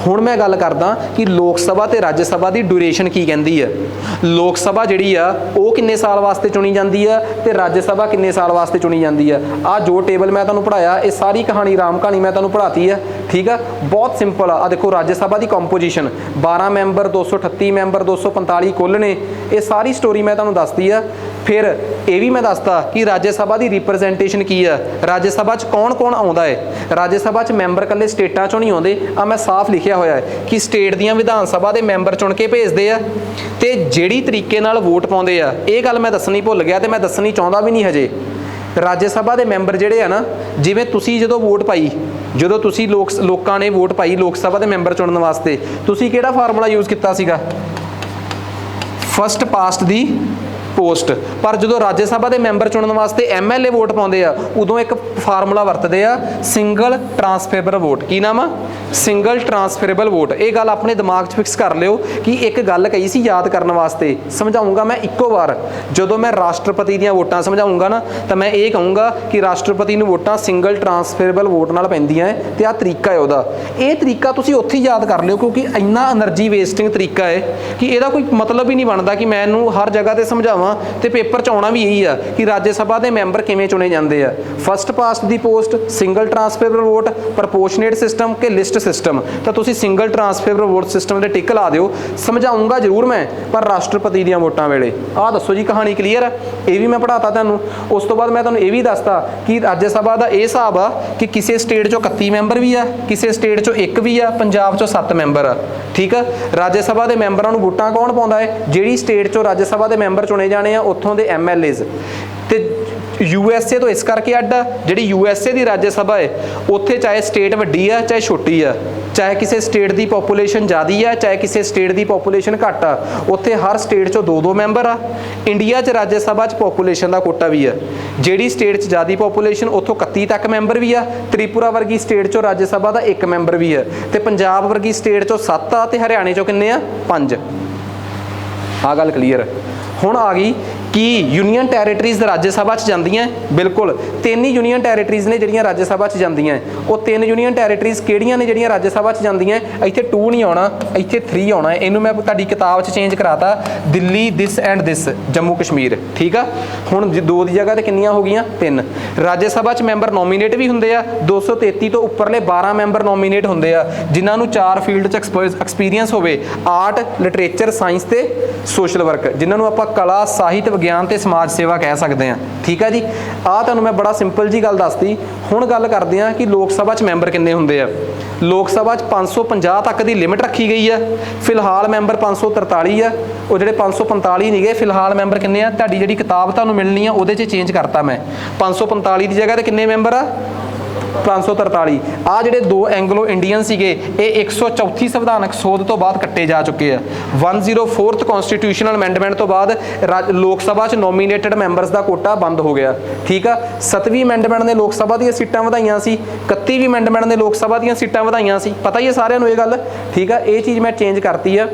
ਹੁਣ ਮੈਂ ਗੱਲ ਕਰਦਾ ਕਿ ਲੋਕ ਸਭਾ ਤੇ ਰਾਜ ਸਭਾ ਦੀ ਡਿਊਰੇਸ਼ਨ ਕੀ ਕਹਿੰਦੀ ਹੈ। ਲੋਕ ਸਭਾ ਜਿਹੜੀ ਆ ਉਹ ਕਿੰਨੇ ਸਾਲ ਵਾਸਤੇ ਚੁਣੀ ਜਾਂਦੀ ਆ ਤੇ ਰਾਜ ਸਭਾ ਕਿੰਨੇ ਸਾਲ ਵਾਸਤੇ ਚੁਣੀ ਜਾਂਦੀ ਆ। ਆਹ ਜੋ ਟੇਬਲ ਮੈਂ ਤੁਹਾਨੂੰ ਪੜਾਇਆ ਇਹ ਸਾਰੀ ਕਹਾਣੀ ਰਾਮ ਕਹਾਣੀ ਮੈਂ ਤੁਹਾਨੂੰ ਪੜਾਤੀ ਆ, ਠੀਕ ਆ। ਬਹੁਤ ਸਿੰਪਲ ਆ। ਦੇਖੋ ਰਾਜ ਸਭਾ ਦੀ ਕੰਪੋਜੀਸ਼ਨ 12 ਮੈਂਬਰ, 238 ਮੈਂਬਰ, 245 ਕੁੱਲ ਨੇ। ਇਹ ਸਾਰੀ ਸਟੋਰੀ ਮੈਂ ਤੁਹਾਨੂੰ ਦੱਸਦੀ ਆ। ਫਿਰ ਇਹ ਵੀ ਮੈਂ ਦੱਸਦਾ ਕਿ ਰਾਜ ਸਭਾ ਦੀ ਰਿਪਰੈਜ਼ੈਂਟੇਸ਼ਨ ਕੀ ਆ, ਰਾਜ ਸਭਾ 'ਚ ਕੌਣ ਕੌਣ ਆਉਂਦਾ ਹੈ। ਰਾਜ ਸਭਾ 'ਚ ਮੈਂਬਰ ਇਕੱਲੇ ਸਟੇਟਾਂ 'ਚੋਂ ਨਹੀਂ ਆਉਂਦੇ। ਆ ਮੈਂ ਸਾਫ਼ ਲਿਖਿਆ ਹੋਇਆ ਹੈ ਕਿ ਸਟੇਟ ਦੀਆਂ ਵਿਧਾਨ ਸਭਾ ਦੇ ਮੈਂਬਰ ਚੁਣ ਕੇ ਭੇਜਦੇ ਆ ਤੇ ਜਿਹੜੀ ਤਰੀਕੇ ਨਾਲ ਵੋਟ ਪਾਉਂਦੇ ਆ, ਇਹ ਗੱਲ ਮੈਂ ਦੱਸਣੀ ਭੁੱਲ ਗਿਆ ਤੇ ਮੈਂ ਦੱਸਣੀ ਚਾਹੁੰਦਾ ਵੀ ਨਹੀਂ ਹਜੇ। ਰਾਜ ਸਭਾ ਦੇ ਮੈਂਬਰ ਜਿਹੜੇ ਆ ਨਾ, ਜਿਵੇਂ ਤੁਸੀਂ ਜਦੋਂ ਵੋਟ ਪਾਈ, ਜਦੋਂ ਤੁਸੀਂ ਲੋਕਾਂ ਨੇ ਵੋਟ ਪਾਈ ਲੋਕ ਸਭਾ ਦੇ ਮੈਂਬਰ ਚੁਣਨ ਵਾਸਤੇ, ਤੁਸੀਂ ਕਿਹੜਾ ਫਾਰਮੂਲਾ ਯੂਜ਼ ਕੀਤਾ ਸੀਗਾ? ਫਸਟ ਪਾਸਟ ਦੀ ਪੋਸਟ। ਪਰ ਜਦੋਂ ਰਾਜ ਸਭਾ ਦੇ ਮੈਂਬਰ ਚੁਣਨ ਵਾਸਤੇ MLA ਵੋਟ ਪਾਉਂਦੇ ਆ ਉਦੋਂ ਇੱਕ ਫਾਰਮੂਲਾ ਵਰਤਦੇ ਆ, ਸਿੰਗਲ ਟਰਾਂਸਫੇਰੇਬਲ ਵੋਟ। ਕੀ ਨਾਮ ਆ? Single transferable vote. ਇਹ ਗੱਲ ਆਪਣੇ ਦਿਮਾਗ 'ਚ ਫਿਕਸ ਕਰ ਲਿਓ ਕਿ ਇੱਕ ਗੱਲ ਕਹੀ ਸੀ ਯਾਦ ਕਰਨ ਵਾਸਤੇ। ਸਮਝਾਉਂਗਾ ਮੈਂ ਇੱਕੋ ਵਾਰ। ਜਦੋਂ ਮੈਂ ਰਾਸ਼ਟਰਪਤੀ ਦੀਆਂ ਵੋਟਾਂ ਸਮਝਾਉਂਗਾ ਨਾ ਤਾਂ ਮੈਂ ਇਹ ਕਹੂੰਗਾ ਕਿ ਰਾਸ਼ਟਰਪਤੀ ਨੂੰ ਵੋਟਾਂ ਸਿੰਗਲ ਟਰਾਂਸਫੇਰੇਬਲ ਵੋਟ ਨਾਲ ਪੈਂਦੀਆਂ ਹੈ ਤੇ ਆਹ ਤਰੀਕਾ ਹੈ ਉਹਦਾ। ਇਹ ਤਰੀਕਾ ਤੁਸੀਂ ਉੱਥੇ ਹੀ ਯਾਦ ਕਰ ਲਿਓ ਕਿਉਂਕਿ ਇੰਨਾ એનર્ਜੀ ਵੇਸਟਿੰਗ ਤਰੀਕਾ ਹੈ ਕਿ ਇਹਦਾ ਕੋਈ ਮਤਲਬ ਹੀ ਨਹੀਂ ਬਣਦਾ ਕਿ ਮੈਂ ਇਹਨੂੰ ਹਰ ਜਗ੍ਹਾ ਤੇ ਸਮਝਾਵਾਂ ਤੇ ਪੇਪਰ 'ਚ ਆਉਣਾ ਵੀ ਇਹੀ ਆ ਕਿ ਰਾਜ ਸਭਾ ਦੇ ਮੈਂਬਰ ਕਿਵੇਂ ਚੁਣੇ ਜਾਂਦੇ ਆ। ਫਸਟ ਪਾਸਟ ਦੀ post, single transferable vote, ਪ੍ਰਪੋਰਸ਼ਨੇਟ system ਕਿ ਲਿਸਟ ਸਿਸਟਮ। ਤਾਂ ਤੁਸੀਂ ਸਿੰਗਲ ਟਰਾਂਸਫੇਰੇਬਲ ਵੋਟ ਸਿਸਟਮ ਦੇ ਟਿਕ ਲਾ ਦਿਓ। ਸਮਝਾਉਂਗਾ ਜ਼ਰੂਰ ਮੈਂ, ਪਰ ਰਾਸ਼ਟਰਪਤੀ ਦੀਆਂ ਵੋਟਾਂ ਵੇਲੇ ਆਹ ਦੱਸੋ ਜੀ ਕਹਾਣੀ ਕਲੀਅਰ ਆ। ਇਹ ਵੀ ਮੈਂ ਪੜ੍ਹਾਤਾ ਤੁਹਾਨੂੰ। ਉਸ ਤੋਂ ਬਾਅਦ ਮੈਂ ਤੁਹਾਨੂੰ ਇਹ ਵੀ ਦੱਸਤਾ ਕਿ ਰਾਜ ਸਭਾ ਦਾ ਇਹ ਹਿਸਾਬ ਆ ਕਿ ਕਿਸੇ ਸਟੇਟ 'ਚੋਂ 31 ਮੈਂਬਰ ਵੀ ਆ, ਕਿਸੇ ਸਟੇਟ 'ਚੋਂ 1 ਵੀ ਆ, ਪੰਜਾਬ 'ਚੋਂ 7 ਮੈਂਬਰ ਆ, ਠੀਕ ਆ। ਰਾਜ ਸਭਾ ਦੇ ਮੈਂਬਰਾਂ ਨੂੰ ਵੋਟਾਂ ਕੌਣ ਪਾਉਂਦਾ ਹੈ? ਜਿਹੜੀ ਸਟੇਟ 'ਚੋਂ ਰਾਜ ਸਭਾ ਦੇ ਮੈਂਬਰ ਚੁਣੇ ਜਾਣੇ ਆ ਉੱਥੋਂ ਦੇ MLAs। ਤੇ USA ਤੋਂ ਇਸ ਕਰਕੇ ਅੱਡ ਆ, ਜਿਹੜੀ USA ਦੀ ਰਾਜ ਸਭਾ ਹੈ ਉੱਥੇ ਚਾਹੇ ਸਟੇਟ ਵੱਡੀ ਆ ਚਾਹੇ ਛੋਟੀ ਆ, ਚਾਹੇ ਕਿਸੇ ਸਟੇਟ ਦੀ ਪੋਪੂਲੇਸ਼ਨ ਜ਼ਿਆਦੀ ਆ ਚਾਹੇ ਕਿਸੇ ਸਟੇਟ ਦੀ ਪੋਪੂਲੇਸ਼ਨ ਘੱਟ ਆ, ਉੱਥੇ ਹਰ ਸਟੇਟ 'ਚੋਂ 2-2 ਮੈਂਬਰ ਆ। ਇੰਡੀਆ 'ਚ ਰਾਜ ਸਭਾ 'ਚ ਪੋਪੂਲੇਸ਼ਨ ਦਾ ਕੋਟਾ ਵੀ ਆ। ਜਿਹੜੀ ਸਟੇਟ 'ਚ ਜ਼ਿਆਦੀ ਪੋਪੂਲੇਸ਼ਨ ਉੱਥੋਂ 31 ਤੱਕ ਮੈਂਬਰ ਵੀ ਆ। ਤ੍ਰਿਪੁਰਾ ਵਰਗੀ ਸਟੇਟ 'ਚੋਂ ਰਾਜ ਸਭਾ ਦਾ 1 ਮੈਂਬਰ ਵੀ ਆ ਤੇ ਪੰਜਾਬ ਵਰਗੀ ਸਟੇਟ 'ਚੋਂ 7 ਆ ਤੇ ਹਰਿਆਣੇ 'ਚੋਂ ਕਿੰਨੇ ਆ? 5। ਆਹ ਗੱਲ ਕਲੀਅਰ। ਹੁਣ ਆ ਗਈ ਕੀ ਯੂਨੀਅਨ ਟੈਰੀਟਰੀਜ਼ ਰਾਜ ਸਭਾ 'ਚ ਜਾਂਦੀਆਂ? ਬਿਲਕੁਲ 3 ਹੀ ਯੂਨੀਅਨ ਟੈਰੀਟਰੀਜ਼ ਨੇ ਜਿਹੜੀਆਂ ਰਾਜ ਸਭਾ 'ਚ ਜਾਂਦੀਆਂ। ਉਹ 3 ਯੂਨੀਅਨ ਟੈਰੀਟਰੀਜ਼ ਕਿਹੜੀਆਂ ਨੇ ਜਿਹੜੀਆਂ ਰਾਜ ਸਭਾ 'ਚ ਜਾਂਦੀਆਂ? ਇੱਥੇ 2 ਨਹੀਂ ਆਉਣਾ, ਇੱਥੇ 3 ਆਉਣਾ ਹੈ। ਇਹਨੂੰ ਮੈਂ ਤੁਹਾਡੀ ਕਿਤਾਬ 'ਚ ਚੇਂਜ ਕਰਾਤਾ, Delhi this and this, Jammu Kashmir. ਠੀਕ ਆ, ਹੁਣ 2 ਦੀ ਜਗ੍ਹਾ ਤੇ ਕਿੰਨੀਆਂ ਹੋ ਗਈਆਂ? 3। ਰਾਜ ਸਭਾ 'ਚ ਮੈਂਬਰ ਨੋਮੀਨੇਟ ਵੀ ਹੁੰਦੇ ਆ, 233 ਤੋਂ ਉੱਪਰਲੇ 12 ਮੈਂਬਰ ਨੋਮੀਨੇਟ ਹੁੰਦੇ ਆ ਜਿਨ੍ਹਾਂ ਨੂੰ 4 ਫੀਲਡ 'ਚ ਐਕਸਪੀਰੀਅੰਸ ਹੋਵੇ, ਆਰਟ, ਲਿਟਰੇਚਰ, ਸਾਇੰਸ ਤੇ ਸੋਸ਼ਲ ਵਰਕ, ਜਿਨ੍ਹਾਂ ਨੂੰ ਆਪਾਂ ਕਲਾ, ਸਾਹਿਤ, ਵਿਗਿਆਨ ਤੇ ਸਮਾਜ ਸੇਵਾ ਕਹਿ ਸਕਦੇ ਹਾਂ। ਠੀਕ ਆ ਜੀ, ਆਹ ਤੁਹਾਨੂੰ ਮੈਂ ਬੜਾ ਸਿੰਪਲ ਜੀ ਗੱਲ ਦੱਸਤੀ। ਹੁਣ ਗੱਲ ਕਰਦੇ ਹਾਂ ਕਿ ਲੋਕ ਸਭਾ 'ਚ ਮੈਂਬਰ ਕਿੰਨੇ ਹੁੰਦੇ ਆ। ਲੋਕ ਸਭਾ 'ਚ 550 ਤੱਕ ਦੀ ਲਿਮਿਟ ਰੱਖੀ ਗਈ ਆ। ਫਿਲਹਾਲ ਮੈਂਬਰ 543 ਆ, ਉਹ ਜਿਹੜੇ 545 ਨਹੀਂ ਗਏ, ਫਿਲਹਾਲ ਮੈਂਬਰ ਕਿੰਨੇ ਆ? ਤੁਹਾਡੀ ਜਿਹੜੀ ਕਿਤਾਬ ਤੁਹਾਨੂੰ ਮਿਲਣੀ ਆ ਉਹਦੇ 'ਚ ਚੇਂਜ ਕਰਤਾ ਮੈਂ, 545 ਦੀ ਜਗ੍ਹਾ ਤੇ ਕਿੰਨੇ ਮੈਂਬਰ ਆ? 543। ਆ ਜਿਹੜੇ 2 ਐਂਗਲੋ ਇੰਡੀਅਨ ਸੀਗੇ ਇਹ 134 ਸੰਵਿਧਾਨਕ ਸੋਧ ਤੋਂ ਬਾਅਦ ਕੱਟੇ ਜਾ ਚੁੱਕੇ ਆ। 104th ਕਨਸਟੀਟਿਊਸ਼ਨਲ ਅਮੈਂਡਮੈਂਟ ਤੋਂ ਬਾਅਦ ਲੋਕ ਸਭਾ 'ਚ ਨੋਮੀਨੇਟਡ ਮੈਂਬਰਸ ਦਾ ਕੋਟਾ ਬੰਦ ਹੋ ਗਿਆ। ਠੀਕ ਆ, 7ਵੀਂ ਅਮੈਂਡਮੈਂਟ ਨੇ ਲੋਕ ਸਭਾ ਦੀਆਂ ਸੀਟਾਂ ਵਧਾਈਆਂ ਸੀ, 31ਵੀਂ ਅਮੈਂਡਮੈਂਟ ਨੇ ਲੋਕ ਸਭਾ ਦੀਆਂ ਸੀਟਾਂ ਵਧਾਈਆਂ ਸੀ। ਪਤਾ ਹੀ ਹੈ ਸਾਰਿਆਂ ਨੂੰ ਇਹ ਗੱਲ। ਠੀਕ ਆ, ਇਹ ਚੀਜ਼ ਮੈਂ ਚੇਂਜ ਕਰਤੀ ਆ।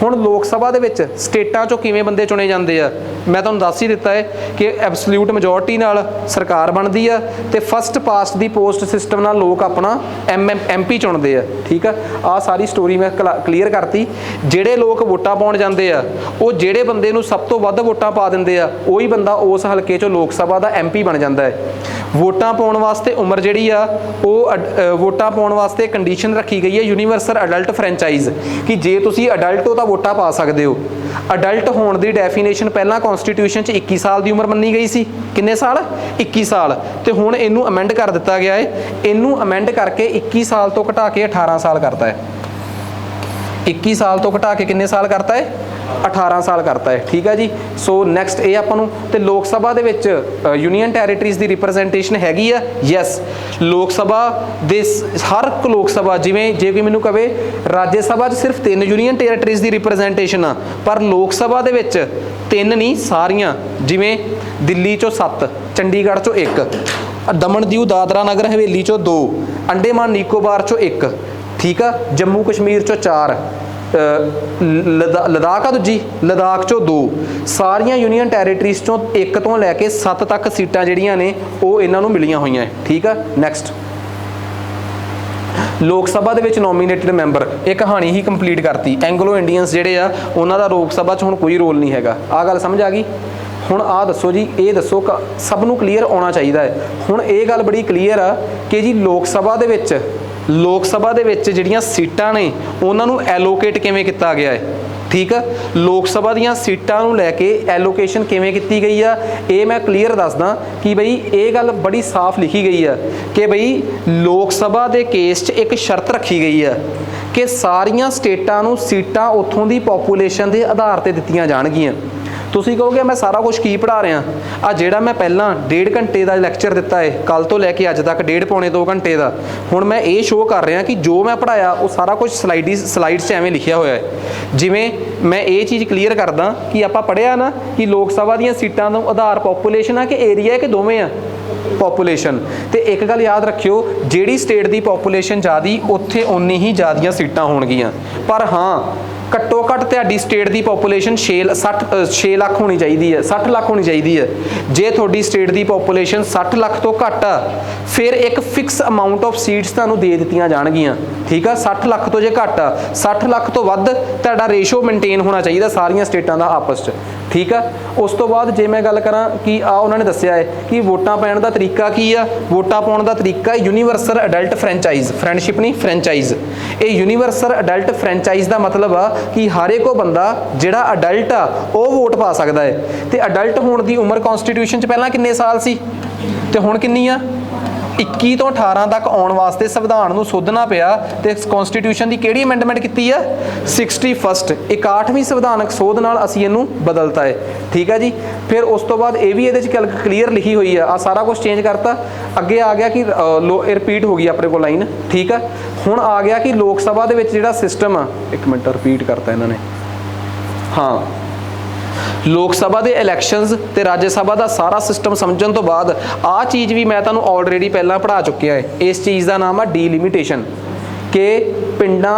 ਹੁਣ ਲੋਕ ਸਭਾ ਦੇ ਵਿੱਚ ਸਟੇਟਾਂ 'ਚੋਂ ਕਿਵੇਂ ਬੰਦੇ ਚੁਣੇ ਜਾਂਦੇ ਆ, ਮੈਂ ਤੁਹਾਨੂੰ ਦੱਸ ਹੀ ਦਿੱਤਾ ਹੈ ਕਿ ਐਬਸੋਲਿਊਟ ਮੈਜੋਰਟੀ ਨਾਲ ਸਰਕਾਰ ਬਣਦੀ ਆ ਤੇ ਫਸਟ ਪਾਸਟ ਦੀ ਪੋਸਟ ਸਿਸਟਮ ਨਾਲ ਲੋਕ ਆਪਣਾ MP ਚੁਣਦੇ ਆ। ਠੀਕ ਆ, ਆਹ ਸਾਰੀ ਸਟੋਰੀ ਮੈਂ ਕਲੀਅਰ ਕਰਤੀ। ਜਿਹੜੇ ਲੋਕ ਵੋਟਾਂ ਪਾਉਣ ਜਾਂਦੇ ਆ ਉਹ ਜਿਹੜੇ ਬੰਦੇ ਨੂੰ ਸਭ ਤੋਂ ਵੱਧ ਵੋਟਾਂ ਪਾ ਦਿੰਦੇ ਆ ਉਹੀ ਬੰਦਾ ਉਸ ਹਲਕੇ 'ਚੋਂ ਲੋਕ ਸਭਾ ਦਾ MP ਬਣ ਜਾਂਦਾ ਹੈ। ਵੋਟਾਂ ਪਾਉਣ ਵਾਸਤੇ ਉਮਰ ਜਿਹੜੀ ਆ ਉਹ ਵੋਟਾਂ ਪਾਉਣ ਵਾਸਤੇ ਕੰਡੀਸ਼ਨ ਰੱਖੀ ਗਈ ਹੈ ਯੂਨੀਵਰਸਲ ਅਡਲਟ ਫਰੈਂਚਾਈਜ਼, ਕਿ ਜੇ ਤੁਸੀਂ ਅਡਲਟ ਹੋ ਤਾਂ ਵੋਟਾਂ ਪਾ ਸਕਦੇ ਹੋ। ਅਡਲਟ ਹੋਣ ਦੀ ਡੈਫੀਨੇਸ਼ਨ ਪਹਿਲਾਂ ਕਨਸਟੀਟਿਊਸ਼ਨ 'ਚ 21 ਸਾਲ ਦੀ ਉਮਰ ਮੰਨੀ ਗਈ ਸੀ। ਕਿੰਨੇ ਸਾਲ? 21 ਸਾਲ। ਤੇ ਹੁਣ ਇਹਨੂੰ ਅਮੈਂਡ ਕਰ ਦਿੱਤਾ ਗਿਆ ਹੈ। ਇਹਨੂੰ ਅਮੈਂਡ ਕਰਕੇ 21 ਸਾਲ ਤੋਂ ਘਟਾ ਕੇ 18 ਸਾਲ ਕਰਤਾ ਹੈ। 21 ਸਾਲ ਤੋਂ ਘਟਾ ਕੇ ਕਿੰਨੇ ਸਾਲ ਕਰਤਾ ਹੈ? 18 ਸਾਲ ਕਰਤਾ ਹੈ। ਠੀਕ ਹੈ ਜੀ, ਸੋ ਨੈਕਸਟ ਇਹ ਆਪਾਂ ਨੂੰ ਤੇ ਲੋਕ ਸਭਾ ਦੇ ਵਿੱਚ ਯੂਨੀਅਨ ਟੈਰੀਟਰੀਜ਼ ਦੀ ਰਿਪਰੈਜ਼ੈਂਟੇਸ਼ਨ ਹੈਗੀ ਆ। ਯੈਸ, ਲੋਕ ਸਭਾ ਦੇ ਹਰ ਲੋਕ ਸਭਾ, ਜਿਵੇਂ ਜੇ ਕੋਈ ਮੈਨੂੰ ਕਵੇ ਰਾਜ ਸਭਾ 'ਚ ਸਿਰਫ 3 ਯੂਨੀਅਨ ਟੈਰੀਟਰੀਜ਼ ਦੀ ਰਿਪਰੈਜ਼ੈਂਟੇਸ਼ਨ ਆ, ਪਰ ਲੋਕ ਸਭਾ ਦੇ ਵਿੱਚ 3 ਨਹੀਂ ਸਾਰੀਆਂ, ਜਿਵੇਂ ਦਿੱਲੀ 'ਚੋਂ 7, ਚੰਡੀਗੜ੍ਹ 'ਚੋਂ 1, ਦਮਨ ਦੀਊ ਦਾਦਰਾ ਨਗਰ ਹਵੇਲੀ 'ਚੋਂ 2, ਅੰਡੇਮਾਨ ਨਿਕੋਬਾਰ 'ਚੋਂ 1। ਠੀਕ ਆ, ਜੰਮੂ ਕਸ਼ਮੀਰ 'ਚੋਂ 4, ਲਦਾਖ ਆ ਦੂਜੀ, ਲਦਾਖ 'ਚੋਂ 2, ਸਾਰੀਆਂ ਯੂਨੀਅਨ ਟੈਰੀਟਰੀਜ਼ 'ਚੋਂ 1 ਤੋਂ ਲੈ ਕੇ 7 ਤੱਕ ਸੀਟਾਂ ਜਿਹੜੀਆਂ ਨੇ ਉਹ ਇਹਨਾਂ ਨੂੰ ਮਿਲੀਆਂ ਹੋਈਆਂ। ਠੀਕ ਆ, ਨੈਕਸਟ ਲੋਕ ਸਭਾ ਦੇ ਵਿੱਚ ਨੋਮੀਨੇਟਡ ਮੈਂਬਰ, ਇਹ ਕਹਾਣੀ ਹੀ ਕੰਪਲੀਟ ਕਰਤੀ। ਐਂਗਲੋ ਇੰਡੀਅਨਸ ਜਿਹੜੇ ਆ ਉਹਨਾਂ ਦਾ ਲੋਕ ਸਭਾ 'ਚ ਹੁਣ ਕੋਈ ਰੋਲ ਨਹੀਂ ਹੈਗਾ। ਆਹ ਗੱਲ ਸਮਝ ਆ ਗਈ। ਹੁਣ ਆਹ ਦੱਸੋ ਜੀ, ਇਹ ਦੱਸੋ ਸਭ ਨੂੰ ਕਲੀਅਰ ਆਉਣਾ ਚਾਹੀਦਾ ਹੈ। ਹੁਣ ਇਹ ਗੱਲ ਬੜੀ ਕਲੀਅਰ ਆ ਕਿ ਜੀ ਲੋਕ ਸਭਾ ਦੇ ਵਿੱਚ ਜਿਹੜੀਆਂ ਸੀਟਾਂ ਨੇ ਉਹਨਾਂ ਨੂੰ ਐਲੋਕੇਟ ਕਿਵੇਂ ਕੀਤਾ ਗਿਆ ਹੈ। ਠੀਕ ਆ, ਲੋਕ ਸਭਾ ਦੀਆਂ ਸੀਟਾਂ ਨੂੰ ਲੈ ਕੇ ਐਲੋਕੇਸ਼ਨ ਕਿਵੇਂ ਕੀਤੀ ਗਈ ਆ, ਇਹ ਮੈਂ ਕਲੀਅਰ ਦੱਸਦਾ ਕਿ ਬਈ ਇਹ ਗੱਲ ਬੜੀ ਸਾਫ਼ ਲਿਖੀ ਗਈ ਆ ਕਿ ਬਈ ਲੋਕ ਸਭਾ ਦੇ ਕੇਸ 'ਚ ਇੱਕ ਸ਼ਰਤ ਰੱਖੀ ਗਈ ਆ ਕਿ ਸਾਰੀਆਂ ਸਟੇਟਾਂ ਨੂੰ ਸੀਟਾਂ ਉੱਥੋਂ ਦੀ ਪੋਪੂਲੇਸ਼ਨ ਦੇ ਆਧਾਰ ਤੇ ਦਿੱਤੀਆਂ ਜਾਣਗੀਆਂ। ਤੁਸੀਂ ਕਹੋਗੇ ਮੈਂ ਸਾਰਾ ਕੁਝ ਕੀ ਪੜ੍ਹਾ ਰਿਹਾ, ਆ ਜਿਹੜਾ ਮੈਂ ਪਹਿਲਾਂ 1.5 ਘੰਟੇ ਦਾ ਲੈਕਚਰ ਦਿੱਤਾ ਹੈ ਕੱਲ ਤੋਂ ਲੈ ਕੇ ਅੱਜ ਤੱਕ 1.5 ਪੌਣੇ 2 ਘੰਟੇ ਦਾ, ਹੁਣ ਮੈਂ ਇਹ ਸ਼ੋਅ ਕਰ ਰਿਹਾ ਕਿ ਜੋ ਮੈਂ ਪੜ੍ਹਾਇਆ ਉਹ ਸਾਰਾ ਕੁਝ ਸਲਾਈਡਸ 'ਚ ਐਵੇਂ ਲਿਖਿਆ ਹੋਇਆ ਹੈ। ਜਿਵੇਂ ਮੈਂ ਇਹ ਚੀਜ਼ ਕਲੀਅਰ ਕਰਦਾ ਕਿ ਆਪਾਂ ਪੜ੍ਹਿਆ ਨਾ ਕਿ ਲੋਕ ਸਭਾ ਦੀਆਂ ਸੀਟਾਂ ਦਾ ਆਧਾਰ ਪੋਪੂਲੇਸ਼ਨ ਆ ਕਿ ਏਰੀਆ ਹੈ ਕਿ ਦੋਵੇਂ ਆ ਪੋਪੂਲੇਸ਼ਨ। ਤੇ ਇੱਕ ਗੱਲ ਯਾਦ ਰੱਖਿਓ, ਜਿਹੜੀ ਸਟੇਟ ਦੀ ਪੋਪੂਲੇਸ਼ਨ ਜ਼ਿਆਦੀ ਉੱਥੇ ਉਨੀ ਹੀ ਜ਼ਿਆਦੀਆਂ ਸੀਟਾਂ ਹੋਣਗੀਆਂ। ਪਰ ਹਾਂ, ਘੱਟੋ ਘੱਟ ਤੁਹਾਡੀ ਸਟੇਟ ਦੀ ਪੋਪੂਲੇਸ਼ਨ 6 ਲੱਖ ਹੋਣੀ ਚਾਹੀਦੀ ਹੈ, 60 ਲੱਖ ਹੋਣੀ ਚਾਹੀਦੀ ਹੈ। ਜੇ ਤੁਹਾਡੀ ਸਟੇਟ ਦੀ ਪੋਪੂਲੇਸ਼ਨ 60 ਲੱਖ ਤੋਂ ਘੱਟ ਆ ਫਿਰ ਇੱਕ ਫਿਕਸ ਅਮਾਊਂਟ ਆਫ ਸੀਟਸ ਤੁਹਾਨੂੰ ਦੇ ਦਿੱਤੀਆਂ ਜਾਣਗੀਆਂ। ਠੀਕ ਆ, 60 ਲੱਖ ਤੋਂ ਜੇ ਘੱਟ ਆ, 60 ਲੱਖ ਤੋਂ ਵੱਧ ਤੁਹਾਡਾ ਰੇਸ਼ੋ ਮੇਨਟੇਨ ਹੋਣਾ ਚਾਹੀਦਾ ਸਾਰੀਆਂ ਸਟੇਟਾਂ ਦਾ ਆਪਸ 'ਚ। ਠੀਕ ਆ, ਉਸ ਤੋਂ ਬਾਅਦ ਜੇ ਮੈਂ ਗੱਲ ਕਰਾਂ ਕਿ ਉਹਨਾਂ ਨੇ ਦੱਸਿਆ ਹੈ ਕਿ ਵੋਟਾਂ ਪੈਣ ਦਾ ਤਰੀਕਾ ਕੀ ਆ। ਵੋਟਾਂ ਪਾਉਣ ਦਾ ਤਰੀਕਾ ਯੂਨੀਵਰਸਲ ਅਡਲਟ ਫਰੈਂਚਾਈਜ਼, ਫਰੈਂਡਸ਼ਿਪ ਨਹੀਂ ਫਰੈਂਚਾਈਜ਼। ਇਹ ਯੂਨੀਵਰਸਲ ਅਡਲਟ ਫਰੈਂਚਾਈਜ਼ ਦਾ ਮਤਲਬ ਆ ਕਿ ਹਰ ਇੱਕ ਉਹ ਬੰਦਾ ਜਿਹੜਾ ਅਡਲਟ ਆ ਉਹ ਵੋਟ ਪਾ ਸਕਦਾ ਹੈ। ਤੇ ਅਡਲਟ ਹੋਣ ਦੀ ਉਮਰ ਕਨਸਟੀਟਿਊਸ਼ਨ 'ਚ ਪਹਿਲਾਂ ਕਿੰਨੇ ਸਾਲ ਸੀ ਤੇ ਹੁਣ ਕਿੰਨੀ ਆ? 21 ਤੋਂ 18 ਤੱਕ ਆਉਣ ਵਾਸਤੇ ਸੰਵਿਧਾਨ ਨੂੰ ਸੋਧਣਾ ਪਿਆ ਤੇ ਕਨਸਟੀਟਿਊਸ਼ਨ ਦੀ ਕਿਹੜੀ ਅਮੈਂਡਮੈਂਟ ਕੀਤੀ ਆ? 61 61ਵੀਂ ਸੰਵਿਧਾਨਕ ਸੋਧ ਨਾਲ ਅਸੀਂ ਇਹਨੂੰ ਬਦਲਤਾ ਹੈ। ਠੀਕ ਹੈ ਜੀ, ਫਿਰ ਉਸ ਤੋਂ ਬਾਅਦ ਇਹ ਵੀ ਇਹਦੇ 'ਚ ਕਲੀਅਰ ਲਿਖੀ ਹੋਈ ਆ, ਸਾਰਾ ਕੁਝ ਚੇਂਜ ਕਰਤਾ। ਅੱਗੇ ਆ ਗਿਆ ਕਿ ਰਿਪੀਟ ਹੋ ਗਈ ਆਪਣੇ ਕੋਲ ਲਾਈਨ। ਠੀਕ ਆ, ਹੁਣ ਆ ਗਿਆ ਕਿ ਲੋਕ ਸਭਾ ਦੇ ਵਿੱਚ ਜਿਹੜਾ ਸਿਸਟਮ ਆ, ਇੱਕ ਮਿੰਟ ਰਿਪੀਟ ਕਰਤਾ ਇਹਨਾਂ ਨੇ, ਹਾਂ, ਲੋਕ ਸਭਾ ਦੇ ਇਲੈਕਸ਼ਨਸ ਤੇ ਰਾਜ ਸਭਾ ਦਾ ਸਾਰਾ ਸਿਸਟਮ ਸਮਝਣ ਤੋਂ ਬਾਅਦ ਆਹ ਚੀਜ਼ ਵੀ ਮੈਂ ਤੁਹਾਨੂੰ ਆਲਰੇਡੀ ਪਹਿਲਾਂ ਪੜ੍ਹਾ ਚੁੱਕਿਆ ਹੈ। ਇਸ ਚੀਜ਼ ਦਾ ਨਾਮ ਆ ਡੀਲਿਮਿਟੇਸ਼ਨ। कि पिंडां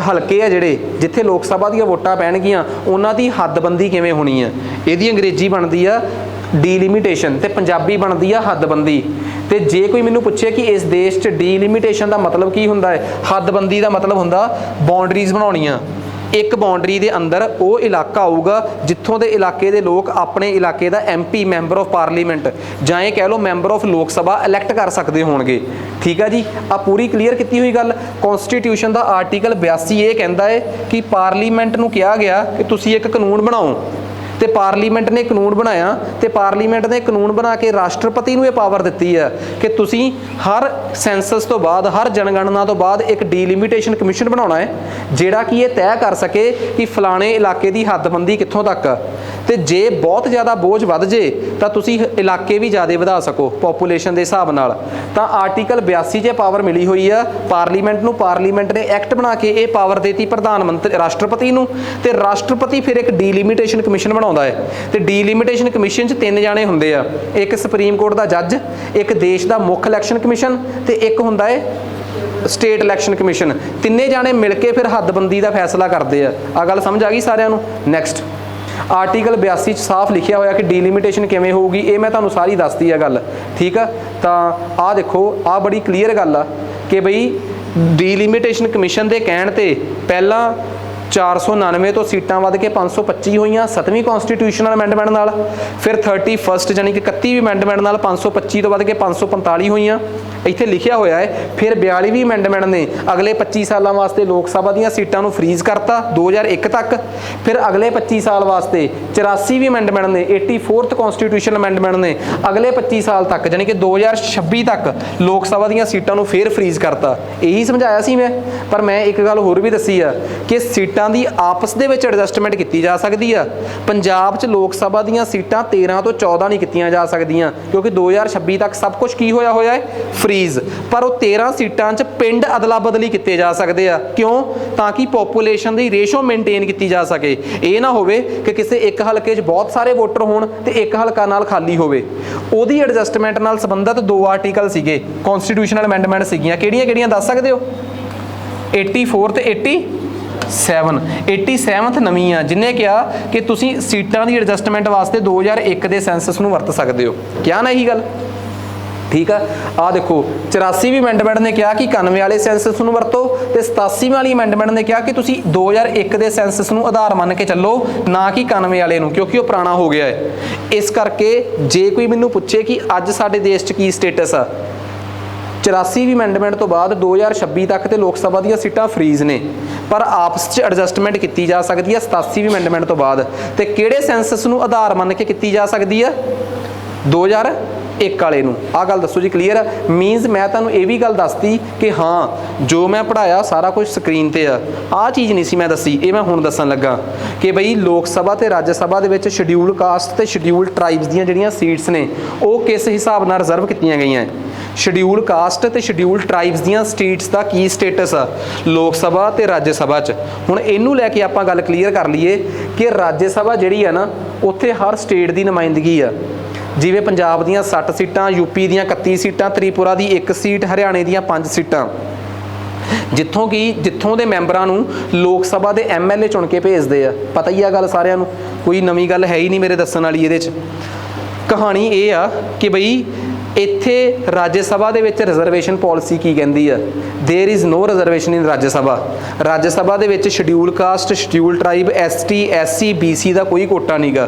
हलके आ जिहड़े जिथे लोक सभा ਦੀਆਂ ਵੋਟਾਂ ਪੈਣਗੀਆਂ ਉਹਨਾਂ ਦੀ ਹੱਦਬੰਦੀ ਕਿਵੇਂ ਹੋਣੀ ਆ। ਇਹਦੀ ਅੰਗਰੇਜ਼ੀ ਬਣਦੀ ਆ ਡੀਲਿਮਿਟੇਸ਼ਨ ਤੇ ਪੰਜਾਬੀ ਬਣਦੀ ਆ ਹੱਦਬੰਦੀ। ਤੇ ਜੇ ਕੋਈ ਮੈਨੂੰ ਪੁੱਛੇ ਕਿ ਇਸ ਦੇਸ਼ 'ਚ ਡੀਲਿਮਿਟੇਸ਼ਨ ਦਾ ਮਤਲਬ ਕੀ ਹੁੰਦਾ ਹੈ, ਹੱਦਬੰਦੀ ਦਾ ਮਤਲਬ ਹੁੰਦਾ ਬਾਉਂਡਰੀਜ਼ ਬਣਾਉਣੀਆਂ। ਇੱਕ ਬਾਉਂਡਰੀ ਦੇ ਅੰਦਰ ਉਹ ਇਲਾਕਾ ਆਊਗਾ ਜਿੱਥੋਂ ਦੇ ਇਲਾਕੇ ਦੇ ਲੋਕ ਆਪਣੇ ਇਲਾਕੇ ਦਾ MP ਮੈਂਬਰ ਆਫ ਪਾਰਲੀਮੈਂਟ ਜਾਂ ਇਹ ਕਹਿ ਲਓ ਮੈਂਬਰ ਆਫ ਲੋਕ ਸਭਾ ਇਲੈਕਟ ਕਰ ਸਕਦੇ ਹੋਣਗੇ। ਠੀਕ ਆ ਜੀ, ਆ ਪੂਰੀ ਕਲੀਅਰ ਕੀਤੀ ਹੋਈ ਗੱਲ। ਕਨਸਟੀਟਿਊਸ਼ਨ ਦਾ ਆਰਟੀਕਲ 82 ਇਹ ਕਹਿੰਦਾ ਹੈ ਕਿ ਪਾਰਲੀਮੈਂਟ ਨੂੰ ਕਿਹਾ ਗਿਆ ਕਿ ਤੁਸੀਂ ਇੱਕ ਕਾਨੂੰਨ ਬਣਾਓ, ਤੇ ਪਾਰਲੀਮੈਂਟ ਨੇ ਕਾਨੂੰਨ ਬਣਾਇਆ ਤੇ ਪਾਰਲੀਮੈਂਟ ਨੇ ਕਾਨੂੰਨ ਬਣਾ ਕੇ ਰਾਸ਼ਟਰਪਤੀ ਨੂੰ ਇਹ ਪਾਵਰ ਦਿੱਤੀ ਹੈ ਕਿ ਤੁਸੀਂ ਹਰ ਸੈਂਸਸ ਤੋਂ ਬਾਅਦ, ਹਰ ਜਨਗਣਨਾ ਤੋਂ ਬਾਅਦ ਇੱਕ ਡੀਲਿਮਿਟੇਸ਼ਨ ਕਮਿਸ਼ਨ ਬਣਾਉਣਾ ਹੈ ਜਿਹੜਾ ਕਿ ਇਹ ਤੈਅ ਕਰ ਸਕੇ ਕਿ ਫਲਾਣੇ ਇਲਾਕੇ ਦੀ ਹੱਦਬੰਦੀ ਕਿੱਥੋਂ ਤੱਕ ਆ। ਤੇ ਜੇ ਬਹੁਤ ਜ਼ਿਆਦਾ ਬੋਝ ਵੱਧ ਜੇ ਤਾਂ ਤੁਸੀਂ ਇਲਾਕੇ ਵੀ ਜ਼ਿਆਦਾ ਵਧਾ ਸਕੋ ਪੋਪੂਲੇਸ਼ਨ ਦੇ ਹਿਸਾਬ ਨਾਲ। ਤਾਂ ਆਰਟੀਕਲ 82 'ਚ ਪਾਵਰ ਮਿਲੀ ਹੋਈ ਆ ਪਾਰਲੀਮੈਂਟ ਨੂੰ। ਪਾਰਲੀਮੈਂਟ ਨੇ ਐਕਟ ਬਣਾ ਕੇ ਇਹ ਪਾਵਰ ਦੇਤੀ ਪ੍ਰਧਾਨ ਮੰਤਰੀ ਰਾਸ਼ਟਰਪਤੀ ਨੂੰ, ਤੇ ਰਾਸ਼ਟਰਪਤੀ ਫਿਰ ਇੱਕ ਡੀਲਿਮਿਟੇਸ਼ਨ ਕਮਿਸ਼ਨ ਬਣਾਉਂਦਾ ਹੈ। ਤੇ ਡੀਲਿਮਿਟੇਸ਼ਨ ਕਮਿਸ਼ਨ 'ਚ 3 ਜਾਣੇ ਹੁੰਦੇ ਆ, ਇੱਕ ਸੁਪਰੀਮ ਕੋਰਟ ਦਾ ਜੱਜ, ਇੱਕ ਦੇਸ਼ ਦਾ ਮੁੱਖ ਇਲੈਕਸ਼ਨ ਕਮਿਸ਼ਨ ਤੇ ਇੱਕ ਹੁੰਦਾ ਹੈ ਸਟੇਟ ਇਲੈਕਸ਼ਨ ਕਮਿਸ਼ਨ। ਤਿੰਨੇ ਜਾਣੇ ਮਿਲ ਕੇ ਫਿਰ ਹੱਦਬੰਦੀ ਦਾ ਫੈਸਲਾ ਕਰਦੇ ਆ। ਆ ਗੱਲ ਸਮਝ ਆ ਗਈ ਸਾਰਿਆਂ ਨੂੰ। ਨੈਕਸਟ ਆਰਟੀਕਲ 82 'ਚ ਸਾਫ਼ ਲਿਖਿਆ ਹੋਇਆ ਕਿ ਡੀਲਿਮਿਟੇਸ਼ਨ ਕਿਵੇਂ ਹੋਊਗੀ, ਇਹ ਮੈਂ ਤੁਹਾਨੂੰ ਸਾਰੀ ਦੱਸਤੀ ਆ ਗੱਲ। ਠੀਕ ਆ, ਤਾਂ ਆਹ ਦੇਖੋ, ਆਹ ਬੜੀ ਕਲੀਅਰ ਗੱਲ ਆ ਕਿ ਬਈ ਡੀਲਿਮਿਟੇਸ਼ਨ ਕਮਿਸ਼ਨ ਦੇ ਕਹਿਣ ਤੇ ਪਹਿਲਾਂ 499 ਤੋਂ ਸੀਟਾਂ ਵੱਧ ਕੇ 525 ਹੋਈਆਂ 7ਵੀਂ ਕਨਸਟੀਟਿਊਸ਼ਨਲ ਅਮੈਂਡਮੈਂਟ ਨਾਲ। ਫਿਰ 31 ਜਾਨੀ ਕਿ 31ਵੀਂ ਅਮੈਂਡਮੈਂਟ ਨਾਲ 525 ਤੋਂ ਵੱਧ ਕੇ 545 ਹੋਈਆਂ। ਇੱਥੇ ਲਿਖਿਆ ਹੋਇਆ ਹੈ। ਫਿਰ 42ਵੀਂ ਅਮੈਂਡਮੈਂਟ ਨੇ ਅਗਲੇ 25 ਸਾਲਾਂ ਵਾਸਤੇ ਲੋਕ ਸਭਾ ਦੀਆਂ ਸੀਟਾਂ ਨੂੰ ਫਰੀਜ਼ ਕਰਤਾ 2001 ਤੱਕ। ਫਿਰ ਅਗਲੇ 25 ਸਾਲ ਵਾਸਤੇ 84ਵੀਂ ਅਮੈਂਡਮੈਂਟ ਨੇ 84th ਕਨਸਟੀਟਿਊਸ਼ਨਲ ਅਮੈਂਡਮੈਂਟ ਨੇ ਅਗਲੇ 25 ਸਾਲ ਤੱਕ ਜਾਨੀ ਕਿ 2026 ਤੱਕ ਲੋਕ ਸਭਾ ਦੀਆਂ ਸੀਟਾਂ ਨੂੰ ਫੇਰ ਫਰੀਜ਼ ਕਰਤਾ। ਇਹੀ ਸਮਝਾਇਆ ਸੀ ਮੈਂ। ਪਰ ਮੈਂ ਇੱਕ ਗੱਲ ਹੋਰ ਵੀ ਦੱਸੀ ਆ ਕਿ ਸੀਟਾਂ ਦੀ ਆਪਸ ਦੇ ਵਿੱਚ ਐਡਜਸਟਮੈਂਟ ਕੀਤੀ ਜਾ ਸਕਦੀ ਆ। ਪੰਜਾਬ 'ਚ ਲੋਕ ਸਭਾ ਦੀਆਂ ਸੀਟਾਂ 13 ਤੋਂ 14 ਨਹੀਂ ਕੀਤੀਆਂ ਜਾ ਸਕਦੀਆਂ ਕਿਉਂਕਿ 2026 ਤੱਕ ਸਭ ਕੁਝ ਕੀ ਹੋਇਆ ਹੋਇਆ ਹੈ, ਫਰੀਜ਼। ਪਰ ਉਹ 13 ਸੀਟਾਂ 'ਚ ਪਿੰਡ ਅਦਲਾ ਬਦਲੀ ਕੀਤੇ ਜਾ ਸਕਦੇ ਆ। ਕਿਉਂ? ਤਾਂ ਕਿ ਪੋਪੂਲੇਸ਼ਨ ਦੀ ਰੇਸ਼ੋ ਮੇਨਟੇਨ ਕੀਤੀ ਜਾ ਸਕੇ। ਇਹ ਨਾ ਹੋਵੇ ਕਿ ਕਿਸੇ ਇੱਕ ਹਲਕੇ 'ਚ ਬਹੁਤ ਸਾਰੇ ਵੋਟਰ ਹੋਣ ਤੇ ਇੱਕ ਹਲਕਾ ਨਾਲ ਖਾਲੀ ਹੋਵੇ। ਉਹਦੀ ਐਡਜਸਟਮੈਂਟ ਨਾਲ ਸੰਬੰਧਿਤ 2 ਆਰਟੀਕਲ ਸੀਗੇ, ਕਨਸਟੀਟਿਊਸ਼ਨਲ ਅਮੈਂਡਮੈਂਟ ਸੀਗੀਆਂ। ਕਿਹੜੀਆਂ ਦੱਸ ਸਕਦੇ ਹੋ? 84 ਤੇ 87th ਨਵੀਂ ਆ, ਜਿਹਨੇ ਕਿਹਾ ਕਿ ਤੁਸੀਂ ਸੀਟਾਂ ਦੀ ਐਡਜਸਟਮੈਂਟ ਵਾਸਤੇ 2001 ਦੇ ਸੈਂਸਸ ਨੂੰ ਵਰਤ ਸਕਦੇ ਹੋ। ਕਿਹਾ ਨਾ ਇਹੀ ਗੱਲ? ਠੀਕ ਆ, ਆ ਦੇਖੋ 84ਵੀਂ ਅਮੈਂਡਮੈਂਟ ਨੇ ਕਿਹਾ ਕਿ 91 ਵਾਲੇ ਸੈਂਸਸ ਨੂੰ ਵਰਤੋ ਤੇ 87ਵੀਂ ਵਾਲੀ ਅਮੈਂਡਮੈਂਟ ਨੇ ਕਿਹਾ ਕਿ ਤੁਸੀਂ 2001 ਦੇ ਸੈਂਸਸ ਨੂੰ ਆਧਾਰ ਮੰਨ ਕੇ ਚੱਲੋ, ਨਾ ਕਿ 91 ਵਾਲੇ ਨੂੰ, ਕਿਉਂਕਿ ਉਹ ਪੁਰਾਣਾ ਹੋ ਗਿਆ ਹੈ। ਇਸ ਕਰਕੇ ਜੇ ਕੋਈ ਮੈਨੂੰ ਪੁੱਛੇ ਕਿ ਅੱਜ ਸਾਡੇ ਦੇਸ਼ 'ਚ ਕੀ ਸਟੇਟਸ ਆ, 84ਵੀਂ ਅਮੈਂਡਮੈਂਟ ਤੋਂ ਬਾਅਦ 2026 ਤੱਕ ਤੇ ਲੋਕ ਸਭਾ ਦੀਆਂ ਸੀਟਾਂ ਫਰੀਜ਼ ਨੇ, ਪਰ ਆਪਸ 'ਚ ਐਡਜਸਟਮੈਂਟ ਕੀਤੀ ਜਾ ਸਕਦੀ ਹੈ 87ਵੀਂ ਅਮੈਂਡਮੈਂਟ ਤੋਂ ਬਾਅਦ। ਤੇ ਕਿਹੜੇ ਸੈਂਸਸ ਨੂੰ ਆਧਾਰ ਮੰਨ ਕੇ ਕੀਤੀ ਜਾ ਸਕਦੀ ਆ? 2001 ਵਾਲੇ ਨੂੰ। ਆਹ ਗੱਲ ਦੱਸੋ ਜੀ, ਕਲੀਅਰ ਆ? ਮੀਨਸ ਮੈਂ ਤੁਹਾਨੂੰ ਇਹ ਵੀ ਗੱਲ ਦੱਸਤੀ ਕਿ ਹਾਂ ਜੋ ਮੈਂ ਪੜ੍ਹਾਇਆ ਸਾਰਾ ਕੁਝ ਸਕਰੀਨ ਤੇ ਆ। ਆਹ ਚੀਜ਼ ਨਹੀਂ ਸੀ ਮੈਂ ਦੱਸੀ, ਇਹ ਮੈਂ ਹੁਣ ਦੱਸਣ ਲੱਗਾ ਕਿ ਬਈ ਲੋਕ ਸਭਾ ਤੇ ਰਾਜ ਸਭਾ ਦੇ ਵਿੱਚ ਸ਼ਡਿਊਲ ਕਾਸਟ ਤੇ ਸ਼ਡਿਊਲ ਟਰਾਈਬਸ ਦੀਆਂ ਜਿਹੜੀਆਂ ਸੀਟਸ ਨੇ ਉਹ ਕਿਸ ਹਿਸਾਬ ਨਾਲ ਰਿਜ਼ਰਵ ਕੀਤੀਆਂ ਗਈਆਂ। ਸ਼ਡਿਊਲ ਕਾਸਟ ਤੇ ਸ਼ਡਿਊਲ ਟਰਾਈਬਸ ਦੀਆਂ ਸਟੇਟਸ ਦਾ ਕੀ ਸਟੇਟਸ ਆ ਲੋਕ ਸਭਾ ਤੇ ਰਾਜ ਸਭਾ 'ਚ। ਹੁਣ ਇਹਨੂੰ ਲੈ ਕੇ ਆਪਾਂ ਗੱਲ ਕਲੀਅਰ ਕਰ ਲਈਏ ਕਿ ਰਾਜ ਸਭਾ ਜਿਹੜੀ ਆ ਨਾ, ਉੱਥੇ ਹਰ ਸਟੇਟ ਦੀ ਨੁਮਾਇੰਦਗੀ ਆ। ਜਿਵੇਂ ਪੰਜਾਬ ਦੀਆਂ 60 ਸੀਟਾਂ, ਯੂਪੀ ਦੀਆਂ 31 ਸੀਟਾਂ, ਤ੍ਰਿਪੁਰਾ ਦੀ 1 ਸੀਟ, ਹਰਿਆਣੇ ਦੀਆਂ 5 ਸੀਟਾਂ। ਜਿੱਥੋਂ ਦੇ ਮੈਂਬਰਾਂ ਨੂੰ ਲੋਕ ਸਭਾ ਦੇ MLA ਚੁਣ ਕੇ ਭੇਜਦੇ ਆ। ਪਤਾ ਹੀ ਆ ਗੱਲ ਸਾਰਿਆਂ ਨੂੰ, ਕੋਈ ਨਵੀਂ ਗੱਲ ਹੈ ਹੀ ਨਹੀਂ ਮੇਰੇ ਦੱਸਣ ਵਾਲੀ। ਇਹਦੇ 'ਚ ਕਹਾਣੀ ਇਹ ਆ ਕਿ ਬਈ ਇੱਥੇ ਰਾਜ ਸਭਾ ਦੇ ਵਿੱਚ ਰਿਜ਼ਰਵੇਸ਼ਨ ਪਾਲਿਸੀ ਕੀ ਕਹਿੰਦੀ ਆ? There is no reservation in Rajya Sabha. Rajya Sabha ਦੇ ਵਿੱਚ schedule caste, schedule tribe, ST SC BC ਦਾ ਕੋਈ ਕੋਟਾ ਨਹੀਂਗਾ।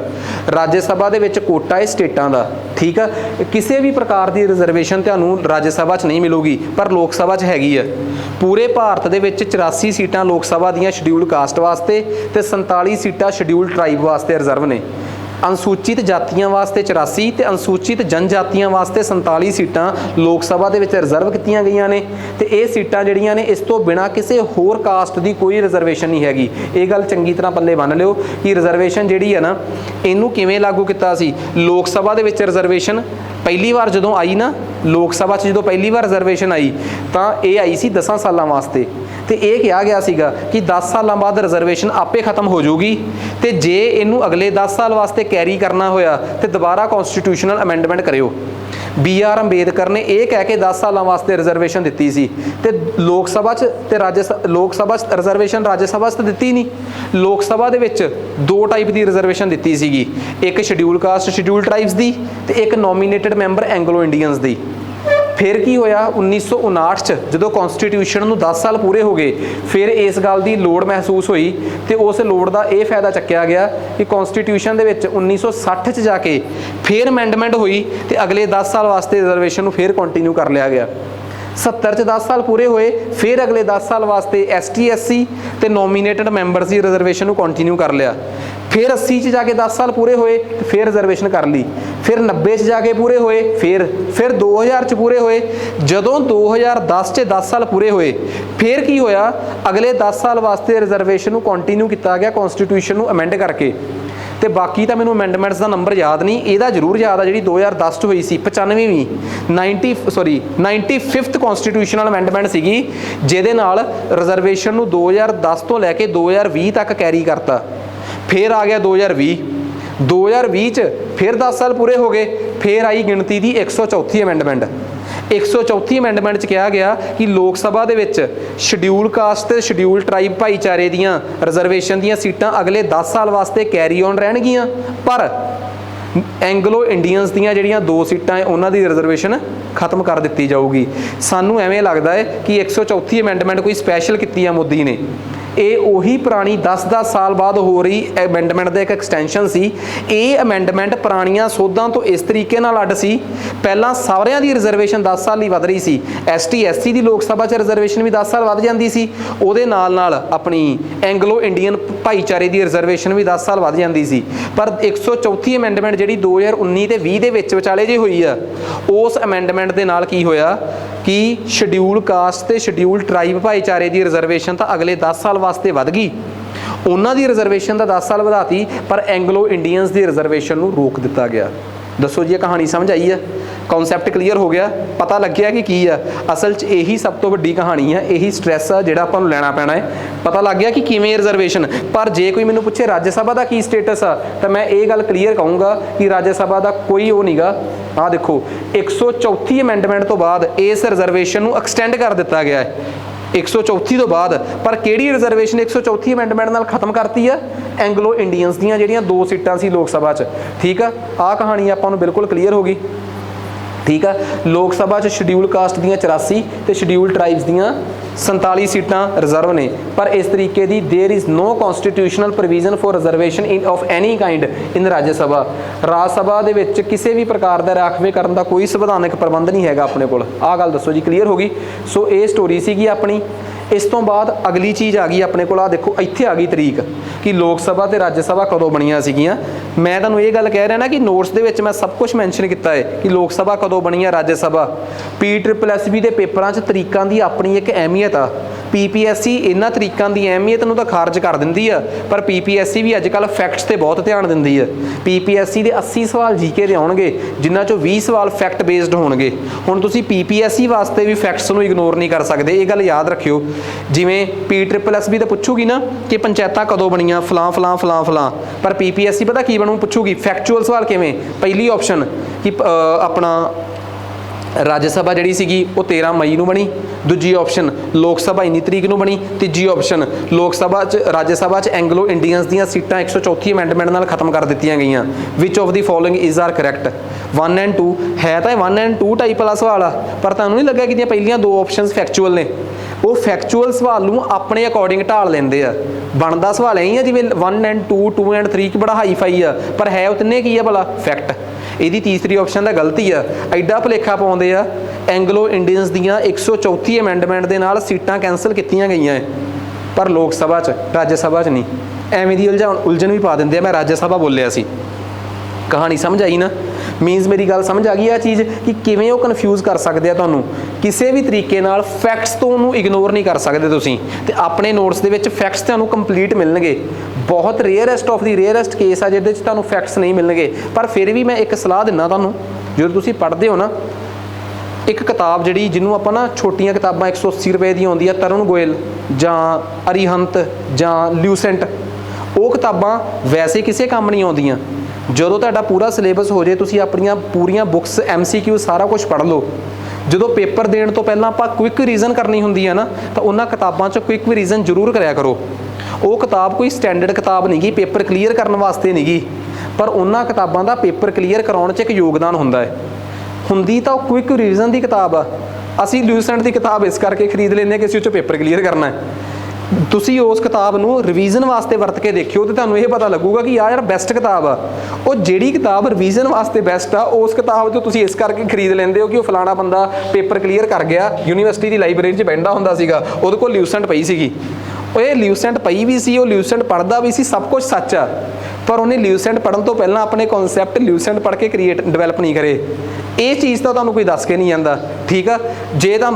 ਰਾਜ ਸਭਾ ਦੇ ਵਿੱਚ ਕੋਟਾ ਹੈ ਸਟੇਟਾਂ ਦਾ। ਠੀਕ ਆ, ਕਿਸੇ ਵੀ ਪ੍ਰਕਾਰ ਦੀ ਰਿਜ਼ਰਵੇਸ਼ਨ ਤੁਹਾਨੂੰ ਰਾਜ ਸਭਾ 'ਚ ਨਹੀਂ ਮਿਲੂਗੀ, ਪਰ ਲੋਕ ਸਭਾ 'ਚ ਹੈਗੀ ਆ। ਪੂਰੇ ਭਾਰਤ ਦੇ ਵਿੱਚ 84 ਸੀਟਾਂ ਲੋਕ ਸਭਾ ਦੀਆਂ ਸ਼ਡਿਊਲ ਕਾਸਟ ਵਾਸਤੇ ਤੇ 47 ਸੀਟਾਂ ਸ਼ਡਿਊਲ ਟਰਾਈਬ ਵਾਸਤੇ ਰਿਜ਼ਰਵ ਨੇ। ਅਨੁਸੂਚਿਤ ਜਾਤੀਆਂ ਵਾਸਤੇ 84 ਤੇ ਅਨੁਸੂਚਿਤ ਜਨਜਾਤੀਆਂ ਵਾਸਤੇ 47 ਸੀਟਾਂ ਲੋਕ ਸਭਾ ਦੇ ਵਿੱਚ ਰਿਜ਼ਰਵ ਕੀਤੀਆਂ ਗਈਆਂ ਨੇ। ਤੇ ਇਹ ਸੀਟਾਂ ਜਿਹੜੀਆਂ ਨੇ ਇਸ ਤੋਂ ਬਿਨਾਂ ਕਿਸੇ ਹੋਰ ਕਾਸਟ ਦੀ ਕੋਈ ਰਿਜ਼ਰਵੇਸ਼ਨ ਨਹੀਂ ਹੈਗੀ। ਇਹ ਗੱਲ ਚੰਗੀ ਤਰ੍ਹਾਂ ਪੱਲੇ ਬੰਨ੍ਹ ਲਿਓ ਕਿ ਰਿਜ਼ਰਵੇਸ਼ਨ ਜਿਹੜੀ ਹੈ ਨਾ, ਇਹਨੂੰ ਕਿਵੇਂ ਲਾਗੂ ਕੀਤਾ ਸੀ। ਲੋਕ ਸਭਾ ਦੇ ਵਿੱਚ ਰਿਜ਼ਰਵੇਸ਼ਨ ਪਹਿਲੀ ਵਾਰ ਜਦੋਂ ਆਈ ਨਾ, ਲੋਕ ਸਭਾ 'ਚ ਜਦੋਂ ਪਹਿਲੀ ਵਾਰ ਰਿਜ਼ਰਵੇਸ਼ਨ ਆਈ ਤਾਂ ਇਹ ਆਈ ਸੀ 10 ਸਾਲਾਂ ਵਾਸਤੇ। ਤੇ ਇਹ ਕਿਹਾ ਗਿਆ ਸੀਗਾ ਕਿ 10 ਸਾਲਾਂ ਬਾਅਦ ਰਿਜ਼ਰਵੇਸ਼ਨ ਆਪੇ ਖਤਮ ਹੋ ਜਾਊਗੀ ਤੇ ਜੇ ਇਹਨੂੰ ਅਗਲੇ 10 ਸਾਲ ਵਾਸਤੇ ਕੈਰੀ ਕਰਨਾ ਹੋਇਆ ਤੇ ਦੁਬਾਰਾ ਕਨਸਟੀਟਿਊਸ਼ਨਲ ਅਮੈਂਡਮੈਂਟ ਕਰਿਓ। बी आर अंबेडकर ने यह कह के 10 सालों वास्ते रिजर्वेशन दी सी ते लोक सभा च लोक सभा रिजर्वेशन राज्य सभा च दी नहीं। लोक सभा दे विच 2 टाइप की रिजर्वेशन दी सीगी, एक शेड्यूल कास्ट शेड्यूल ट्राइब्स दी ते एक नॉमीनेटेड मैंबर एंगलो इंडियंस दी। फिर की होया 1959 च जो कॉन्स्टिट्यूशन नूं 10 साल पूरे हो गए, फिर इस गल की लोड़ महसूस हुई तो उस लोड़ का यह फायदा चक्या गया कि कॉन्स्टिट्यूशन दे विच 1960 च जाके फिर अमेंडमेंट हुई तो अगले 10 साल वास्ते रिजर्वेशन फिर कंटिन्यू कर लिया गया। 70 च 10 साल पूरे हुए, फिर अगले 10 साल वास्ते ST SC ते नॉमीनेटेड मैंबर्स की रिजर्वेशन को कंटिन्यू कर लिया। फिर 80 च जाके 10 साल पूरे हुए तो फिर रिजर्वेशन कर ली। फिर 90 च जाके पूरे हुए, फिर 2000 च पूरे हुए। जदों 2010 च 10 साल पूरे हुए फिर की होया, अगले 10 साल वास्ते रिजर्वेशन को कंटिन्यू किया गया कॉन्स्टिट्यूशन को अमेंड करके। तो बाकी तो मैनू अमेंडमेंट्स का नंबर याद नहीं, यदा जरूर याद है जी 2010 च हुई सी 95वीं 95th कॉन्स्टिट्यूशनल अमेंडमेंट सीगी, जिहदे नाल रिजर्वेशन नू 2010 तो लैके 2020 तक कैरी करता। फिर आ गया 2020 च फिर 10 साल पूरे हो गए, फिर आई गिनती की 104 अमेंडमेंट। 104 अमेंडमेंट च कहा गया कि लोक सभा दे विच शेड्यूल कास्ट ते शेड्यूल ट्राइब भाईचारे दियां रिजर्वेशन दियां सीटां अगले 10 साल वास्ते कैरी ऑन रहणगियां, पर एंगलो इंडियंस दियां जिहड़ियां 2 सीटां है उन्हां दी रिजर्वेशन खत्म कर दी जाऊगी। सानू एवें लगता है कि 104 अमेंडमेंट कोई स्पैशल की मोदी ने, ये उही पुरानी 10-10 साल बाद हो रही अमेंडमेंट का एक एक्सटेंशन सी। ये अमेंडमेंट पुरानियां सोधां तो इस तरीके नाल अड सी, पहला सारियां दी रिजर्वेशन 10 साल ही वध रही सी, ST SC दी लोक सभा च रिजर्वेशन भी 10 साल वध जांदी सी, उहदे नाल नाल अपनी एंगलो इंडियन भाईचारे की रिजर्वेशन भी 10 साल वध जांदी सी। पर 104 अमेंडमेंट जिहड़ी 2019 ते 20 दे विच विचाले जी हुई आ, उस अमेंडमेंट दे नाल की होया कि शेड्यूल कास्ट ते शेड्यूल ट्राइब भाईचारे की रिजर्वेशन तो अगले 10 साल वास्ते वध गई, उन्हां दी रिजर्वेशन तो 10 साल वधाती, पर एंगलो इंडियंस की रिजर्वेशन नूं रोक दिता गया। दसो जी कहानी समझ आई है, कॉन्सैप्ट क्लीयर हो गया, पता लग गया कि की है असल च यही सब तो वड्डी कहानी है, यही स्ट्रैस है जिहड़ा आपां नूं लैना पैना है। पता लग गया कि किवें रिजर्वेशन, पर जे कोई मैनूं पुछे राज्य सभा का की स्टेटस आ, तो मैं ये गल क्लीयर कहूँगा कि राज्य सभा का कोई वो नहीं गा। आ देखो 104 अमेंडमेंट तो बाद इस रिजर्वेशन नूं एक्सटेंड कर दिता गया है 134 तो बाद, पर किहड़ी रिजर्वेशन 134 अमेंडमेंट नाल खत्म करती है, एंगलो इंडियंस दियां जिहड़ियां 2 सीटां सी लोक सभा च। ठीक है, आ कहानी आपां नूं बिल्कुल क्लीयर होगी। ठीक है, लोक सभा च शेड्यूल कास्ट दियां 84 ते शेड्यूल ट्राइब्स दियां 47 सीटां रिजर्व ने, पर इस तरीके दी there is no constitutional provision for reservation in of any kind in Rajya Sabha. राज सभा दे विच किसी भी प्रकार का राखवे करने का कोई संविधानिक प्रबंध नहीं हैगा अपने कोल। आ गल दसो जी क्लीयर होगी। सो ये स्टोरी सीगी अपनी। इस तो बाद अगली चीज़ आ गई अपने को, देखो इत्थे आ गई तरीक कि लोक सभा ते राज्य सभा कदों बनियां सीगियां। मैं तुहानूं ये गल कह रहा ना कि नोट्स दे विच मैं सब कुछ मैंशन किया है कि लोक सभा कदों बनी है, राज्य सभा। PSSB के पेपरां च तरीकां की अपनी एक अहमियत आ। PPSC इन्हां तरीकां की अहमियत नूं तां खारज कर दिंदी है, पर PPSC भी अजकल फैक्ट्स ते बहुत ध्यान दिंदी है। PPSC के 80 सवाल GK दे आउणगे, जिन्हां चों 20 सवाल फैक्ट बेस्ड होणगे। हुण तुसीं PPSC वास्ते भी फैक्ट्स नूं इग्नोर नहीं कर सकते, ये गल याद रखियो। जिवें PSSB तो पुछूगी ना कि पंचायतां कदों बनियां फलां फलां फलां फलां, पर PPSC पता की बनू पुछूगी फैक्चुअल सवाल किवें। पहली ऑप्शन कि अपना राज्य सभा जी सी वो 13 मई को बनी, दूजी ऑप्शन लोक सभा इन्नी तरीक को बनी, तीजी ऑप्शन लोक सभा राज्य सभा एंगलो इंडियंस दी सीटां 134 अमेंडमेंट नाल खत्म कर दित्तियां गईयां। Which of the following is are correct. 1 and 2 है तो 1 and 2 टाइप वाला सवाल आ, पर तुहानूं नहीं लगा कि पहलियां 2 ऑप्शन फैक्चुअल ने। वो फैक्चुअल सवाल नूं अपने अकॉर्डिंग ढाल लेंदे आ। बनदा सवाल यही है जिवें 1 and 2 2 and 3 कि बड़ा हाई फाई आ, पर है वो तिन्ने की है भला फैक्ट। यदि तीसरी ऑप्शन का गलती है, एडा भुलेखा पाउंदे आ। एंगलो इंडियंस दियां 134 अमेंडमेंट दे नाल सीटां कैंसल कीतियां गईयां, पर लोक सभा च राज्य सभा च नहीं। एवें दी उलझन भी पा दिंदे आ। मैं राज्य सभा बोलिया सी। कहानी समझ आई ना? मीनस मेरी गल समझ आ गई आ चीज़ कि किवें वो कन्फ्यूज़ कर सकते हैं तुहानूं किसी भी तरीके नाल। फैक्ट्स तो उन्होंने इग्नोर नहीं कर सकते तुसीं, ते अपने नोट्स दे विच फैक्ट्स तुहानूं कंप्लीट मिलणगे। बहुत rarest of the rarest case आ जिहदे च तुहानूं फैक्ट्स नहीं मिलणगे, पर फिर भी मैं एक सलाह दिंदा तुहानूं। जो तुसीं पढ़दे हो ना, एक किताब जिहड़ी जिन्हों आपां ना छोटियां किताबां 180 रुपए दी आउंदी आ, तरुण गोयल जां अरिहंत जां ल्यूसेंट, वो किताबां वैसे किसी काम नहीं आउंदियां, ਜਦੋਂ ਤੁਹਾਡਾ ਪੂਰਾ ਸਿਲੇਬਸ ਹੋ ਜੇ, ਤੁਸੀਂ ਆਪਣੀਆਂ ਪੂਰੀਆਂ ਬੁੱਕਸ MCQ ਸਾਰਾ ਕੁਝ ਪੜ੍ਹ ਲਓ, ਜਦੋਂ ਪੇਪਰ ਦੇਣ ਤੋਂ ਪਹਿਲਾਂ ਆਪਾਂ ਕੁਇਕ ਰੀਜ਼ਨ ਕਰਨੀ ਹੁੰਦੀ ਹੈ ਨਾ, ਤਾਂ ਉਹਨਾਂ ਕਿਤਾਬਾਂ 'ਚ ਕੁਇਕ ਰੀਜ਼ਨ ਜ਼ਰੂਰ ਕਰਿਆ ਕਰੋ। ਉਹ ਕਿਤਾਬ ਕੋਈ ਸਟੈਂਡਰਡ ਕਿਤਾਬ ਨਹੀਂ ਗੀ, ਪੇਪਰ ਕਲੀਅਰ ਕਰਨ ਵਾਸਤੇ ਨਹੀਂ ਗੀ, ਪਰ ਉਹਨਾਂ ਕਿਤਾਬਾਂ ਦਾ ਪੇਪਰ ਕਲੀਅਰ ਕਰਾਉਣ 'ਚ ਇੱਕ ਯੋਗਦਾਨ ਹੁੰਦਾ ਹੈ। ਹੁੰਦੀ ਤਾਂ ਉਹ ਕੁਇਕ ਰੀਜ਼ਨ ਦੀ ਕਿਤਾਬ ਆ, ਅਸੀਂ ਲਿਊਸੈਂਟ ਦੀ ਕਿਤਾਬ ਇਸ ਕਰਕੇ ਖਰੀਦ ਲੈਂਦੇ ਕਿ ਅਸੀਂ ਉਹ 'ਚ ਪੇਪਰ ਕਲੀਅਰ ਕਰਨਾ ਹੈ। ਤੁਸੀਂ ਉਸ ਕਿਤਾਬ ਨੂੰ ਰਿਵੀਜ਼ਨ ਵਾਸਤੇ ਵਰਤ ਕੇ ਦੇਖਿਓ ਤੇ ਤੁਹਾਨੂੰ ਇਹ ਪਤਾ ਲੱਗੂਗਾ ਕਿ ਯਾਰ ਬੈਸਟ ਕਿਤਾਬ ਆ। ਉਹ ਜਿਹੜੀ ਕਿਤਾਬ ਰਿਵੀਜ਼ਨ ਵਾਸਤੇ ਬੈਸਟ ਆ, ਉਸ ਕਿਤਾਬ 'ਚੋਂ ਤੁਸੀਂ ਇਸ ਕਰਕੇ ਖਰੀਦ ਲੈਂਦੇ ਹੋ ਕਿ ਉਹ ਫਲਾਣਾ ਬੰਦਾ ਪੇਪਰ ਕਲੀਅਰ ਕਰ ਗਿਆ, ਯੂਨੀਵਰਸਿਟੀ ਦੀ ਲਾਇਬ੍ਰੇਰੀ 'ਚ ਬੈਠਾ ਹੁੰਦਾ ਸੀਗਾ, ਉਹਦੇ ਕੋਲ ਲਿਊਸੈਂਟ ਪਈ ਸੀਗੀ, ਉਹ ਇਹ ਲਿਊਸੈਂਟ ਪਈ ਵੀ ਸੀ, ਉਹ ਲਿਊਸੈਂਟ ਪੜ੍ਹਦਾ ਵੀ ਸੀ, ਸਭ ਕੁਝ ਸੱਚ ਆ, ਪਰ ਉਹਨੇ ਲਿਊਸੈਂਟ ਪੜ੍ਹਨ ਤੋਂ ਪਹਿਲਾਂ ਆਪਣੇ ਕਨਸੈਪਟ ਲਿਊਸੈਂਟ ਪੜ੍ਹ ਕੇ ਡਿਵੈਲਪ ਨਹੀਂ ਕਰੇ। ਇਹ ਚੀਜ਼ ਤਾਂ ਤੁਹਾਨੂੰ ਕੋਈ ਦੱਸ ਕੇ ਨਹੀਂ ਜਾਂਦਾ, ਠੀਕ ਆ। ਜੇ ਤੁਹਾਨੂੰ